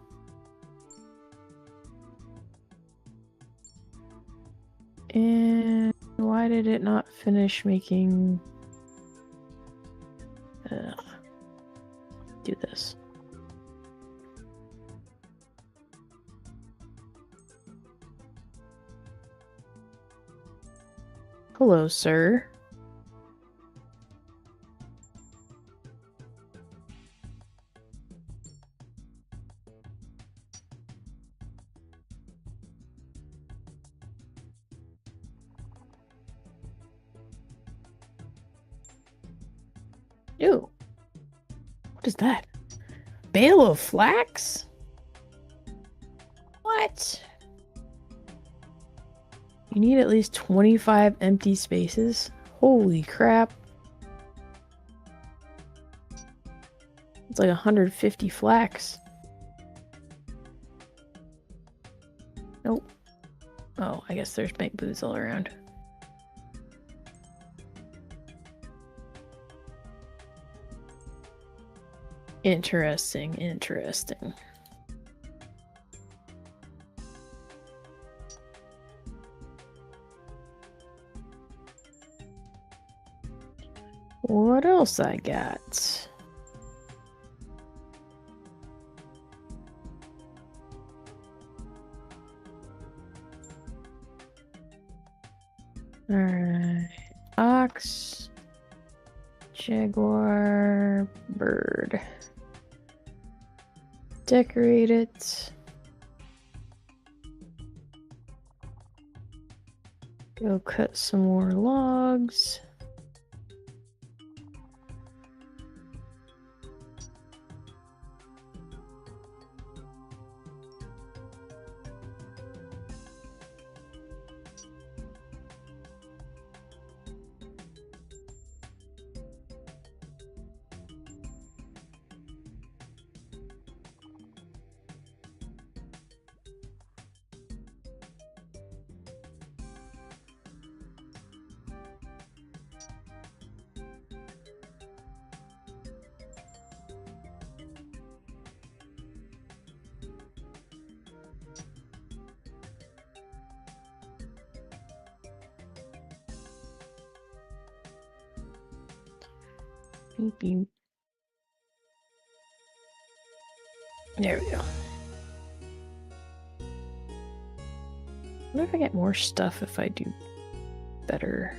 And why did it not finish making... do this. Hello, sir. Ew. What is that? Bale of flax? What? You need at least 25 empty spaces. Holy crap. It's like 150 flax. Nope. Oh, I guess there's bank booths all around. Interesting, interesting. What else I got? Alright. Ox. Jaguar. Bird. Decorate it. Go cut some more logs. Beep, beep. There we go. I wonder if I get more stuff if I do better.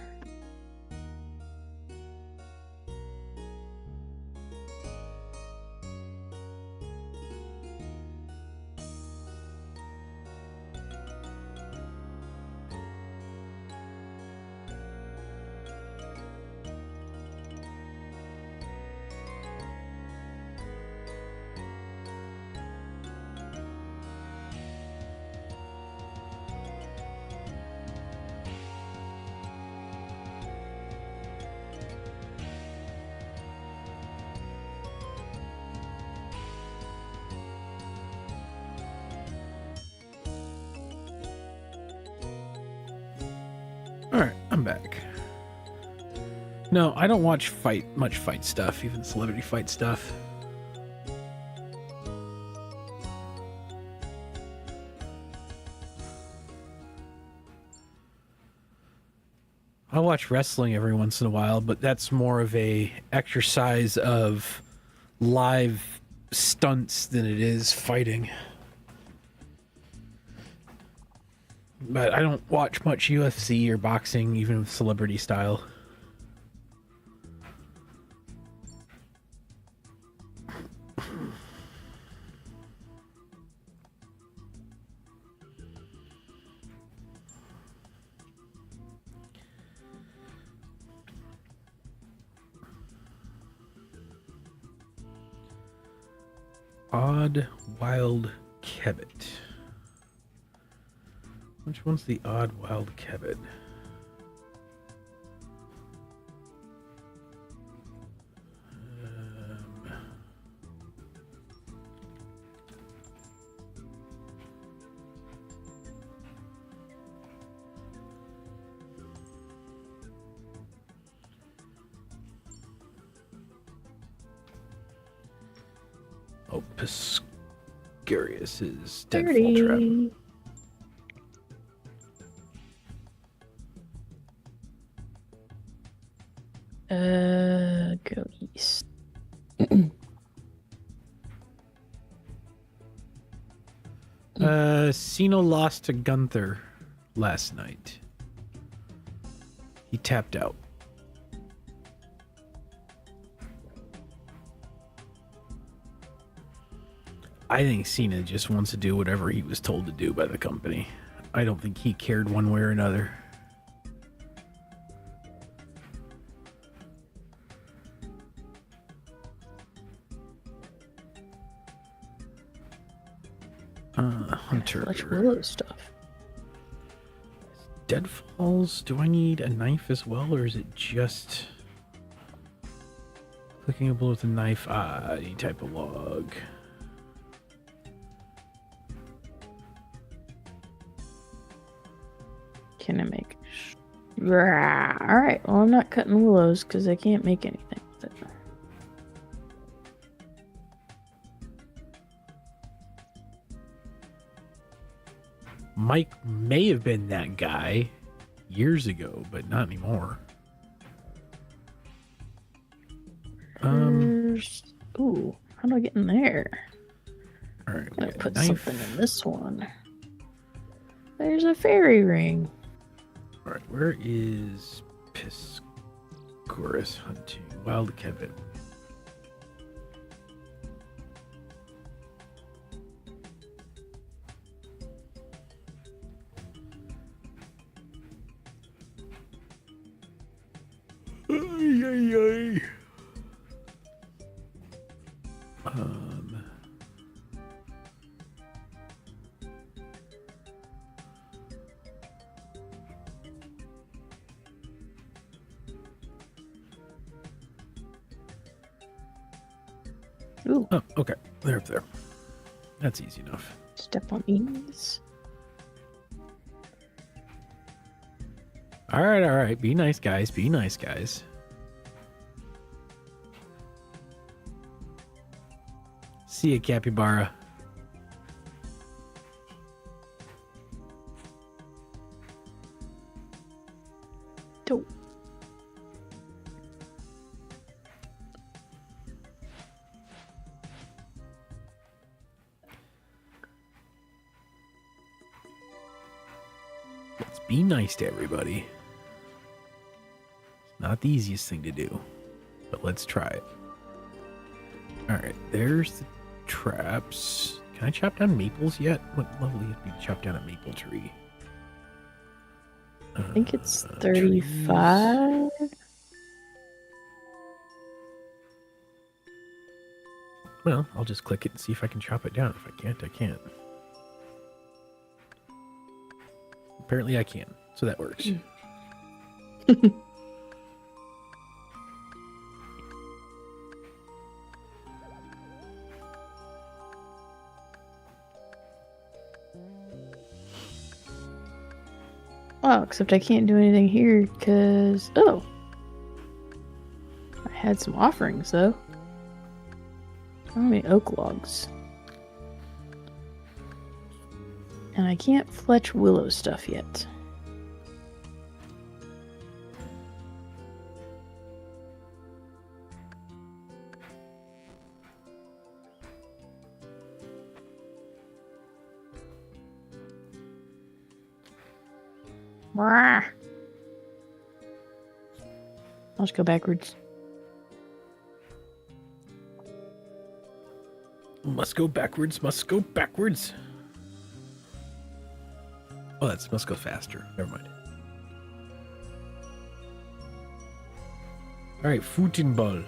Alright, I'm back. No, I don't watch much fight stuff, even celebrity fight stuff. I watch wrestling every once in a while, but that's more of a exercise of live stunts than it is fighting. But I don't watch much UFC or boxing, even with celebrity style. Odd Wild Kebbit. Which one's the Odd Wild Kebbit? Oh, Piscarius is Deadfall Trap. Go east. Sino lost to Gunther last night. He tapped out. I think Cena just wants to do whatever he was told to do by the company. I don't think he cared one way or another. Hunter. Much Willow stuff. deadfalls, do I need a knife as well, or is it just clicking a blow with a knife? Any type of log. Can I make? All right. Well, I'm not cutting willows because I can't make anything with it. Mike may have been that guy years ago, but not anymore. Ooh, how do I get in there? All right, I'm gonna put something in this one. There's a fairy ring. All right, where is Piscorus hunting? Wild Kevin. Ay, ay, ay. Ooh. Oh, okay. There. That's easy enough. Step on these. All right. Be nice, guys. Be nice, guys. See ya, capybara. Dope. Let's be nice to everybody. It's not the easiest thing to do, but let's try it. All right, there's the traps. Can I chop down maples yet? What level do you have to chop down a maple tree? I think it's 35. Well, I'll just click it and see if I can chop it down. If I can't, I can't. Apparently I can, so that works. Oh, except I can't do anything here because... Oh. I had some offerings, though. How many oak logs? And I can't fletch willow stuff yet. I'll just go backwards. Must go backwards. Oh, that's must go faster. Never mind. All right, footing ball.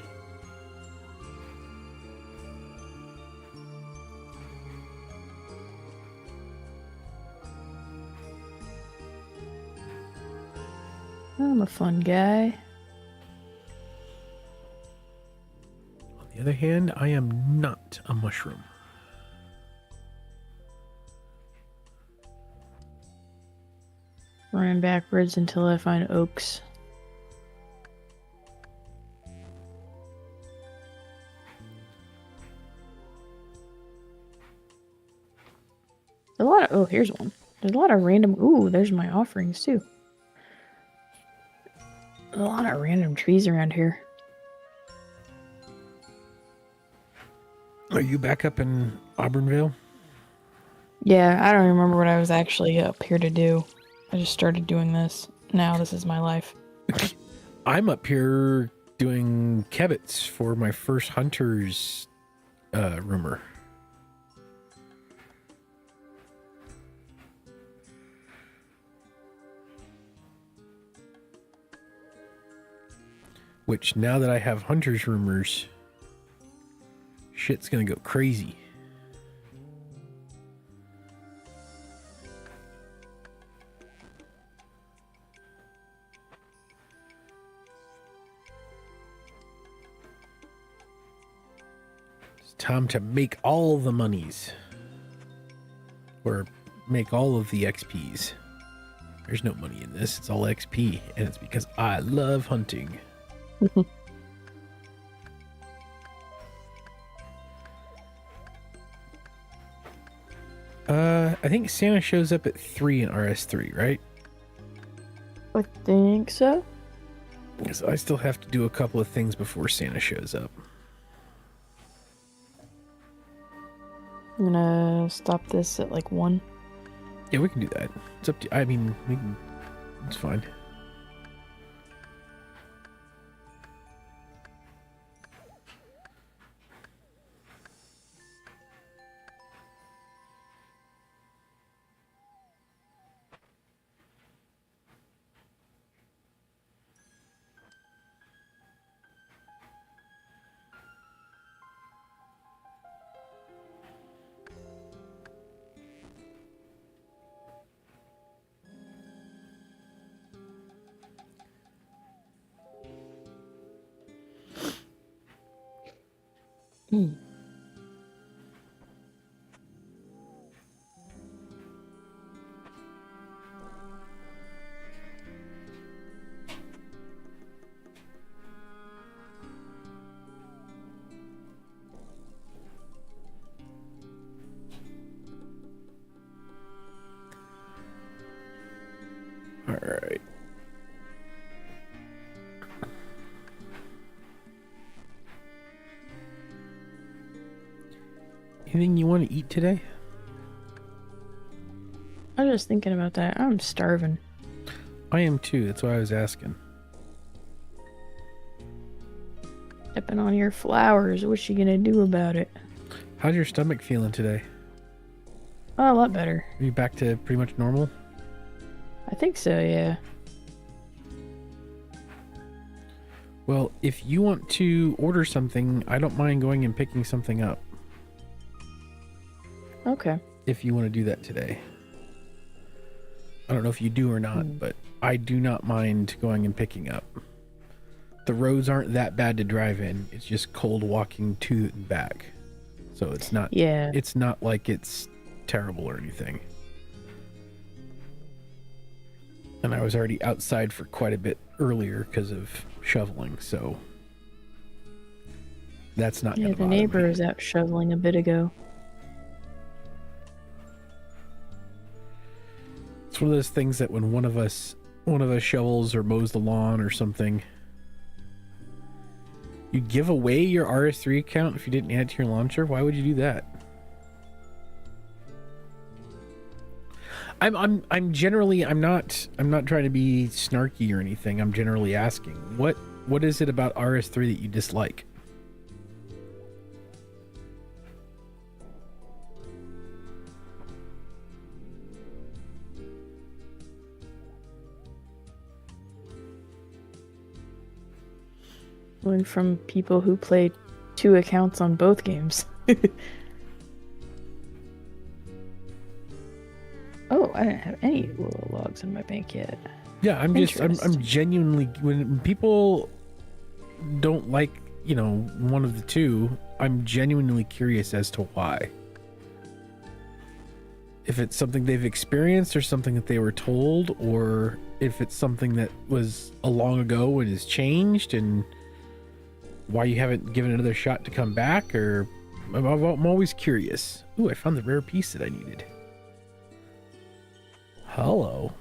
I'm a fun guy. On the other hand, I am not a mushroom. Running backwards until I find oaks. A lot of... Oh, here's one. There's a lot of random... Ooh, there's my offerings, too. A lot of random trees around here. Are you back up in Auburnvale? Yeah, I don't remember what I was actually up here to do. I just started doing this. Now this is my life. I'm up here doing kebits for my first hunter's rumor. Which, now that I have hunter's rumors, shit's gonna go crazy. time to make all the monies. Or make all of the XPs. There's no money in this. It's all XP. And it's because I love hunting. I think Santa shows up at 3 in RS3, right? I think so. Because I still have to do a couple of things before Santa shows up. I'm gonna stop this at like 1. Yeah, we can do that. It's up to, I mean, we can, it's fine. All right. Anything you want to eat today? I was just thinking about that. I'm starving. I am too. That's why I was asking. Stepping on your flowers. What you gonna do about it? How's your stomach feeling today? Oh, a lot better. Are you back to pretty much normal? I think so, yeah. Well, if you want to order something, I don't mind going and picking something up. Okay. If you want to do that today. I don't know if you do or not, but I do not mind going and picking up. The roads aren't that bad to drive in. It's just cold walking to and back. So it's not it's not like it's terrible or anything. And I was already outside for quite a bit earlier because of shoveling, so that's not gonna bother the neighbor was out shoveling a bit ago. It's one of those things that when one of us shovels or mows the lawn or something, you give away your RS3 account if you didn't add it to your launcher. Why would you do that? I'm not trying to be snarky or anything. I'm generally asking, what is it about RS3 that you dislike? Learned from people who play 2 accounts on both games. Oh, I didn't have any little logs in my bank yet. Yeah, I'm genuinely, when people don't like, one of the two, I'm genuinely curious as to why. If it's something they've experienced or something that they were told, or if it's something that was a long ago and has changed, and why you haven't given it another shot to come back, or I'm always curious. Ooh, I found the rare piece that I needed. Hello.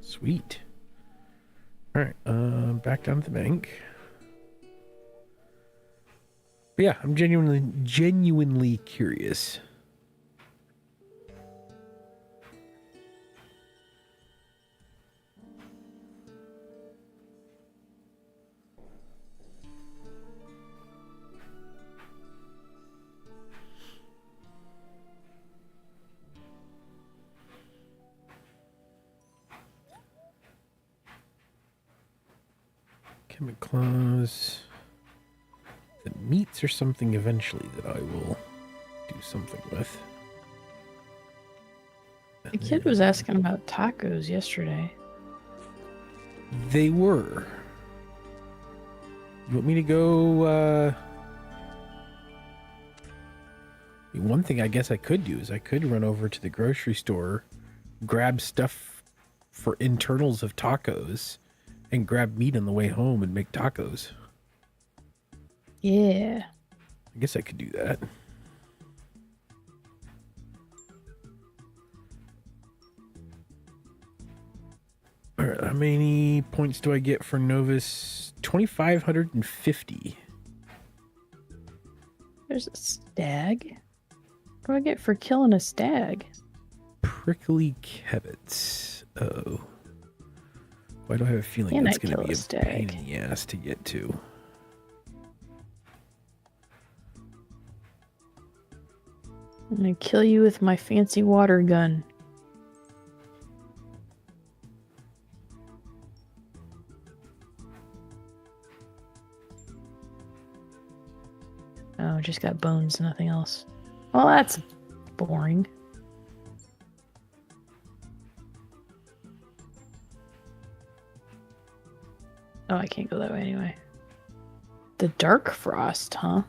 Sweet. All right, back down to the bank. But yeah, I'm genuinely curious. Chemicals. The meats or something eventually that I will do something with. The kid was asking about tacos yesterday. They were. You want me to go One thing I guess I could do is I could run over to the grocery store, grab stuff for internals of tacos, and grab meat on the way home and make tacos. Yeah. I guess I could do that. All right, how many points do I get for Novus? 2,550. There's a stag. What do I get for killing a stag? Prickly Kevets. Oh. Why do I have a feeling Can that's I going to kill be a a pain stag? in the ass to get to? I'm gonna kill you with my fancy water gun. Oh, just got bones, nothing else. Well, that's boring. Oh, I can't go that way anyway. The Dark Frost, huh?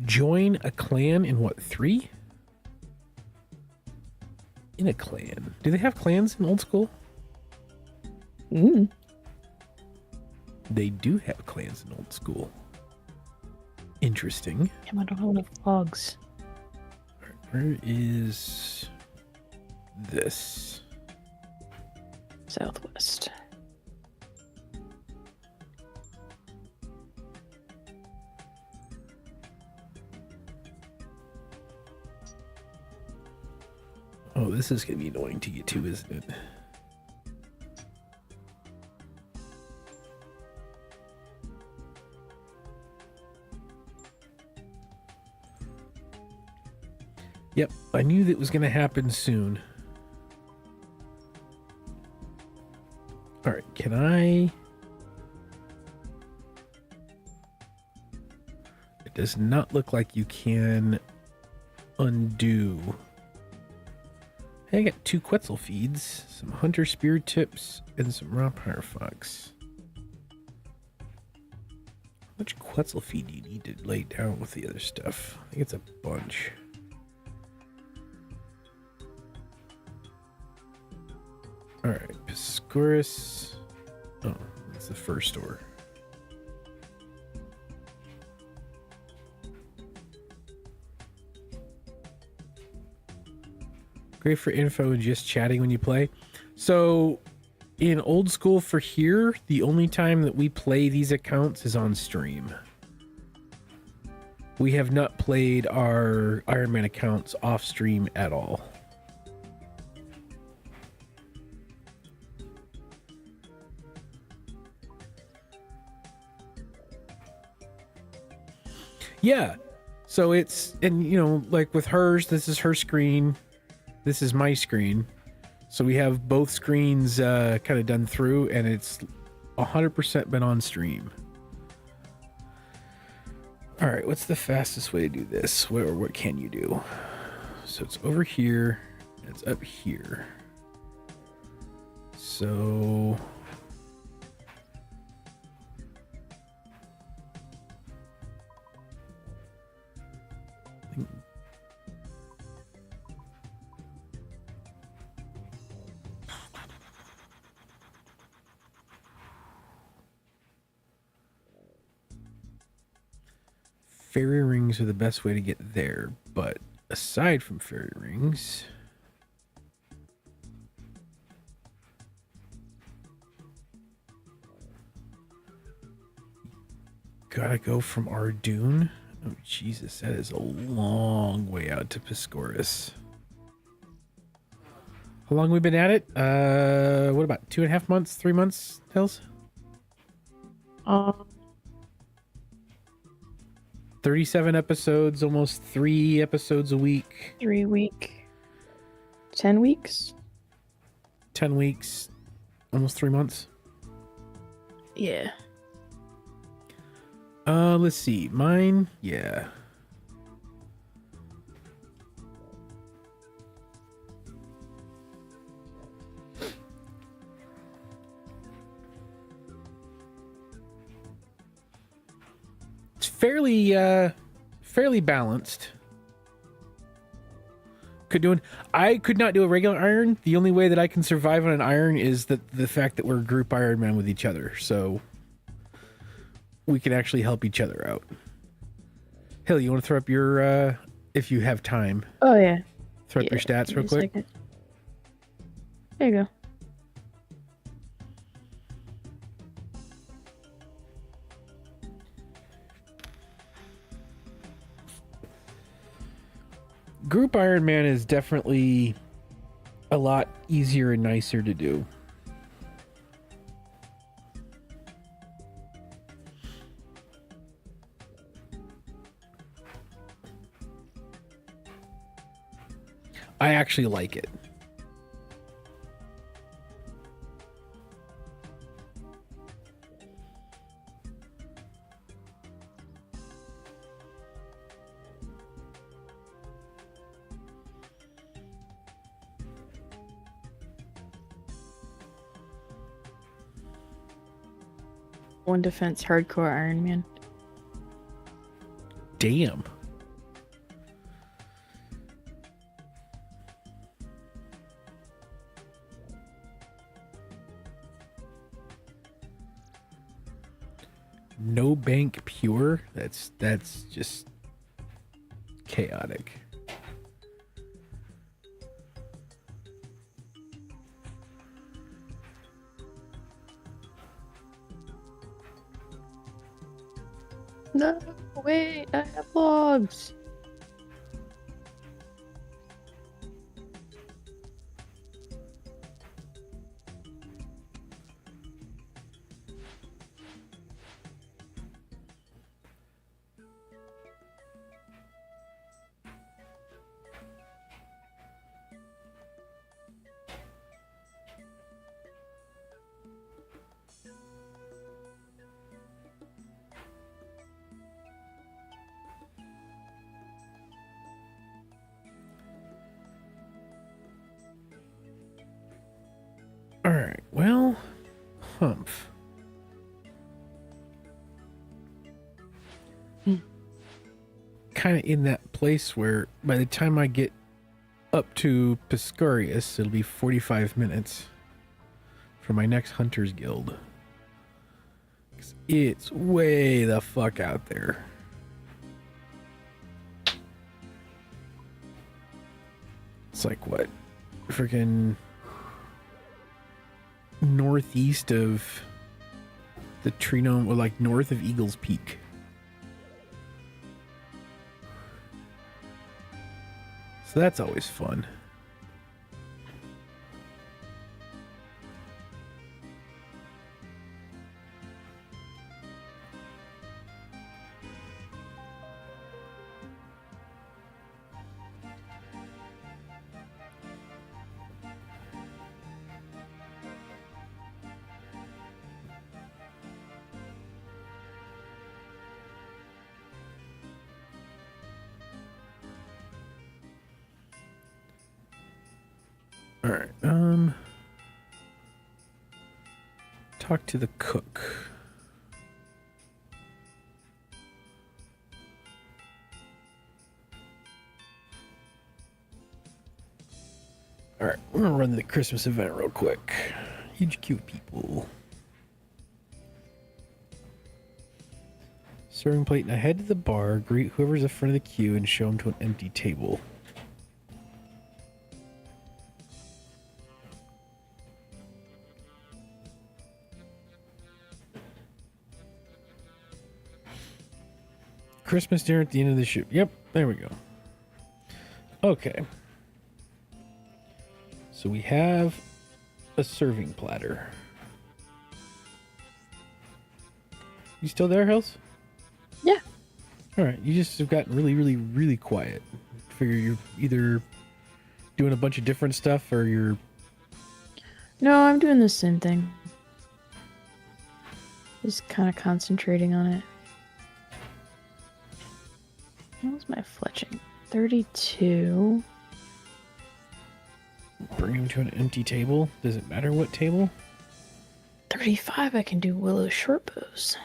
Join a clan in what, 3? In a clan. Do they have clans in old school? They do have clans in old school. Interesting. Damn, I don't have enough logs. Where is this? Southwest. Oh, this is going to be annoying to get to, isn't it? Yep, I knew that was going to happen soon. All right, can I... It does not look like you can undo... Hey, I got 2 Quetzal feeds, some Hunter Spear tips, and some Raw Power Fox. How much Quetzal feed do you need to lay down with the other stuff? I think it's a bunch. Alright, Piscorus. Oh, that's the first ore. Great for info and just chatting when you play. So, in old school for here, the only time that we play these accounts is on stream. We have not played our Ironman accounts off stream at all. Yeah. So it's, and you know, like with hers, this is her screen. This is my screen. So we have both screens kind of done through, and it's 100% been on stream. All right, what's the fastest way to do this? What can you do? So it's over here. It's up here. So... Fairy rings are the best way to get there, but aside from fairy rings, gotta go from Ardoon. Oh Jesus, that is a long way out to Piscorus. How long we been at it? What about 2.5 months, 3 months, Hills? 37 episodes, almost 3 episodes a week. 3 week. 10 weeks? 10 weeks, almost 3 months. Yeah. Let's see. Mine, yeah. It's fairly balanced. I could not do a regular iron. The only way that I can survive on an iron is the fact that we're group Ironman with each other, so we can actually help each other out. Hill, you want to throw up your if you have time? Oh yeah. Throw up your stats real quick. Second. There you go. Group Ironman is definitely a lot easier and nicer to do. I actually like it. One defense hardcore Ironman. Damn. No bank pure? That's just chaotic. No, wait, I have logs. All right, well, humph. Kind of in that place where by the time I get up to Piscarius, it'll be 45 minutes for my next Hunter's Guild. 'Cause it's way the fuck out there. It's like what? Freaking northeast of the Trino, or like north of Eagles Peak. So that's always fun. All right. Talk to the cook. All right, we're gonna run the Christmas event real quick. Huge cute people. Serving plate and head to the bar. Greet whoever's in front of the queue and show them to an empty table. Christmas dinner at the end of the shoot. Yep, there we go. Okay. So we have a serving platter. You still there, Hills? Yeah. All right. You just have gotten really, really, really quiet. Figure you're either doing a bunch of different stuff or you're... No, I'm doing the same thing. Just kind of concentrating on it. What was my fletching? 32. Bring him to an empty table. Does it matter what table? 35, I can do willow short bows.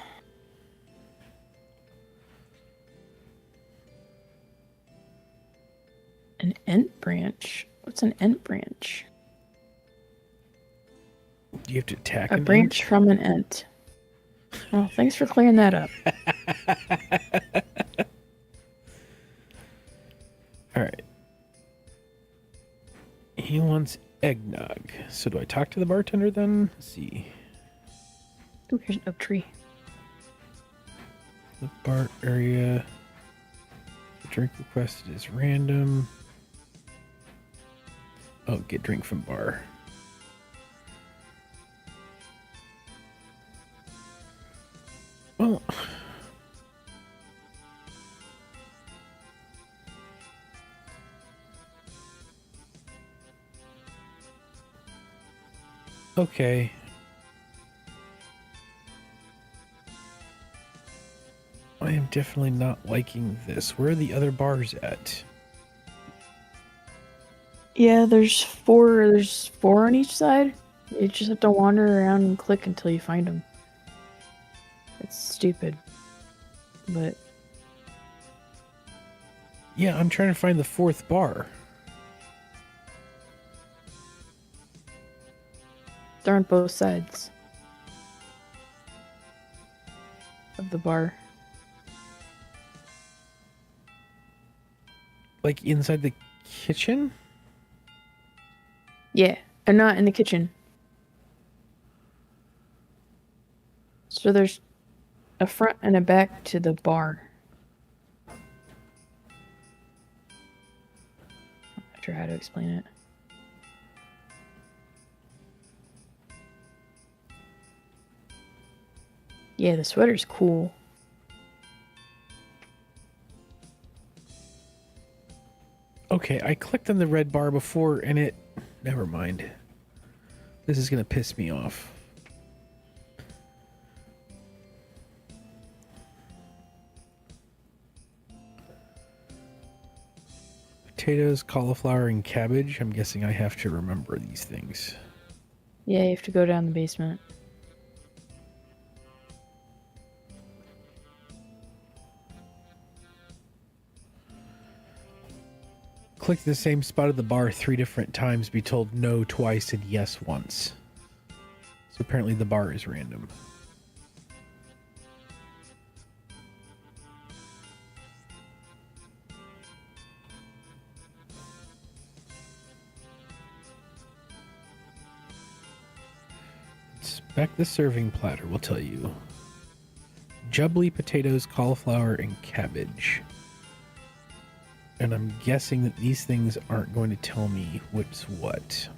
An ent branch? What's an ent branch? You have to attack A an branch ant? from an ent. Well, thanks for clearing that up. All right. He wants eggnog. So do I talk to the bartender then? Let's see. Ooh, here's an oak tree. The bar area. The drink requested is random. Oh, get drink from bar. Well, okay. I am definitely not liking this. Where are the other bars at? Yeah, there's four on each side. You just have to wander around and click until you find them. It's stupid. But Yeah, I'm trying to find the fourth bar. they're on both sides of the bar. Like inside the kitchen? Yeah, and not in the kitchen. So there's a front and a back to the bar. I'm not sure how to explain it. Yeah, the sweater's cool. Okay, I clicked on the red bar before and it... Never mind. This is gonna piss me off. Potatoes, cauliflower, and cabbage. I'm guessing I have to remember these things. Yeah, you have to go down the basement. Click the same spot at the bar 3 different times, be told no twice and yes once. So apparently the bar is random. Inspect the serving platter will tell you. Jubbly, potatoes, cauliflower, and cabbage. And I'm guessing that these things aren't going to tell me what's what.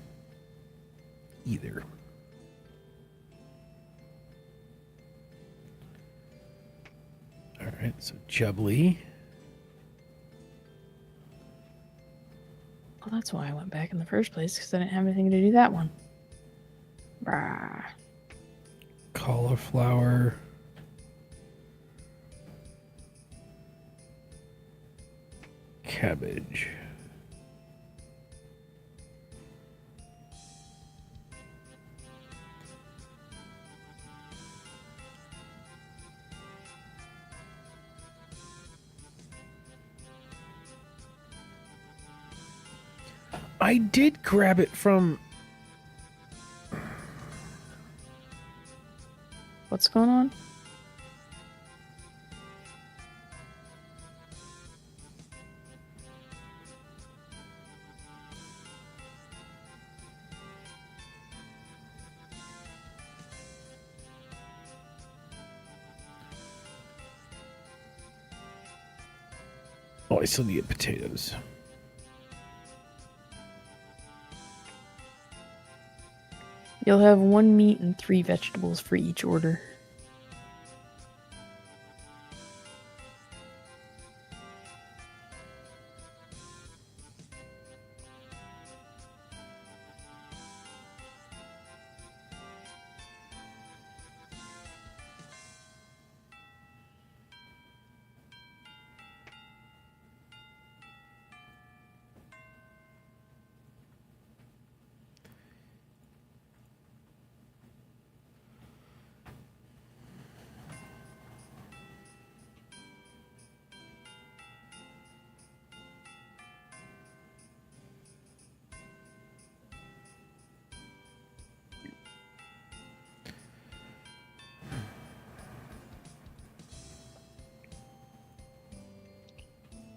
Either. Alright, so jubbly. Well, that's why I went back in the first place, because I didn't have anything to do that one. Brah. Cauliflower. Cabbage. I did grab it from... What's going on? Oh, I still need potatoes. You'll have 1 meat and 3 vegetables for each order.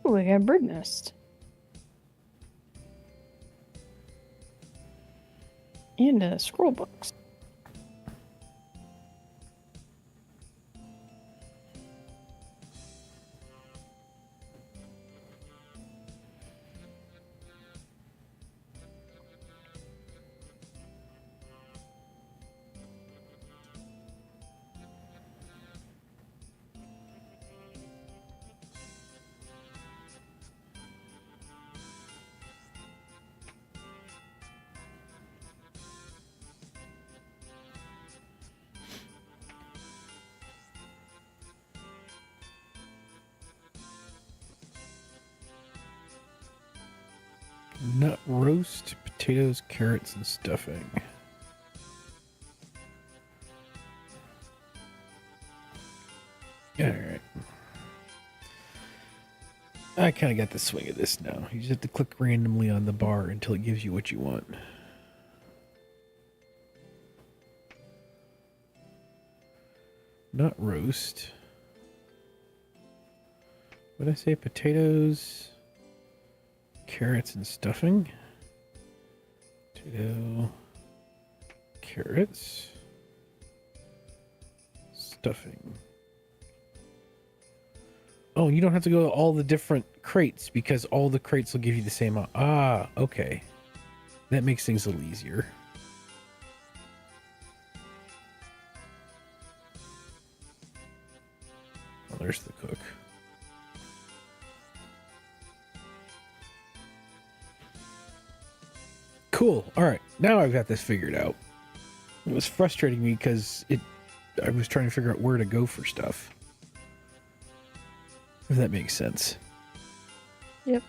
Oh, I got a bird nest. And a scroll box. Nut roast, potatoes, carrots, and stuffing. Alright. I kind of got the swing of this now. You just have to click randomly on the bar until it gives you what you want. Nut roast. What did I say? Potatoes, carrots, and stuffing. Potato, carrots, stuffing. Oh, you don't have to go to all the different crates because all the crates will give you the same. Ah, okay. That makes things a little easier. Oh, there's the cook. Cool. All right. Now I've got this figured out. It was frustrating me because I was trying to figure out where to go for stuff. If that makes sense. Yep.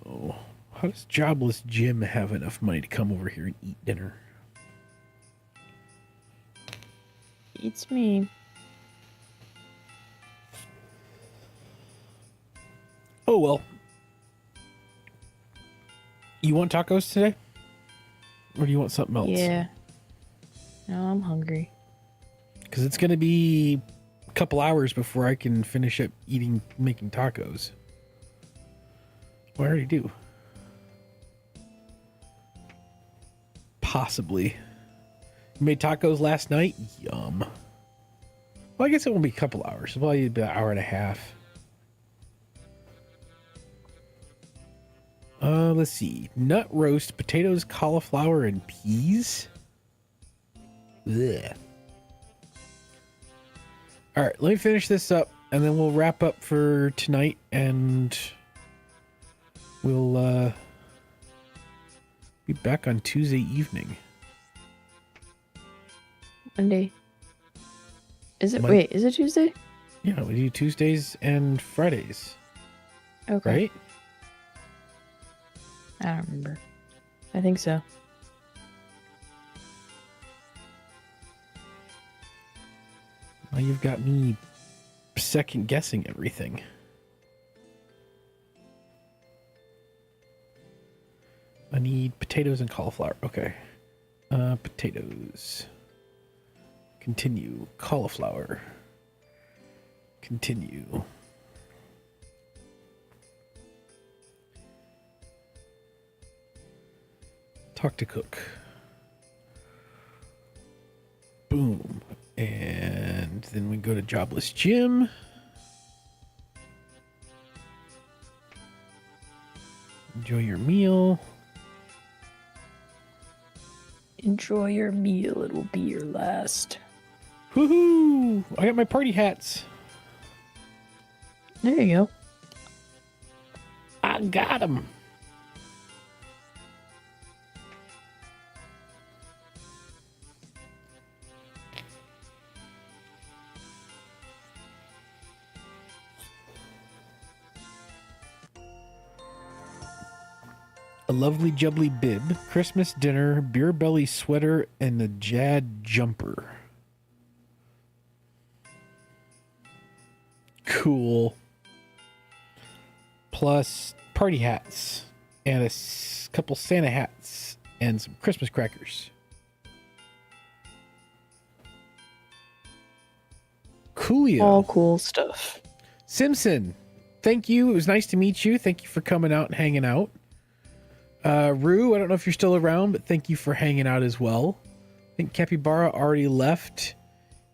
Oh, how does jobless Jim have enough money to come over here and eat dinner? Eats me. Oh, well. You want tacos today? Or do you want something else? Yeah. No, I'm hungry. Because it's going to be a couple hours before I can finish up making tacos. Well, I already do. Possibly. You made tacos last night? Yum. Well, I guess it won't be a couple hours. It'll probably be an hour and a half. Let's see. Nut roast, potatoes, cauliflower, and peas. Ugh. All right, let me finish this up, and then we'll wrap up for tonight, and we'll be back on Tuesday evening. Monday. Wait, is it Tuesday? Yeah, we do Tuesdays and Fridays. Okay. Right? I don't remember. I think so. Well, you've got me second guessing everything. I need potatoes and cauliflower. Okay. Potatoes. Continue. Cauliflower. Continue. Talk to cook. Boom. And then we go to jobless Jim. Enjoy your meal. Enjoy your meal. It will be your last. Woohoo! I got my party hats. There you go. I got him. A lovely jubbly bib, Christmas dinner, beer belly sweater, and a Jad jumper. Cool. Plus party hats and a couple Santa hats and some Christmas crackers. Coolio. All cool stuff. Simpson, thank you. It was nice to meet you. Thank you for coming out and hanging out. Rue, I don't know if you're still around, but thank you for hanging out as well. I think Capybara already left.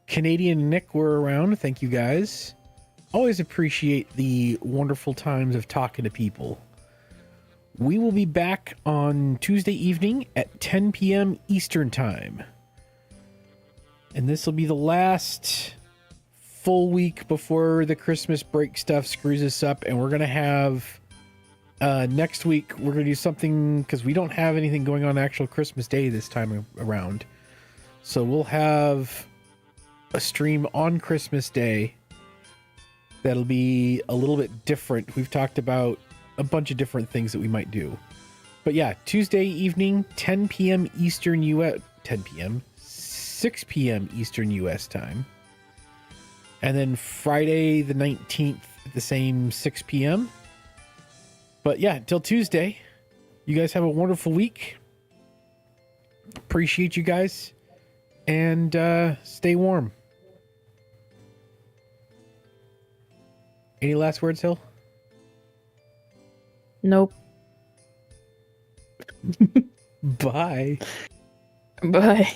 Canadian Nick were around. Thank you guys. Always appreciate the wonderful times of talking to people. We will be back on Tuesday evening at 10 p.m. Eastern Time. And this will be the last full week before the Christmas break stuff screws us up. And we're going to have... next week, we're going to do something because we don't have anything going on actual Christmas Day this time around. So we'll have a stream on Christmas Day that'll be a little bit different. We've talked about a bunch of different things that we might do. But yeah, Tuesday evening, 10 p.m. Eastern U.S. 10 p.m. 6 p.m. Eastern U.S. time. And then Friday the 19th at the same 6 p.m. But yeah, until Tuesday, you guys have a wonderful week. Appreciate you guys. And stay warm. Any last words, Hill? Nope. Bye. Bye.